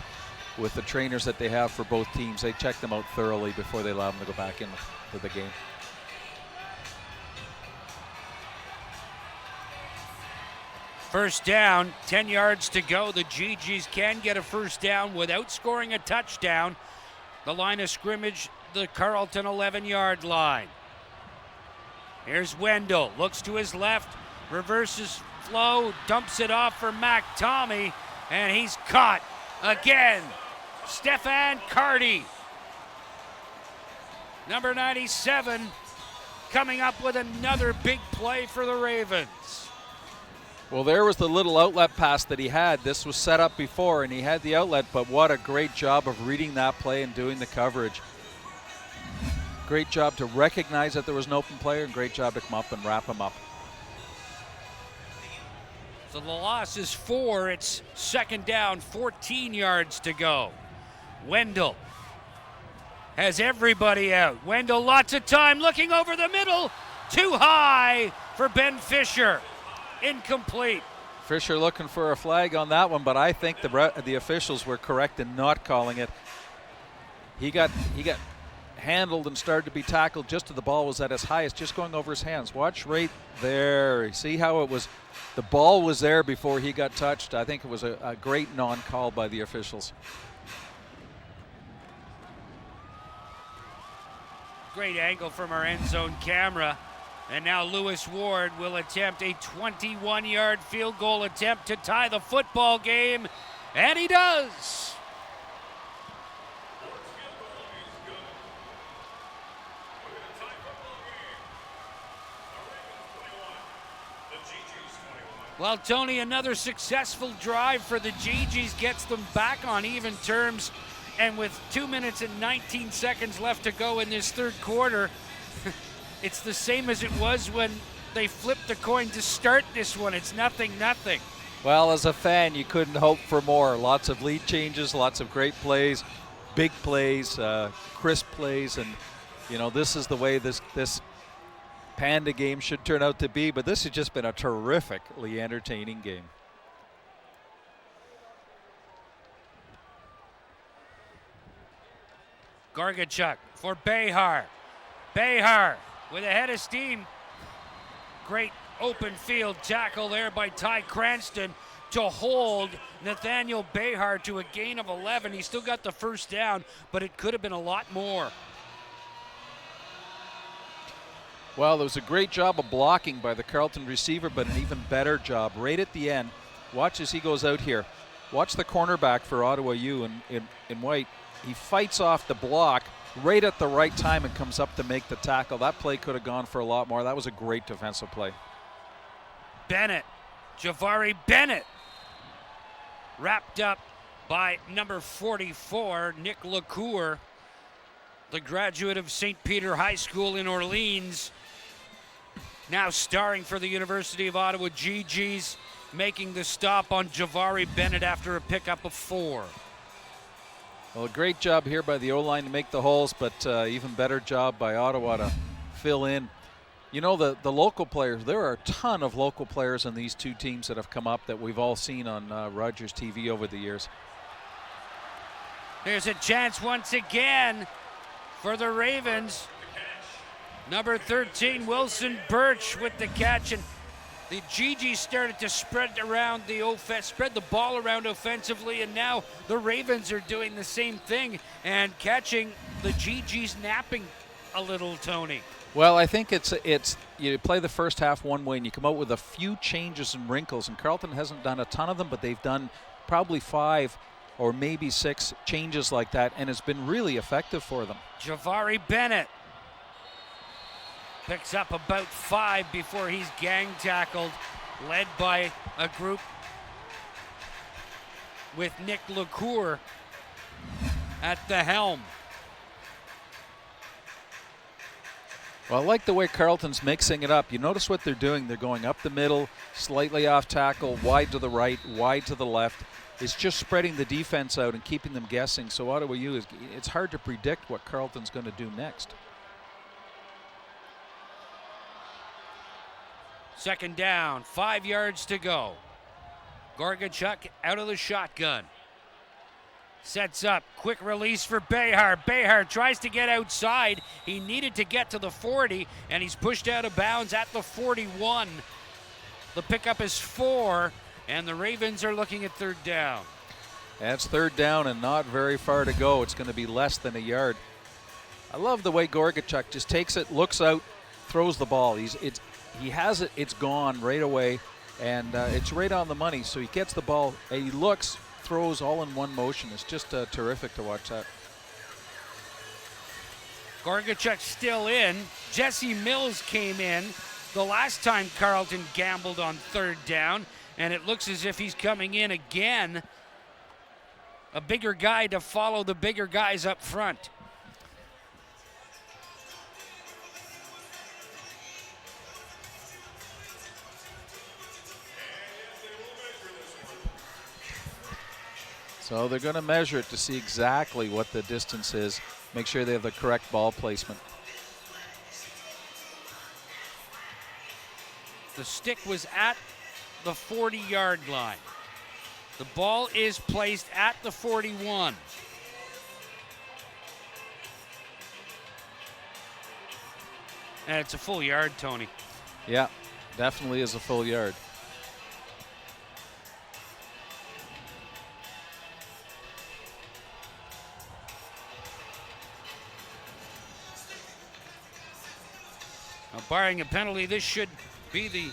with the trainers that they have for both teams. They check them out thoroughly before they allow them to go back into the game. First down, 10 yards to go. The GGs can get a first down without scoring a touchdown. The line of scrimmage, the Carleton 11-yard line. Here's Wendell, looks to his left, reverses flow, dumps it off for Mac Tommy, and he's caught again. Stefan Carty, number 97, coming up with another big play for the Ravens. Well, there was the little outlet pass that he had. This was set up before, and he had the outlet, but what a great job of reading that play and doing the coverage. Great job to recognize that there was an open player, and great job to come up and wrap him up. So the loss is 4. It's second down, 14 yards to go. Wendell has everybody out. Wendell, lots of time, looking over the middle. Too high for Ben Fisher. Incomplete. Fisher looking for a flag on that one, but I think the officials were correct in not calling it. He got handled and started to be tackled just as the ball was at its highest, just going over his hands. Watch right there. See how it was, the ball was there before he got touched. I think it was a great non-call by the officials. Great angle from our end zone camera. And now Lewis Ward will attempt a 21-yard field goal attempt to tie the football game, and he does. Well, Tony, another successful drive for the GGs gets them back on even terms, and with 2 minutes and 19 seconds left to go in this third quarter, it's the same as it was when they flipped the coin to start this one. It's 0-0. Well, as a fan, you couldn't hope for more. Lots of lead changes, lots of great plays, big plays, crisp plays, and you know, this is the way this Panda game should turn out to be, but this has just been a terrifically entertaining game. Gargachuk for Behar. Behar with a head of steam. Great open field tackle there by Ty Cranston to hold Nathaniel Behar to a gain of 11. He still got the first down, but it could have been a lot more. Well, there was a great job of blocking by the Carleton receiver, but an even better job right at the end. Watch as he goes out here. Watch the cornerback for Ottawa U in white. He fights off the block right at the right time and comes up to make the tackle. That play could have gone for a lot more. That was a great defensive play. Bennett, Javari Bennett, wrapped up by number 44, Nick LaCour, the graduate of St. Peter High School in Orleans, now starring for the University of Ottawa GGs, making the stop on Javari Bennett after a pickup of 4. Well, a great job here by the O-line to make the holes, but even better job by Ottawa to fill in. You know, the local players, there are a ton of local players in these two teams that have come up that we've all seen on Rogers TV over the years. There's a chance once again for the Ravens. Number 13, Wilson Birch with the catch, and the GG started to spread the ball around offensively, and now the Ravens are doing the same thing and catching the GG's napping a little, Tony. Well, I think it's you play the first half one way and you come out with a few changes and wrinkles, and Carleton hasn't done a ton of them, but they've done probably 5 or maybe 6 changes like that, and it's been really effective for them. Javari Bennett picks up about 5 before he's gang tackled, led by a group with Nick LaCour at the helm. Well, I like the way Carleton's mixing it up. You notice what they're doing. They're going up the middle, slightly off tackle, wide to the right, wide to the left. It's just spreading the defense out and keeping them guessing. So Ottawa U, it's hard to predict what Carleton's going to do next. Second down, 5 yards to go. Gorgachuk out of the shotgun. Sets up, quick release for Behar. Behar tries to get outside. He needed to get to the 40, and he's pushed out of bounds at the 41. The pickup is 4, and the Ravens are looking at third down. That's third down and not very far to go. It's going to be less than a yard. I love the way Gorgachuk just takes it, looks out, throws the ball. He has it, it's gone right away, and it's right on the money. So he gets the ball, and he looks, throws all in one motion. It's just terrific to watch that. Gorgachuk still in. Jesse Mills came in the last time Carleton gambled on third down, and it looks as if he's coming in again. A bigger guy to follow the bigger guys up front. So they're going to measure it to see exactly what the distance is, make sure they have the correct ball placement. The stick was at the 40-yard line. The ball is placed at the 41. And it's a full yard, Tony. Yeah, definitely is a full yard. Now, barring a penalty, this should be the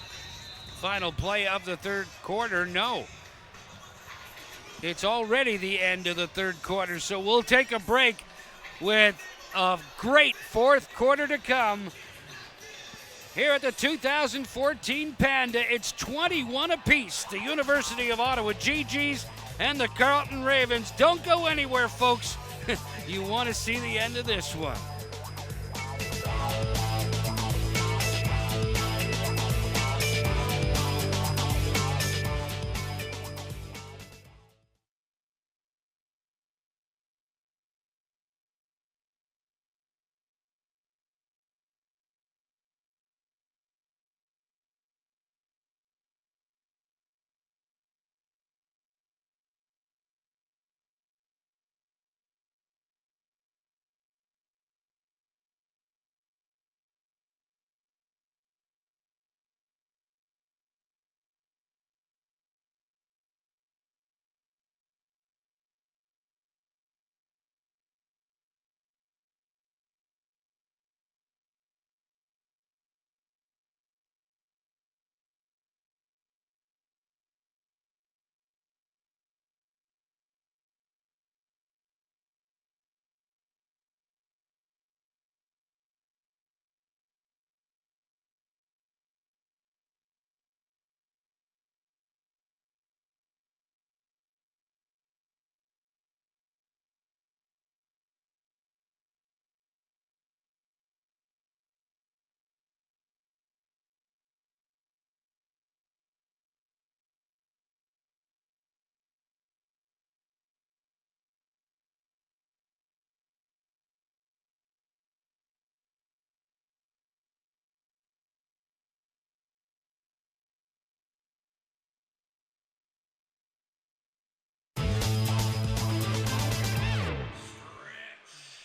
final play of the third quarter. No. It's already the end of the third quarter, so we'll take a break with a great fourth quarter to come. Here at the 2014 Panda, it's 21 apiece. The University of Ottawa GGs and the Carleton Ravens. Don't go anywhere, folks. You want to see the end of this one.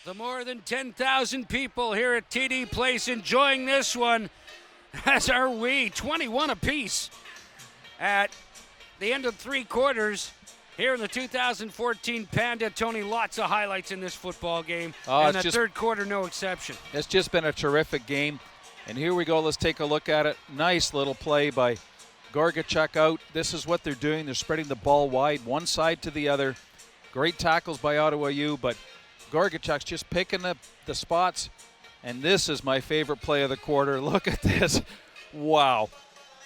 The more than 10,000 people here at TD Place enjoying this one, as are we. 21 apiece at the end of three quarters here in the 2014 Panda. Tony, lots of highlights in this football game, and the third quarter no exception. It's just been a terrific game. And here we go. Let's take a look at it. Nice little play by Gorgachuk out. This is what they're doing. They're spreading the ball wide, one side to the other. Great tackles by Ottawa U, but Gorgachuk's just picking the spots. And this is my favorite play of the quarter. Look at this. Wow.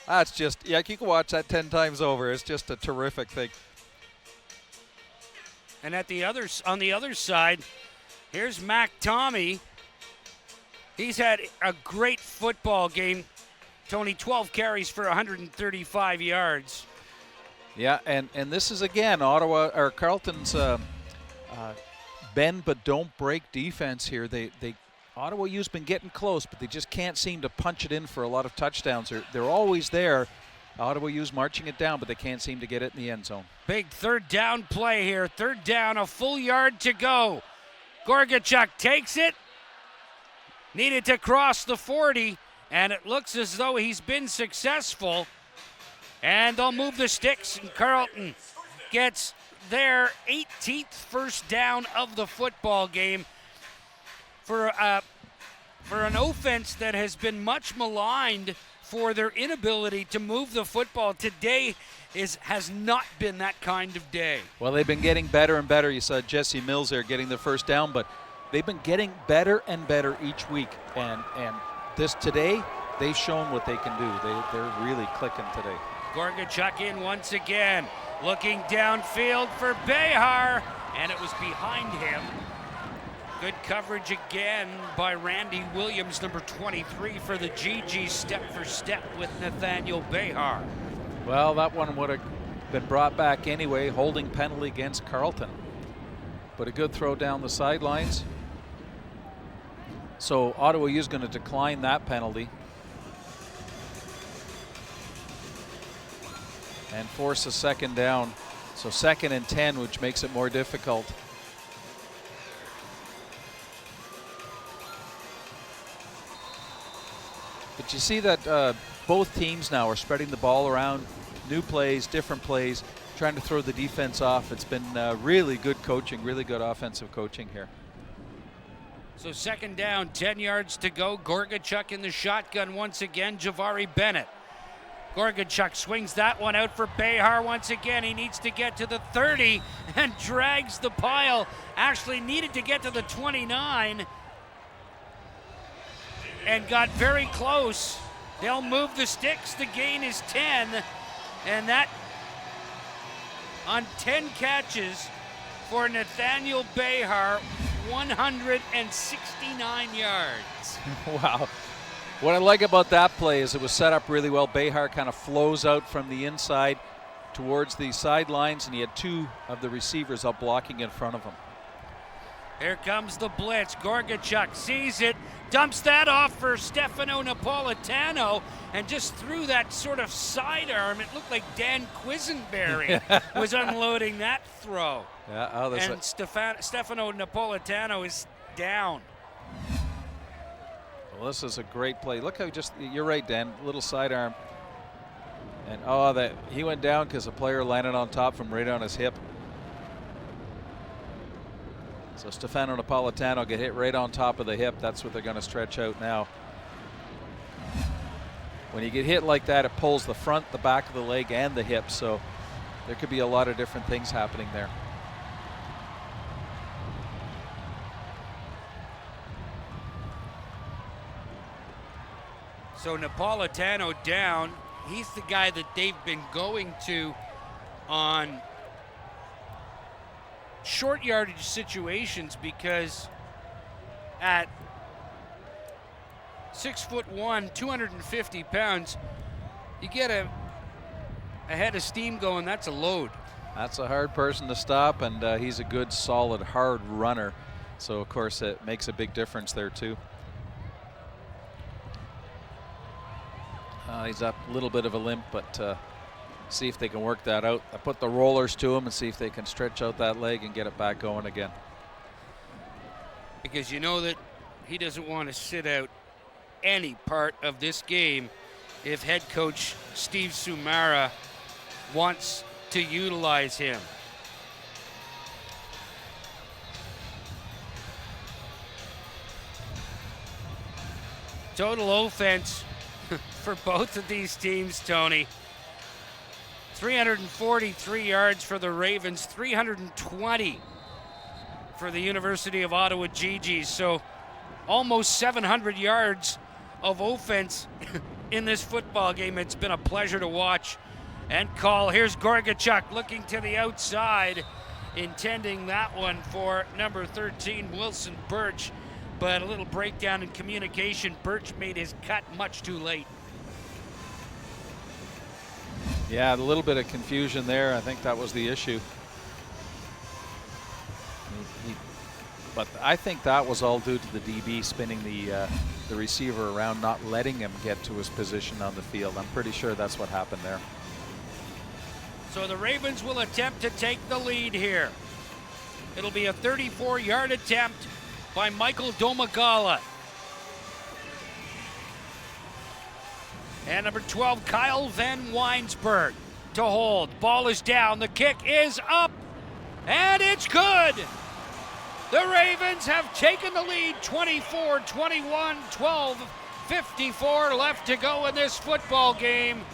That's just, yeah, you can watch that 10 times over. It's just a terrific thing. And on the other side, here's Mac Tommy. He's had a great football game. Tony, 12 carries for 135 yards. Yeah, and this is, again, Ottawa or Carleton's bend but don't break defense here. Ottawa U's been getting close, but they just can't seem to punch it in for a lot of touchdowns. They're always there. Ottawa U's marching it down, but they can't seem to get it in the end zone. Big third down play here. Third down, a full yard to go. Gorgachuk takes it. Needed to cross the 40, and it looks as though he's been successful. And they'll move the sticks, and Carleton gets their 18th first down of the football game for an offense that has been much maligned for their inability to move the football. Today has not been that kind of day. Well, they've been getting better and better. You saw Jesse Mills there getting the first down, but they've been getting better and better each week. And this today, they've shown what they can do. They're really clicking today. Gorgachuk in once again, looking downfield for Behar, and it was behind him. Good coverage again by Randy Williams, number 23 for the GG, step for step with Nathaniel Behar. Well, that one would have been brought back anyway, holding penalty against Carleton. But a good throw down the sidelines. So Ottawa U is going to decline that penalty and force a second down. So 2nd and 10, which makes it more difficult. But you see that both teams now are spreading the ball around, new plays, different plays, trying to throw the defense off. It's been really good coaching, really good offensive coaching here. So 2nd down, 10 yards to go. Gorgachuk in the shotgun once again. Javari Bennett. Gorgachuk swings that one out for Behar once again. He needs to get to the 30 and drags the pile. Actually needed to get to the 29 and got very close. They'll move the sticks. The gain is 10, and that on 10 catches for Nathaniel Behar, 169 yards. Wow. What I like about that play is it was set up really well. Behar kind of flows out from the inside towards the sidelines, and he had 2 of the receivers up blocking in front of him. Here comes the blitz. Gorgachuk sees it, dumps that off for Stefano Napolitano, and just threw that sort of sidearm. It looked like Dan Quisenberry was unloading that throw. Yeah, and Stefano Napolitano is down. Well, this is a great play. Look how you're right, Dan, little sidearm. And he went down because the player landed on top from right on his hip. So Stefano Napolitano get hit right on top of the hip. That's what they're going to stretch out now. When you get hit like that, it pulls the front, the back of the leg, and the hip. So there could be a lot of different things happening there. So Napolitano down. He's the guy that they've been going to on short yardage situations, because at 6'1", 250 pounds, you get a head of steam going, that's a load. That's a hard person to stop, and he's a good, solid, hard runner. So, of course, it makes a big difference there, too. He's up a little bit of a limp, but see if they can work that out. I put the rollers to him and see if they can stretch out that leg and get it back going again. Because you know that he doesn't want to sit out any part of this game if head coach Steve Sumara wants to utilize him. Total offense for both of these teams, Tony. 343 yards for the Ravens, 320 for the University of Ottawa GGs. So almost 700 yards of offense in this football game. It's been a pleasure to watch and call. Here's Gorgachuk looking to the outside, intending that one for number 13, Wilson Birch. But a little breakdown in communication. Birch made his cut much too late. Yeah, a little bit of confusion there. I think that was the issue. But I think that was all due to the DB spinning the receiver around, not letting him get to his position on the field. I'm pretty sure that's what happened there. So the Ravens will attempt to take the lead here. It'll be a 34-yard attempt by Michael Domagala. And number 12, Kyle Van Weinsberg to hold. Ball is down. The kick is up. And it's good. The Ravens have taken the lead 24-21, 12:54 left to go in this football game.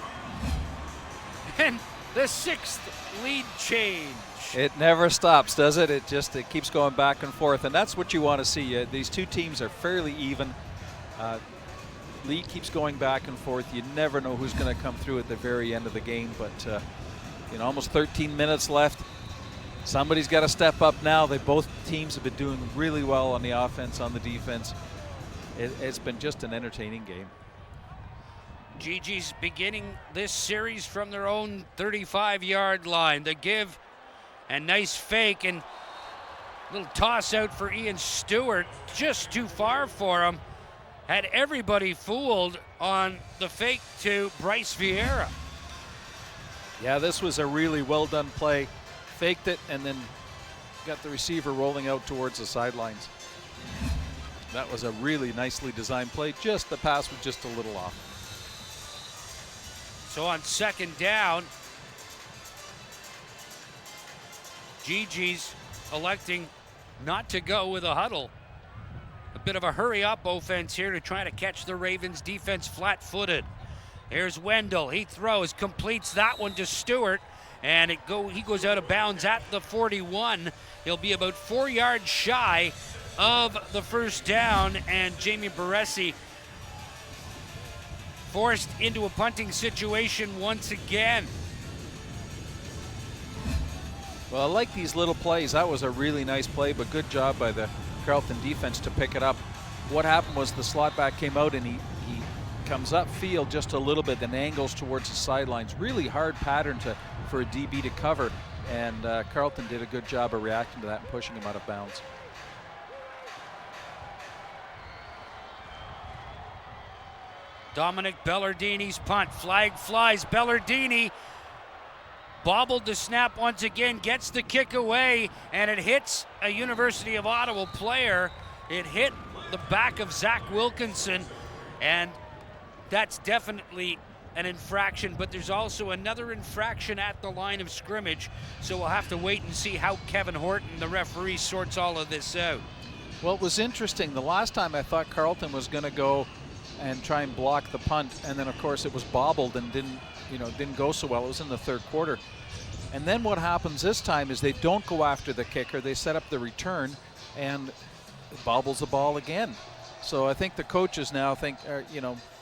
And the sixth lead change. It never stops, does it? It keeps going back and forth, and that's what you want to see. These two teams are fairly even. Lead keeps going back and forth. You never know who's going to come through at the very end of the game, but almost 13 minutes left. Somebody's got to step up now. Both teams have been doing really well on the offense, on the defense. It's been just an entertaining game. GG's beginning this series from their own 35-yard line. The give and nice fake and little toss out for Ian Stewart, just too far for him. Had everybody fooled on the fake to Bryce Vieira. Yeah, this was a really well done play. Faked it and then got the receiver rolling out towards the sidelines. That was a really nicely designed play. Just the pass was just a little off. So on second down, GG's electing not to go with a huddle. A bit of a hurry-up offense here to try to catch the Ravens defense flat-footed. Here's Wendell. He throws, completes that one to Stewart, and he goes out of bounds at the 41. He'll be about 4 yards shy of the first down, and Jamie Baresi forced into a punting situation once again. Well, I like these little plays. That was a really nice play, but good job by the Carleton defense to pick it up. What happened was the slot back came out and he comes upfield just a little bit, then angles towards the sidelines. Really hard pattern for a DB to cover, and Carleton did a good job of reacting to that and pushing him out of bounds. Dominic Bellardini's punt. Flag flies. Bellardini bobbled the snap once again, gets the kick away, and it hits a University of Ottawa player. It hit the back of Zach Wilkinson, and that's definitely an infraction, but there's also another infraction at the line of scrimmage, so we'll have to wait and see how Kevin Horton, the referee, sorts all of this out. Well, it was interesting. The last time I thought Carleton was going to go and try and block the punt, and then of course it was bobbled and didn't go so well. It was in the third quarter. And then what happens this time is they don't go after the kicker. They set up the return, and it bobbles the ball again. So I think the coaches now think,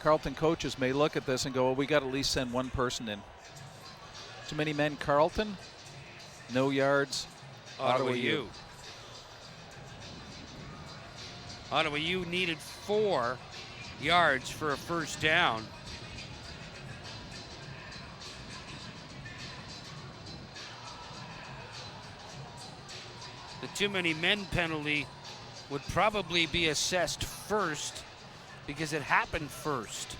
Carleton coaches may look at this and go, well, we got to at least send one person in. Too many men, Carleton. No yards. Ottawa U. Ottawa U needed 4 yards for a first down. The too many men penalty would probably be assessed first because it happened first.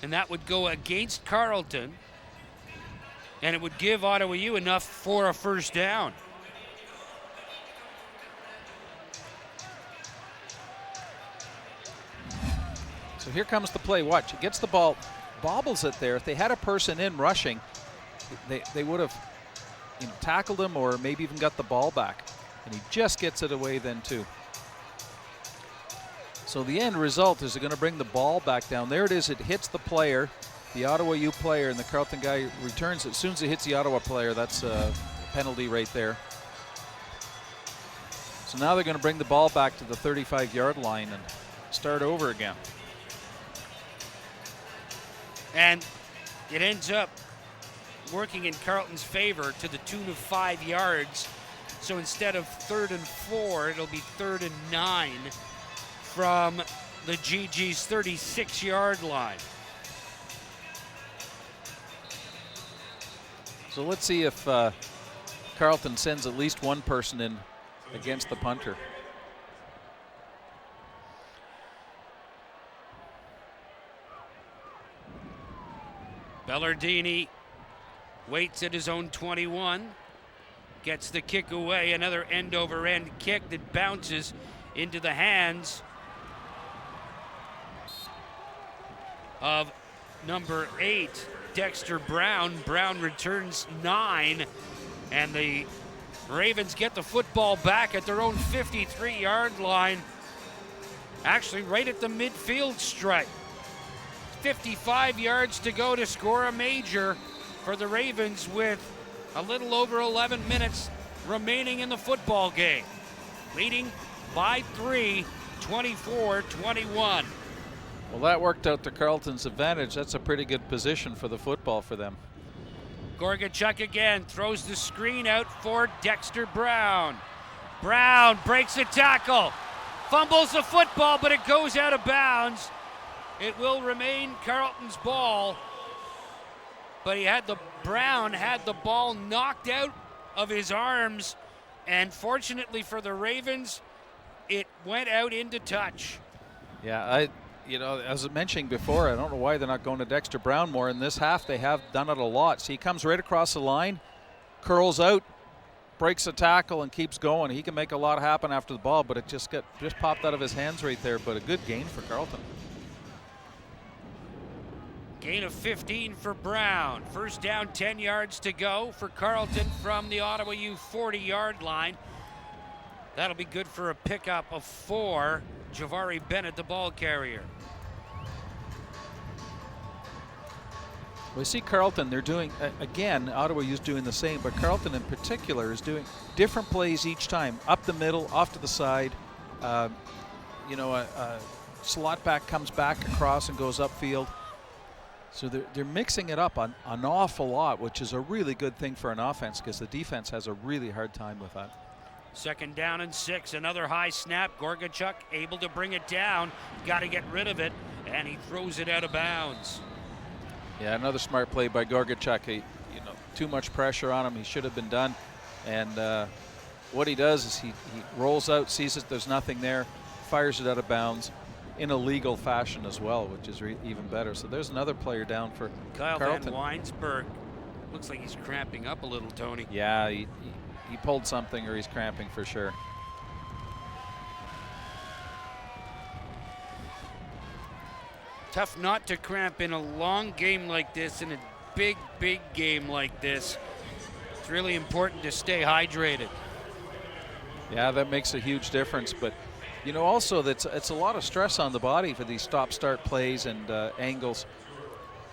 And that would go against Carleton, and it would give Ottawa U enough for a first down. So here comes the play. Watch, he gets the ball, bobbles it there. If they had a person in rushing, they would have tackled him or maybe even got the ball back. And he just gets it away then too. So the end result is they're going to bring the ball back down. There it is. It hits the player, the Ottawa U player, and the Carleton guy returns it. As soon as it hits the Ottawa player, that's a penalty right there. So now they're going to bring the ball back to the 35-yard line and start over again. And it ends up working in Carleton's favor to the tune of 5 yards. So instead of 3rd and 4, it'll be 3rd and 9 from the GG's 36-yard line. So let's see if Carleton sends at least one person in against the punter. Bellardini waits at his own 21, gets the kick away, another end-over-end kick that bounces into the hands of number 8, Dexter Brown. Brown returns 9, and the Ravens get the football back at their own 53-yard line, actually right at the midfield stripe. 55 yards to go to score a major for the Ravens with a little over 11 minutes remaining in the football game. Leading by 3, 24-21. Well, that worked out to Carleton's advantage. That's a pretty good position for the football for them. Gorgachuk again throws the screen out for Dexter Brown. Brown breaks a tackle, fumbles the football, but it goes out of bounds. It will remain Carleton's ball, but Brown had the ball knocked out of his arms, and fortunately for the Ravens, it went out into touch. Yeah, as I mentioned before, I don't know why they're not going to Dexter Brown more. In this half, they have done it a lot. So he comes right across the line, curls out, breaks a tackle, and keeps going. He can make a lot happen after the ball, but it just popped out of his hands right there. But a good gain for Carleton. Gain of 15 for Brown. First down, 10 yards to go for Carleton from the Ottawa U 40-yard line. That'll be good for a pickup of 4. Javari Bennett, the ball carrier. We see Carleton, they're doing, again, Ottawa U's doing the same, but Carleton in particular is doing different plays each time. Up the middle, off to the side. A slot back comes back across and goes upfield. So they're mixing it up an awful lot, which is a really good thing for an offense because the defense has a really hard time with that. Second down and 6, another high snap. Gorgachuk able to bring it down, got to get rid of it, and he throws it out of bounds. Yeah, another smart play by Gorgachuk. Too much pressure on him. He should have been done. And what he does is he rolls out, sees that there's nothing there, fires it out of bounds in a legal fashion as well, which is even better. So there's another player down for Kyle Carleton. Van Weinsberg. Looks like he's cramping up a little, Tony. Yeah, he pulled something or he's cramping for sure. Tough not to cramp in a long game like this, in a big game like this. It's really important to stay hydrated. Yeah, that makes a huge difference. But, also it's a lot of stress on the body for these stop-start plays and angles.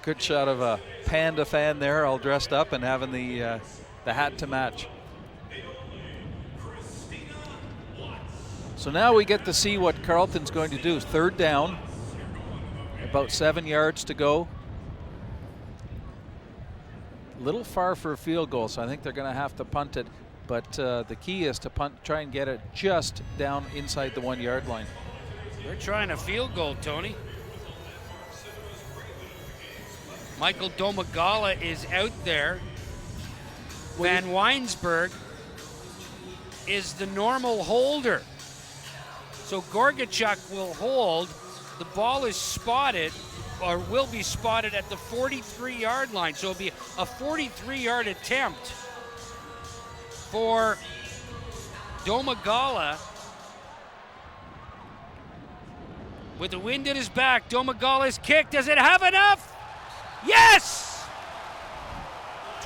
Good shot of a Panda fan there, all dressed up and having the hat to match. So now we get to see what Carleton's going to do. Third down, about 7 yards to go. A little far for a field goal, so I think they're going to have to punt it. But the key is to try and get it just down inside the 1 yard line. They're trying a field goal, Tony. Michael Domagala is out there. Van Weinsberg is the normal holder. So Gorgachuk will hold. The ball is spotted, or will be spotted at the 43-yard line. So it'll be a 43-yard attempt for Domagala. With the wind at his back, Domagala's kick. Does it have enough? Yes!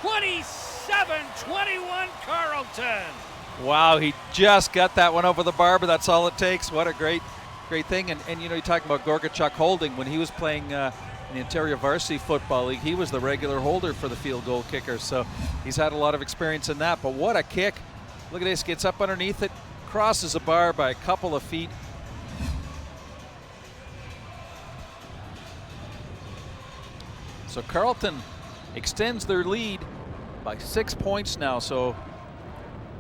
27-21 Carleton. Wow, he just got that one over the bar, but that's all it takes. What a great great thing. And you know, you talk about Gorgachuk holding. When he was playing in the Ontario Varsity Football League, he was the regular holder for the field goal kicker. So he's had a lot of experience in that. But what a kick. Look at this, gets up underneath it, crosses a bar by a couple of feet. So Carleton extends their lead by 6 points now. So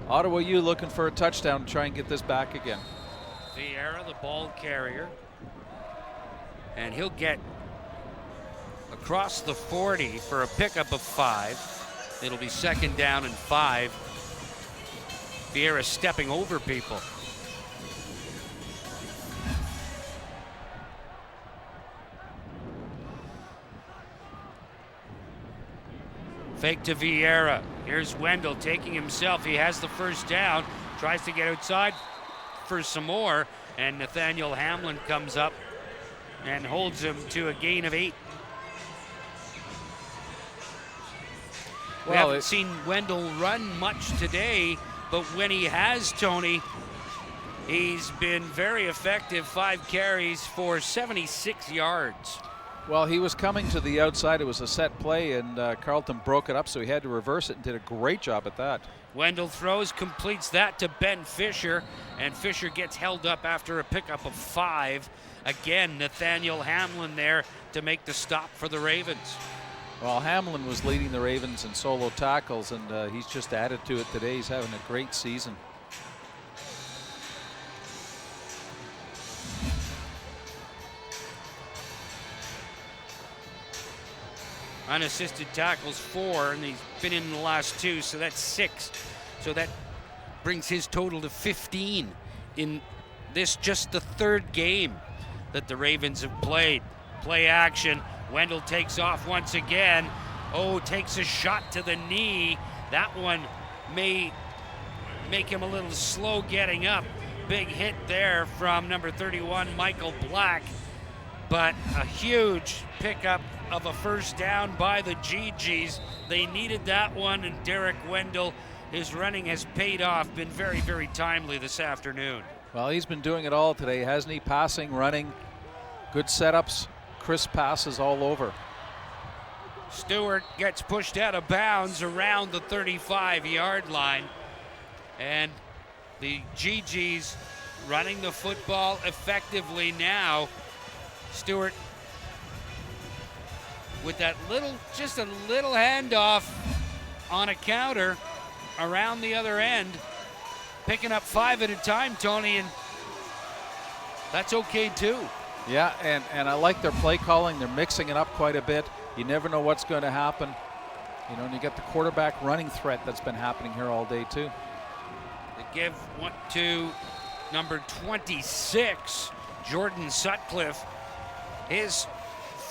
Ottawa U looking for a touchdown to try and get this back again. Vieira, the ball carrier. And he'll get across the 40 for a pickup of 5. It'll be 2nd down and 5. Vieira stepping over people. Fake to Vieira. Here's Wendell taking himself. He has the 1st down. Tries to get outside for some more. And Nathaniel Hamlin comes up and holds him to a gain of 8. We haven't seen Wendell run much today, but when he has, Tony, he's been very effective. 5 carries for 76 yards. Well, he was coming to the outside. It was a set play, and Carleton broke it up, so he had to reverse it and did a great job at that. Wendell throws, completes that to Ben Fisher, and Fisher gets held up after a pickup of 5. Again, Nathaniel Hamlin there to make the stop for the Ravens. Well, Hamlin was leading the Ravens in solo tackles, and he's just added to it today. He's having a great season. Unassisted tackles 4, and he's been in the last 2, so that's 6. So that brings his total to 15 in this just the 3rd game that the Ravens have played. Play action. Wendell takes off once again. Oh, takes a shot to the knee. That one may make him a little slow getting up. Big hit there from number 31, Michael Black. But a huge pickup of a 1st down by the GGs. They needed that one, and Derek Wendell, his running has paid off. Been very, very timely this afternoon. Well, he's been doing it all today, hasn't he? Passing, running, good setups, crisp passes all over. Stewart gets pushed out of bounds around the 35-yard line. And the GGs running the football effectively now. Stewart with that just a little handoff on a counter around the other end, picking up 5 at a time, Tony, and that's okay too. Yeah, and I like their play calling. They're mixing it up quite a bit. You never know what's going to happen. You know, and you get the quarterback running threat that's been happening here all day too. They give one to number 26, Jordan Sutcliffe, his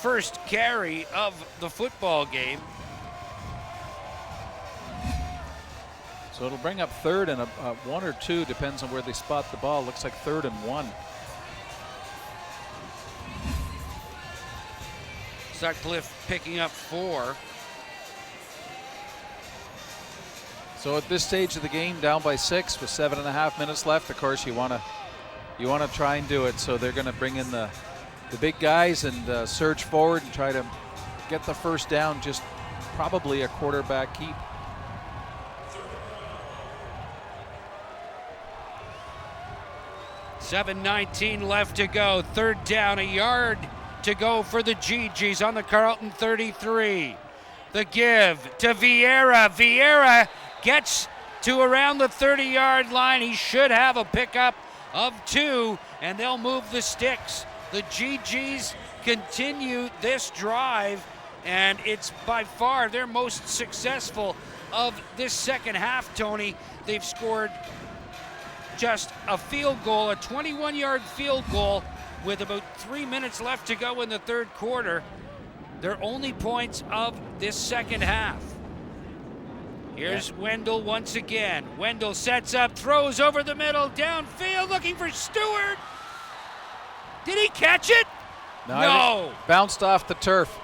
1st carry of the football game. So it'll bring up 3rd and a 1 or 2, depends on where they spot the ball. Looks like 3rd and 1. Sutcliffe picking up 4. So at this stage of the game, down by 6 with 7.5 minutes left. Of course, you want to try and do it. So they're going to bring in the big guys and surge forward and try to get the 1st down. Just probably a quarterback keep. $7:19 left to go. 3rd down, a yard to go for the GGs on the Carleton 33. The give to Vieira. Vieira gets to around the 30-yard line. He should have a pickup of 2, and they'll move the sticks. The GGs continue this drive, and it's by far their most successful of this 2nd half, Tony. They've scored just a field goal, a 21-yard field goal with about 3 minutes left to go in the 3rd quarter. Their only points of this 2nd half. Here's Wendell once again. Wendell sets up, throws over the middle, downfield, looking for Stewart. Did he catch it? No. It bounced off the turf.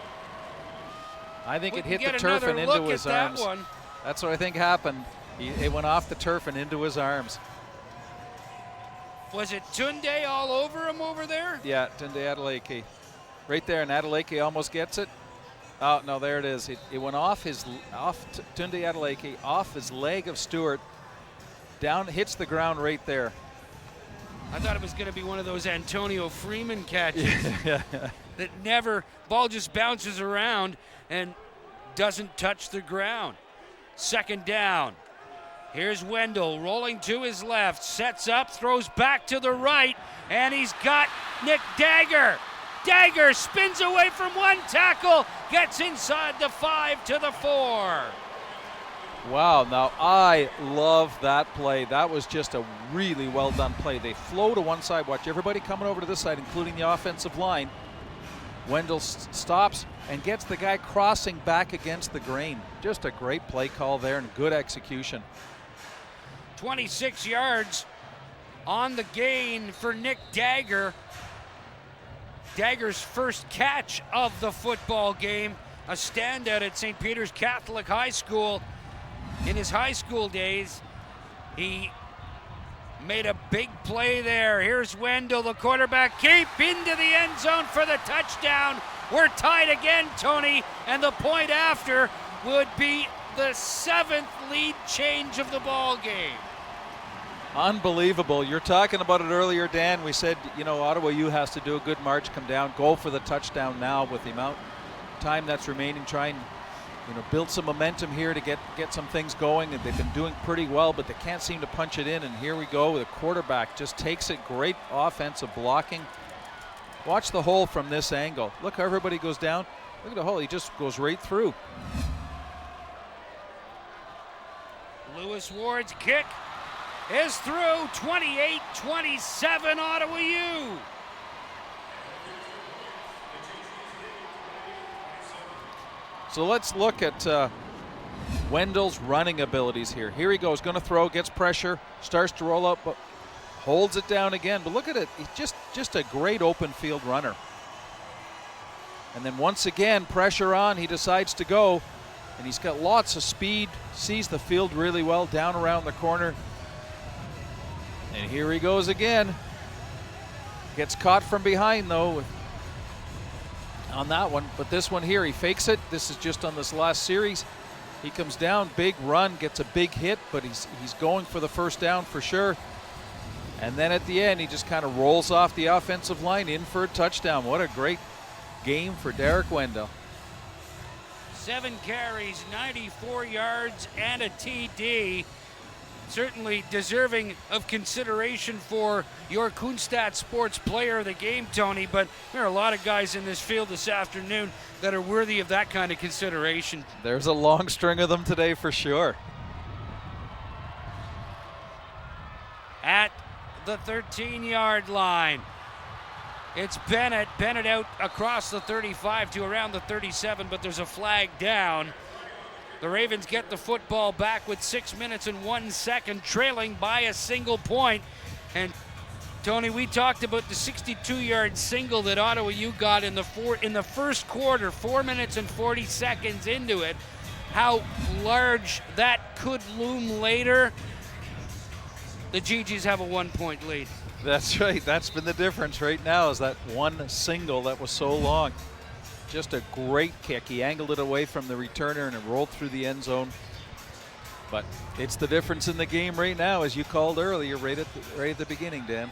I think it hit the turf and into his arms. That's what I think happened. It went off the turf and into his arms. Was it Tunde all over him over there? Yeah, Tunde Adeleke. Right there, and Adeleke almost gets it. Oh, no, there it is. It went off Tunde Adeleke, off his leg of Stewart, down, hits the ground right there. I thought it was going to be one of those Antonio Freeman catches that never, ball just bounces around and doesn't touch the ground. Second down. Here's Wendell rolling to his left, sets up, throws back to the right, and he's got Nick Dagger. Dagger spins away from one tackle, gets inside the 5 to the 4. Wow, now I love that play. That was just a really well done play. They flow to one side. Watch everybody coming over to this side, including the offensive line. Wendell stops and gets the guy crossing back against the grain. Just a great play call there and good execution. 26 yards on the gain for Nick Dagger. Dagger's first catch of the football game, a standout at St. Peter's Catholic High School. In his high school days, he made a big play there. Here's Wendell, the quarterback keep into the end zone for the touchdown. We're tied again, Tony, and the point after would be the 7th lead change of the ball game. Unbelievable. You're talking about it earlier, Dan. We said, you know, Ottawa U has to do a good march, come down, go for the touchdown now with the amount of time that's remaining, try and, you know, build some momentum here to get some things going. And they've been doing pretty well, but they can't seem to punch it in. And here we go. The quarterback just takes it. Great offensive blocking. Watch the hole from this angle. Look how everybody goes down. Look at the hole. He just goes right through. Lewis Ward's kick is through. 28-27 Ottawa U. So let's look at Wendell's running abilities here. Here he goes, going to throw, gets pressure, starts to roll up, but holds it down again. But look at it, he's just a great open field runner. And then once again, pressure on, he decides to go, and he's got lots of speed, sees the field really well down around the corner. And here he goes again. Gets caught from behind though on that one, but this one here, he fakes it. This is just on this last series. He comes down, big run, gets a big hit, but he's going for the first down for sure. And then at the end, he just kind of rolls off the offensive line in for a touchdown. What a great game for Derek Wendell. 7 carries, 94 yards, and a TD. Certainly deserving of consideration for your Kunstad Sports Player of the Game, Tony, but there are a lot of guys in this field this afternoon that are worthy of that kind of consideration. There's a long string of them today for sure. At the 13-yard line, it's Bennett. Bennett out across the 35 to around the 37, but there's a flag down. The Ravens get the football back with 6 minutes and 1 second, trailing by a single point. And Tony, we talked about the 62-yard single that Ottawa U got in the first quarter, 4 minutes and 40 seconds into it. How large that could loom later. The GGs have a 1-point lead. That's right. That's been the difference right now, is that one single that was so long. Just a great kick. He angled it away from the returner and it rolled through the end zone. But it's the difference in the game right now, as you called earlier, right at the beginning, Dan.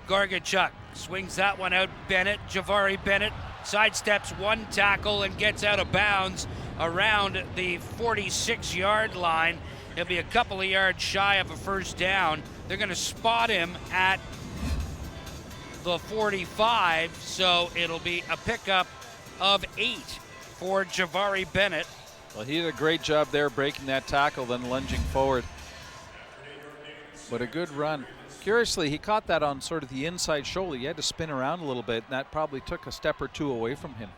Gargachuk swings that one out. Bennett, Javari Bennett, sidesteps one tackle and gets out of bounds around the 46-yard line. He'll be a couple of yards shy of a first down. They're going to spot him at the 45, so it'll be a pickup of 8 for Javari Bennett. Well, he did a great job there breaking that tackle, then lunging forward. But a good run. Curiously, he caught that on sort of the inside shoulder. He had to spin around a little bit, and that probably took a step or two away from him.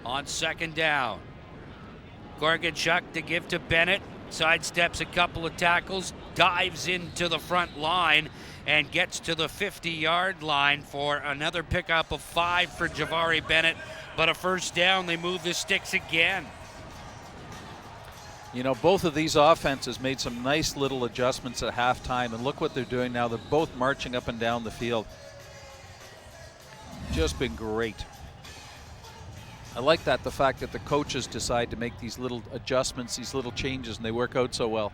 On second down, Gargachuk to give to Bennett. Sidesteps a couple of tackles, dives into the front line, and gets to the 50-yard line for another pickup of 5 for Javari Bennett. But a first down, they move the sticks again. You know, both of these offenses made some nice little adjustments at halftime, and look what they're doing now. They're both marching up and down the field. Just been great. I like that, the fact that the coaches decide to make these little adjustments, these little changes, and they work out so well.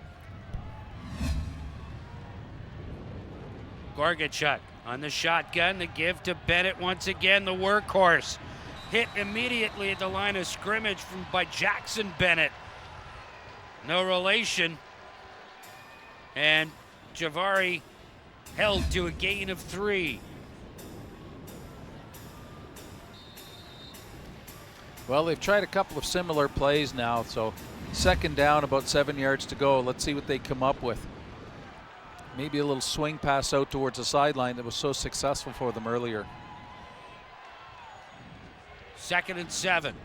Gorgachuk on the shotgun, the give to Bennett once again, the workhorse. Hit immediately at the line of scrimmage by Jackson Bennett. No relation. And Javari held to a gain of 3. Well, they've tried a couple of similar plays now, so second down, about 7 yards to go. Let's see what they come up with. Maybe a little swing pass out towards the sideline that was so successful for them earlier. 2nd and 7.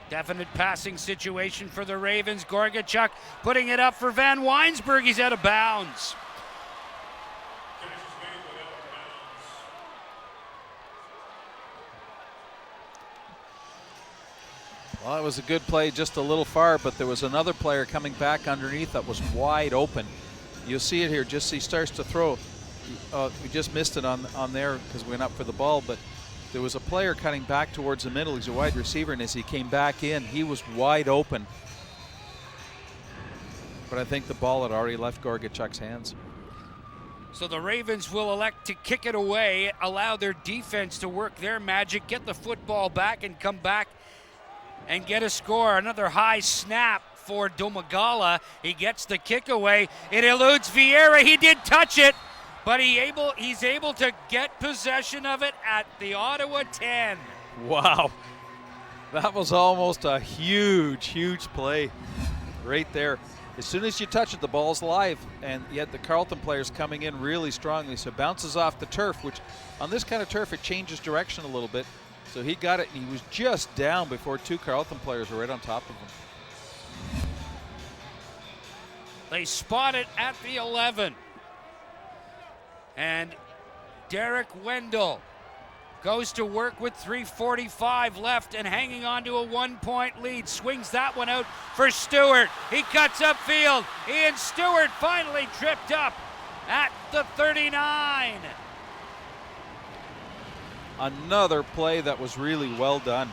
Definite passing situation for the Ravens. Gorgachuk putting it up for Van Weinsberg. He's out of bounds. Well, it was a good play, just a little far, but there was another player coming back underneath that was wide open. You'll see it here, just he starts to throw. We just missed it on there because we went up for the ball, but there was a player cutting back towards the middle. He's a wide receiver, and as he came back in, he was wide open. But I think the ball had already left Gorgachuk's hands. So the Ravens will elect to kick it away, allow their defense to work their magic, get the football back, and come back and get a score. Another high snap for Domagala. He gets the kick away. It eludes Vieira. He did touch it, but he's able to get possession of it at the Ottawa 10. Wow. That was almost a huge, huge play right there. As soon as you touch it, the ball's live, and yet the Carleton players coming in really strongly. So it bounces off the turf, which on this kind of turf, it changes direction a little bit. So he got it, and he was just down before 2 Carleton players were right on top of him. They spot it at the 11. And Derek Wendell goes to work with 3:45 left and hanging on to a 1-point lead. Swings that one out for Stewart. He cuts upfield. Ian Stewart finally tripped up at the 39. Another play that was really well done.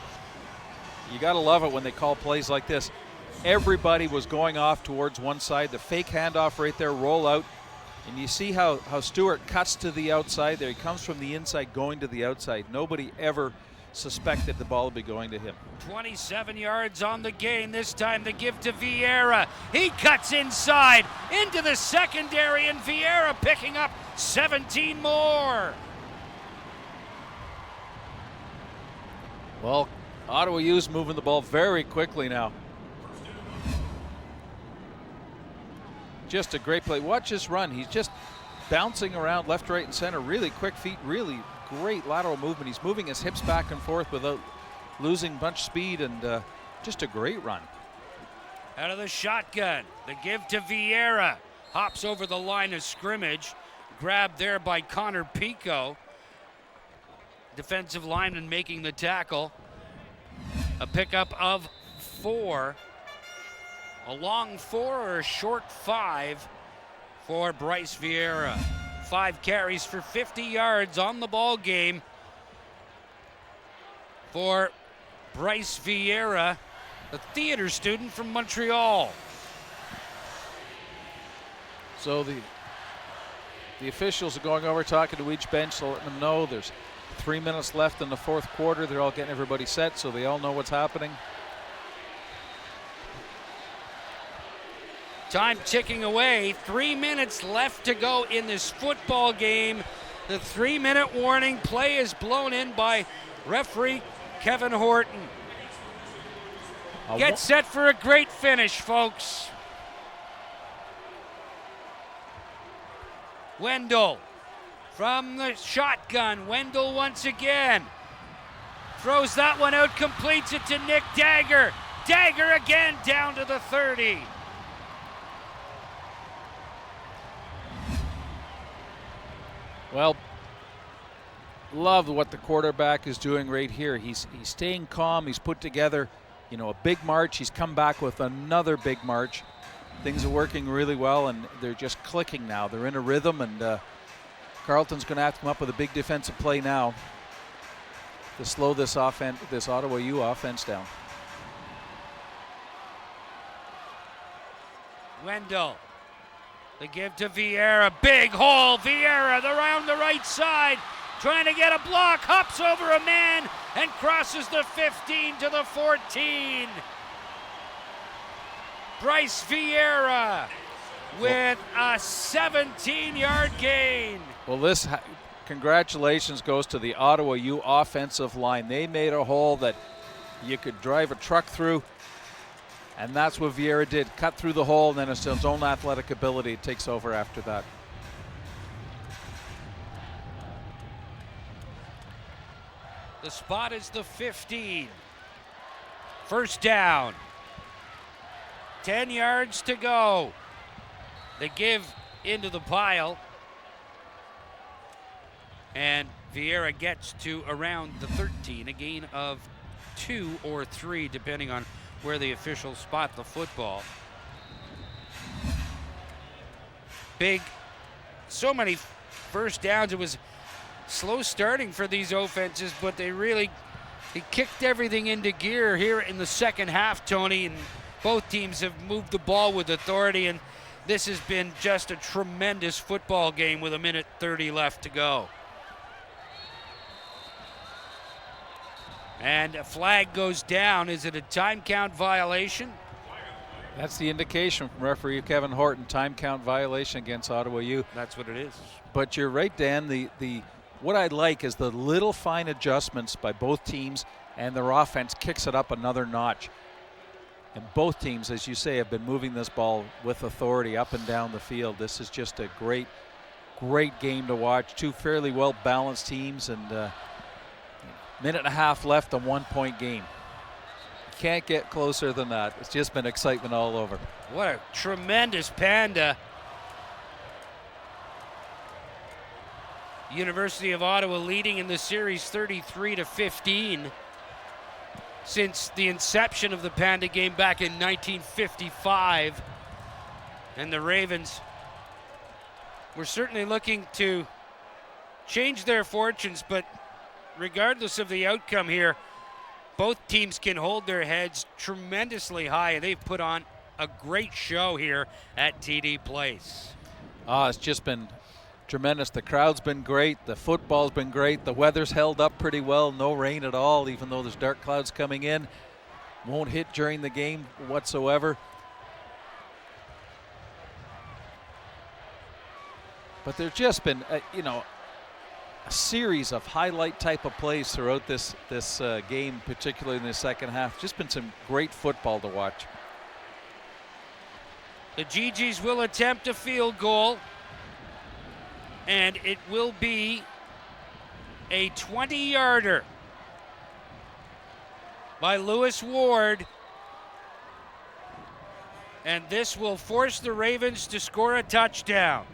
You got to love it when they call plays like this. Everybody was going off towards one side. The fake handoff right there, roll out. And you see how Stewart cuts to the outside there. He comes from the inside going to the outside. Nobody ever suspected the ball would be going to him. 27 yards on the gain. This time the give to Vieira. He cuts inside into the secondary, and Vieira picking up 17 more. Well, Ottawa U's moving the ball very quickly now. Just a great play. Watch this run. He's just bouncing around left, right, and center. Really quick feet, really great lateral movement. He's moving his hips back and forth without losing much speed, and just a great run. Out of the shotgun, the give to Vieira. Hops over the line of scrimmage. Grabbed there by Connor Pico. Defensive lineman making the tackle. A pickup of 4. A long 4 or a short 5 for Bryce Vieira. 5 carries for 50 yards on the ball game for Bryce Vieira, a theater student from Montreal. So the officials are going over, talking to each bench, so letting them know there's 3 minutes left in the fourth quarter. They're all getting everybody set so they all know what's happening. Time ticking away. 3 minutes left to go in this football game. The 3-minute warning. Play is blown in by referee Kevin Horton. Get set for a great finish, folks. Wendell from the shotgun. Wendell once again. Throws that one out, completes it to Nick Dagger. Dagger again down to the 30. Well, love what the quarterback is doing right here. He's staying calm. He's put together a big march. He's come back with another big march. Things are working really well, and they're just clicking now. They're in a rhythm, and Carleton's going to have to come up with a big defensive play now to slow this Ottawa U offense down. Wendell. They give to Vieira. Big hole. Vieira around the right side. Trying to get a block. Hops over a man and crosses the 15 to the 14. Bryce Vieira with a 17-yard gain. Well, congratulations goes to the Ottawa U offensive line. They made a hole that you could drive a truck through, and that's what Vieira did. Cut through the hole, and then it's his own athletic ability takes over after that. The spot is the 15. First down. 10 yards to go. They give into the pile. And Vieira gets to around the 13, a gain of 2 or 3, depending on where the officials spot the football. Big, so many first downs. It was slow starting for these offenses, but they kicked everything into gear here in the second half, Tony, and both teams have moved the ball with authority, and this has been just a tremendous football game with 1:30 left to go. And a flag goes down. Is it a time count violation? That's the indication from referee Kevin Horton. Time count violation against Ottawa U. That's what it is. But you're right, Dan. What I like is the little fine adjustments by both teams, and their offense kicks it up another notch. And both teams, as you say, have been moving this ball with authority up and down the field. This is just a great game to watch. Two fairly well-balanced teams, and minute and a half left, a 1-point game. Can't get closer than that. It's just been excitement all over. What a tremendous Panda. University of Ottawa leading in the series 33-15 since the inception of the Panda game back in 1955. And the Ravens were certainly looking to change their fortunes, but regardless of the outcome here, both teams can hold their heads tremendously high, and they've put on a great show here at TD Place. It's just been tremendous. The crowd's been great. The football's been great. The weather's held up pretty well. No rain at all, even though there's dark clouds coming in. Won't hit during the game whatsoever. But there's just been, a series of highlight type of plays throughout this game, particularly in the second half. Just been some great football to watch. The GGs will attempt a field goal, and it will be a 20-yarder by Lewis Ward, and this will force the Ravens to score a touchdown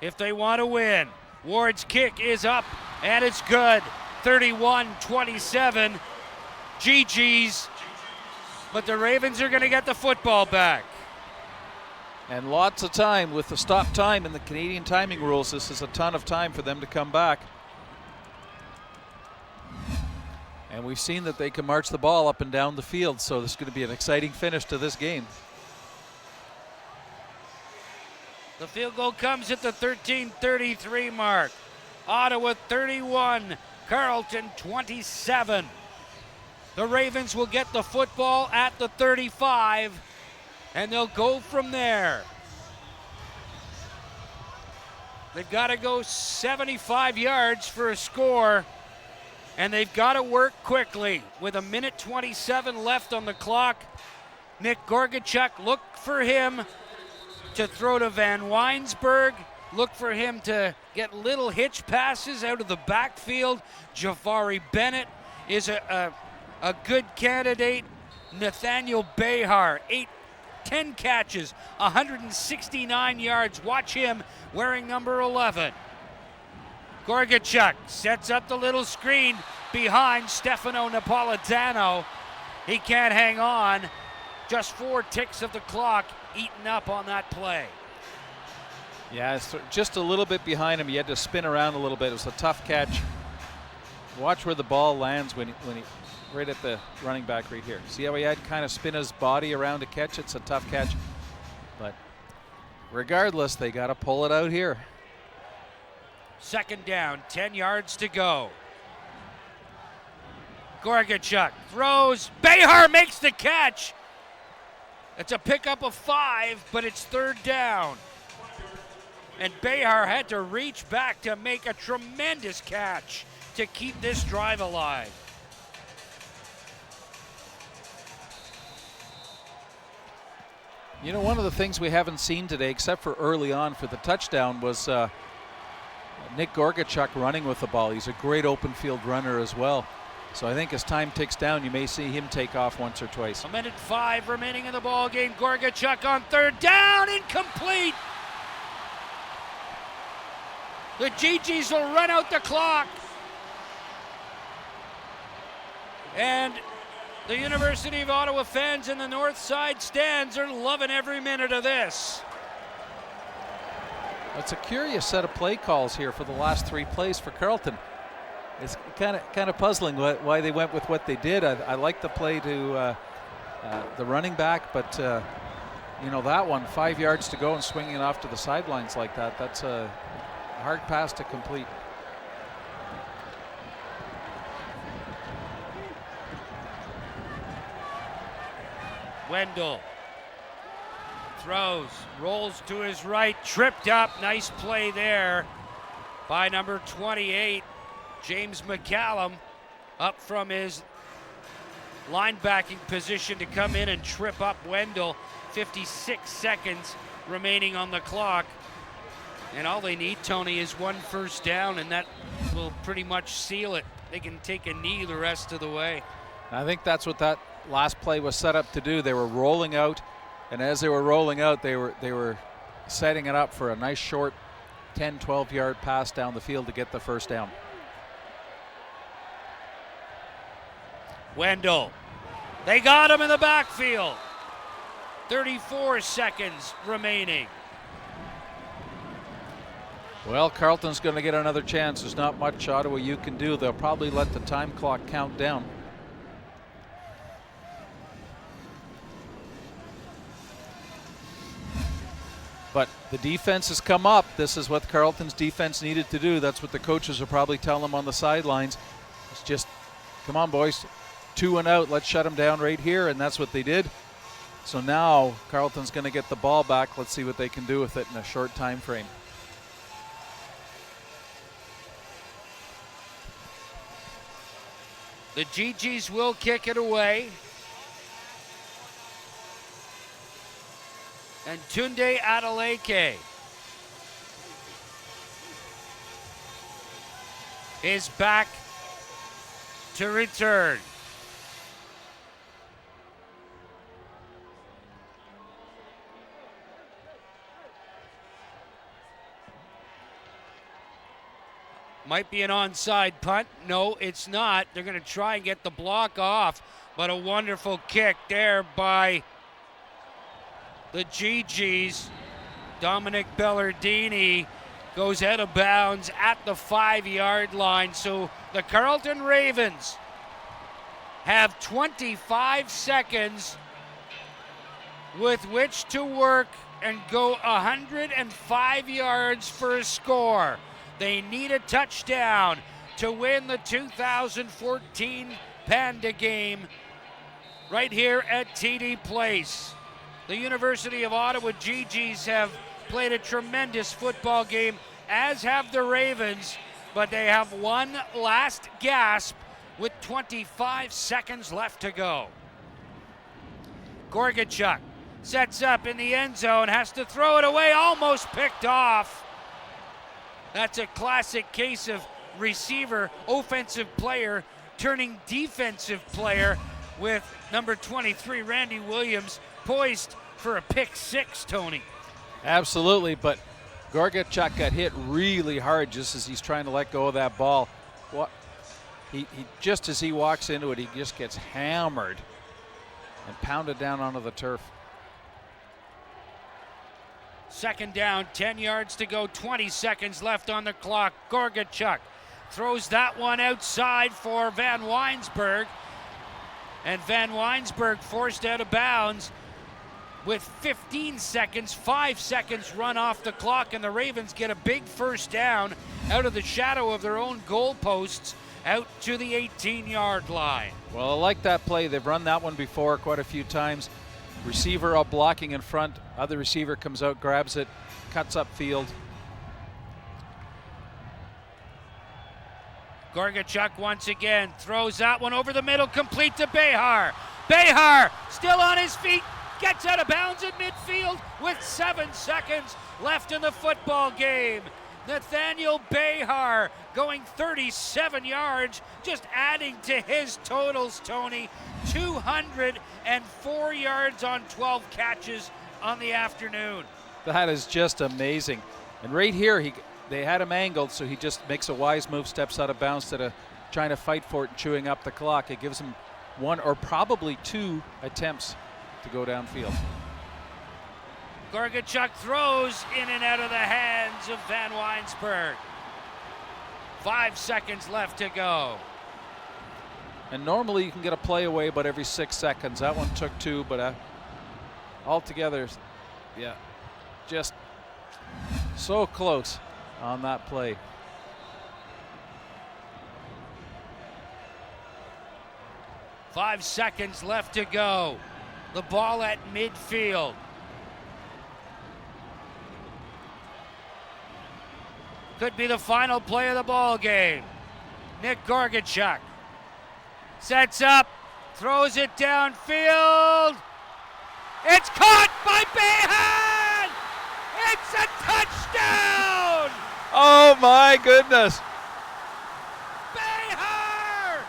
if they want to win. Ward's kick is up, and it's good. 31-27, GG's, but the Ravens are going to get the football back. And lots of time with the stop time and the Canadian timing rules. This is a ton of time for them to come back. And we've seen that they can march the ball up and down the field, so this is going to be an exciting finish to this game. The field goal comes at the 13:33 mark. Ottawa 31, Carleton 27. The Ravens will get the football at the 35, and they'll go from there. They've got to go 75 yards for a score, and they've got to work quickly. With 1:27 left on the clock, Nick Gorgachuk, look for him to throw to Van Weinsberg. Look for him to get little hitch passes out of the backfield. Javari Bennett is a good candidate. Nathaniel Behar, 10 catches, 169 yards. Watch him wearing number 11. Gorgachuk sets up the little screen behind Stefano Napolitano. He can't hang on. Just 4 ticks of the clock eaten up on that play. Yeah, it's just a little bit behind him. He had to spin around a little bit. It was a tough catch. Watch where the ball lands when he right at the running back right here. See how he had to kind of spin his body around to catch it? It's a tough catch. But regardless, they got to pull it out here. 2nd down, 10 yards to go. Gorgachuk throws. Behar makes the catch. It's a pickup of 5, but it's 3rd down. And Behar had to reach back to make a tremendous catch to keep this drive alive. You know, one of the things we haven't seen today, except for early on for the touchdown, was Nick Gorgachuk running with the ball. He's a great open field runner as well. So I think as time ticks down, you may see him take off once or twice. 1:05 remaining in the ball game. Gorgachuk on 3rd down, incomplete. The GGs will run out the clock. And the University of Ottawa fans in the north side stands are loving every minute of this. It's a curious set of play calls here for the last 3 plays for Carleton. It's kind of puzzling why they went with what they did. I like the play to the running back, but you know, that one, 5 yards to go and swinging it off to the sidelines like that, that's a hard pass to complete. Wendell throws, rolls to his right, tripped up. Nice play there by number 28, James McCallum, up from his linebacking position to come in and trip up Wendell. 56 seconds remaining on the clock. And all they need, Tony, is 1 first down, and that will pretty much seal it. They can take a knee the rest of the way. I think that's what that last play was set up to do. They were rolling out, and as they were rolling out, they were setting it up for a nice short 10, 12-yard pass down the field to get the first down. Wendell. They got him in the backfield. 34 seconds remaining. Well, Carleton's going to get another chance. There's not much Ottawa U can do. They'll probably let the time clock count down. But the defense has come up. This is what Carleton's defense needed to do. That's what the coaches will probably tell them on the sidelines. It's just, come on, boys, 2 and out. Let's shut them down right here, and that's what they did. So now Carleton's going to get the ball back. Let's see what they can do with it in a short time frame. The GGs will kick it away. And Tunde Adeleke is back to return. Might be an onside punt. No, it's not. They're going to try and get the block off, but a wonderful kick there by the GGs. Dominic Bellardini goes out of bounds at the 5-yard line. So the Carleton Ravens have 25 seconds with which to work and go 105 yards for a score. They need a touchdown to win the 2014 Panda Game right here at TD Place. The University of Ottawa GGs have played a tremendous football game, as have the Ravens, but they have one last gasp with 25 seconds left to go. Gorgachuk sets up in the end zone, has to throw it away, almost picked off. That's a classic case of receiver, offensive player, turning defensive player, with number 23, Randy Williams, poised for a pick 6, Tony. Absolutely, but Gorgachuk got hit really hard just as he's trying to let go of that ball. He just as he walks into it, he just gets hammered. and pounded down onto the turf. Second down, 10 yards to go, 20 seconds left on the clock. Gorgachuk throws that one outside for Van Weinsberg. And Van Weinsberg forced out of bounds with 15 seconds, 5 seconds run off the clock, and the Ravens get a big first down out of the shadow of their own goalposts out to the 18-yard line. Well, I like that play. They've run that one before quite a few times. Receiver up blocking in front. Other receiver comes out, grabs it, cuts upfield. Gorgachuk once again throws that one over the middle, complete to Behar. Behar still on his feet, gets out of bounds at midfield with 7 seconds left in the football game. Nathaniel Behar going 37 yards, just adding to his totals, Tony. 204 yards on 12 catches on the afternoon. That is just amazing. And right here, they had him angled, so he just makes a wise move, steps out of bounds instead of trying to fight for it and chewing up the clock. It gives him 1 or probably 2 attempts to go downfield. Gorgachuk throws in and out of the hands of Van Weinsberg. 5 seconds left to go. And normally you can get a play away about every 6 seconds. That one took 2, but altogether, yeah, just so close on that play. Five seconds left to go. The ball at midfield. Could be the final play of the ball game. Nick Gorgachuk sets up, throws it downfield. It's caught by Behan! It's a touchdown! Oh my goodness! Behar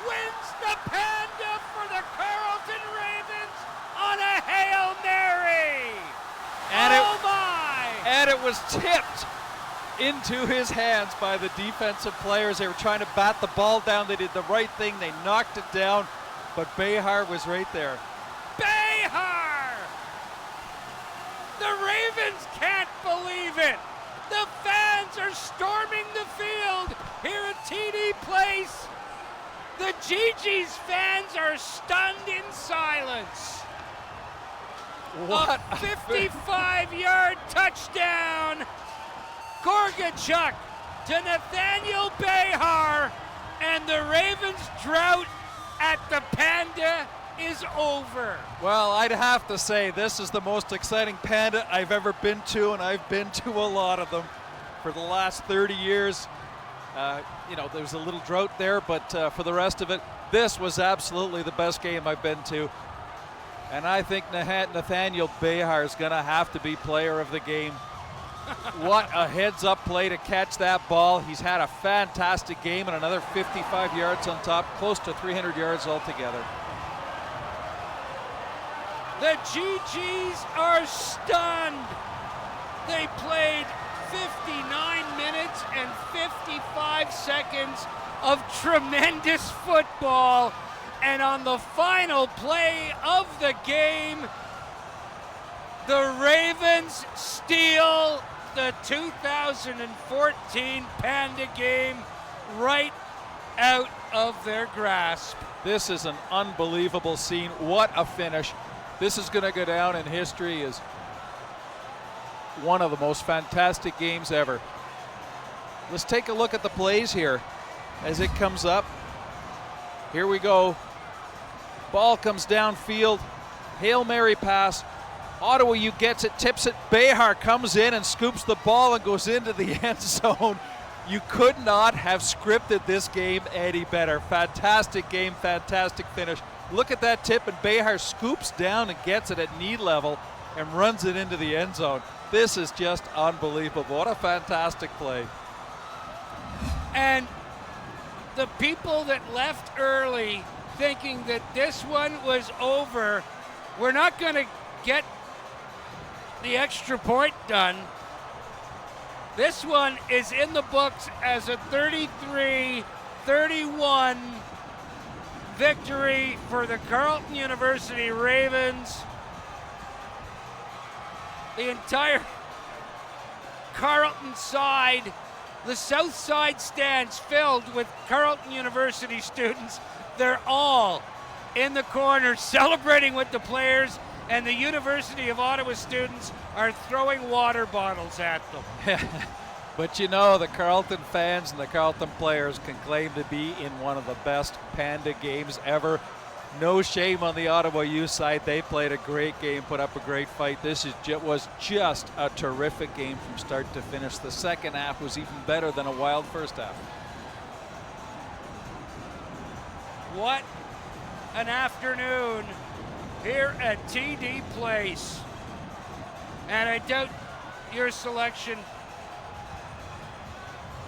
wins the Panda for the Carleton Ravens on a Hail Mary! And it was tipped into his hands by the defensive players. They were trying to bat the ball down. They did the right thing. They knocked it down, but Behar was right there. Behar! The Ravens can't believe it. The fans are storming the field here at TD Place. The Gigi's fans are stunned in silence. What a 55-yard touchdown. Gorgachuk to Nathaniel Behar, and the Ravens' drought at the Panda is over. Well, I'd have to say this is the most exciting Panda I've ever been to, and I've been to a lot of them for the last 30 years. There's a little drought there, but for the rest of it, this was absolutely the best game I've been to. And I think Nathaniel Behar is going to have to be player of the game. What a heads-up play to catch that ball. He's had a fantastic game and another 55 yards on top, close to 300 yards altogether. The GGs are stunned. They played 59 minutes and 55 seconds of tremendous football. And on the final play of the game, the Ravens steal the 2014 Panda Game right out of their grasp. This is an unbelievable scene. What a finish. This is going to go down in history as one of the most fantastic games ever. Let's take a look at the plays here as it comes up. Here we go. Ball comes downfield. Hail Mary pass. Ottawa U gets it, tips it. Behar comes in and scoops the ball and goes into the end zone. You could not have scripted this game any better. Fantastic game, fantastic finish. Look at that tip, and Behar scoops down and gets it at knee level and runs it into the end zone. This is just unbelievable. What a fantastic play. And the people that left early thinking that this one was over, we're not going to get the extra point done. This one is in the books as a 33-31 victory for the Carleton University Ravens. The entire Carleton side, the south side stands filled with Carleton University students. They're all in the corner celebrating with the players, and the University of Ottawa students are throwing water bottles at them. But you know, the Carleton fans and the Carleton players can claim to be in one of the best Panda games ever. No shame on the Ottawa U side. They played a great game, put up a great fight. This was just a terrific game from start to finish. The second half was even better than a wild first half. What an afternoon here at TD Place. And I doubt your selection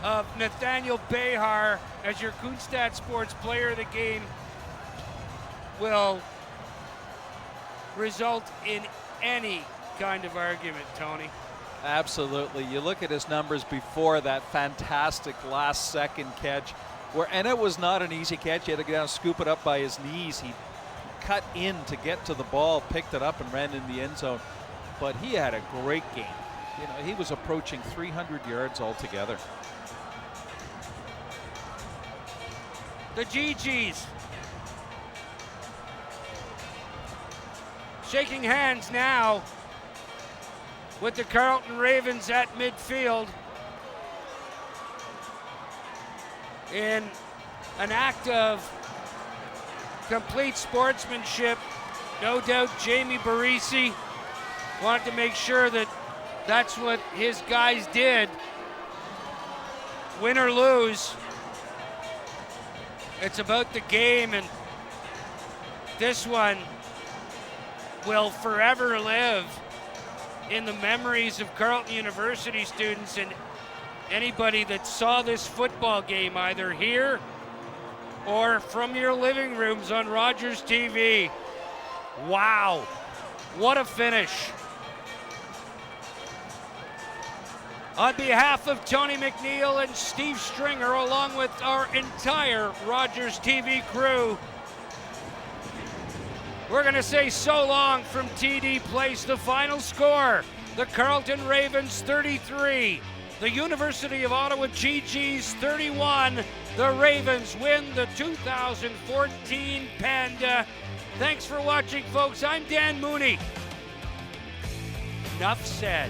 of Nathaniel Behar as your Kunstad Sports Player of the Game will result in any kind of argument, Tony. Absolutely. You look at his numbers before that fantastic last second catch, and it was not an easy catch. He had to go down and scoop it up by his knees. He cut in to get to the ball, picked it up, and ran in the end zone. But he had a great game. You know, he was approaching 300 yards altogether. The GGs shaking hands now with the Carleton Ravens at midfield in an act of complete sportsmanship. No doubt Jamie Barisi wanted to make sure that that's what his guys did. Win or lose, it's about the game, and this one will forever live in the memories of Carleton University students and anybody that saw this football game either here or from your living rooms on Rogers TV. Wow, what a finish. On behalf of Tony McNeil and Steve Stringer, along with our entire Rogers TV crew, we're going to say so long from TD Place. The final score, the Carleton Ravens 33, the University of Ottawa GGs 31. The Ravens win the 2014 Panda. Thanks for watching, folks. I'm Dan Mooney. Enough said.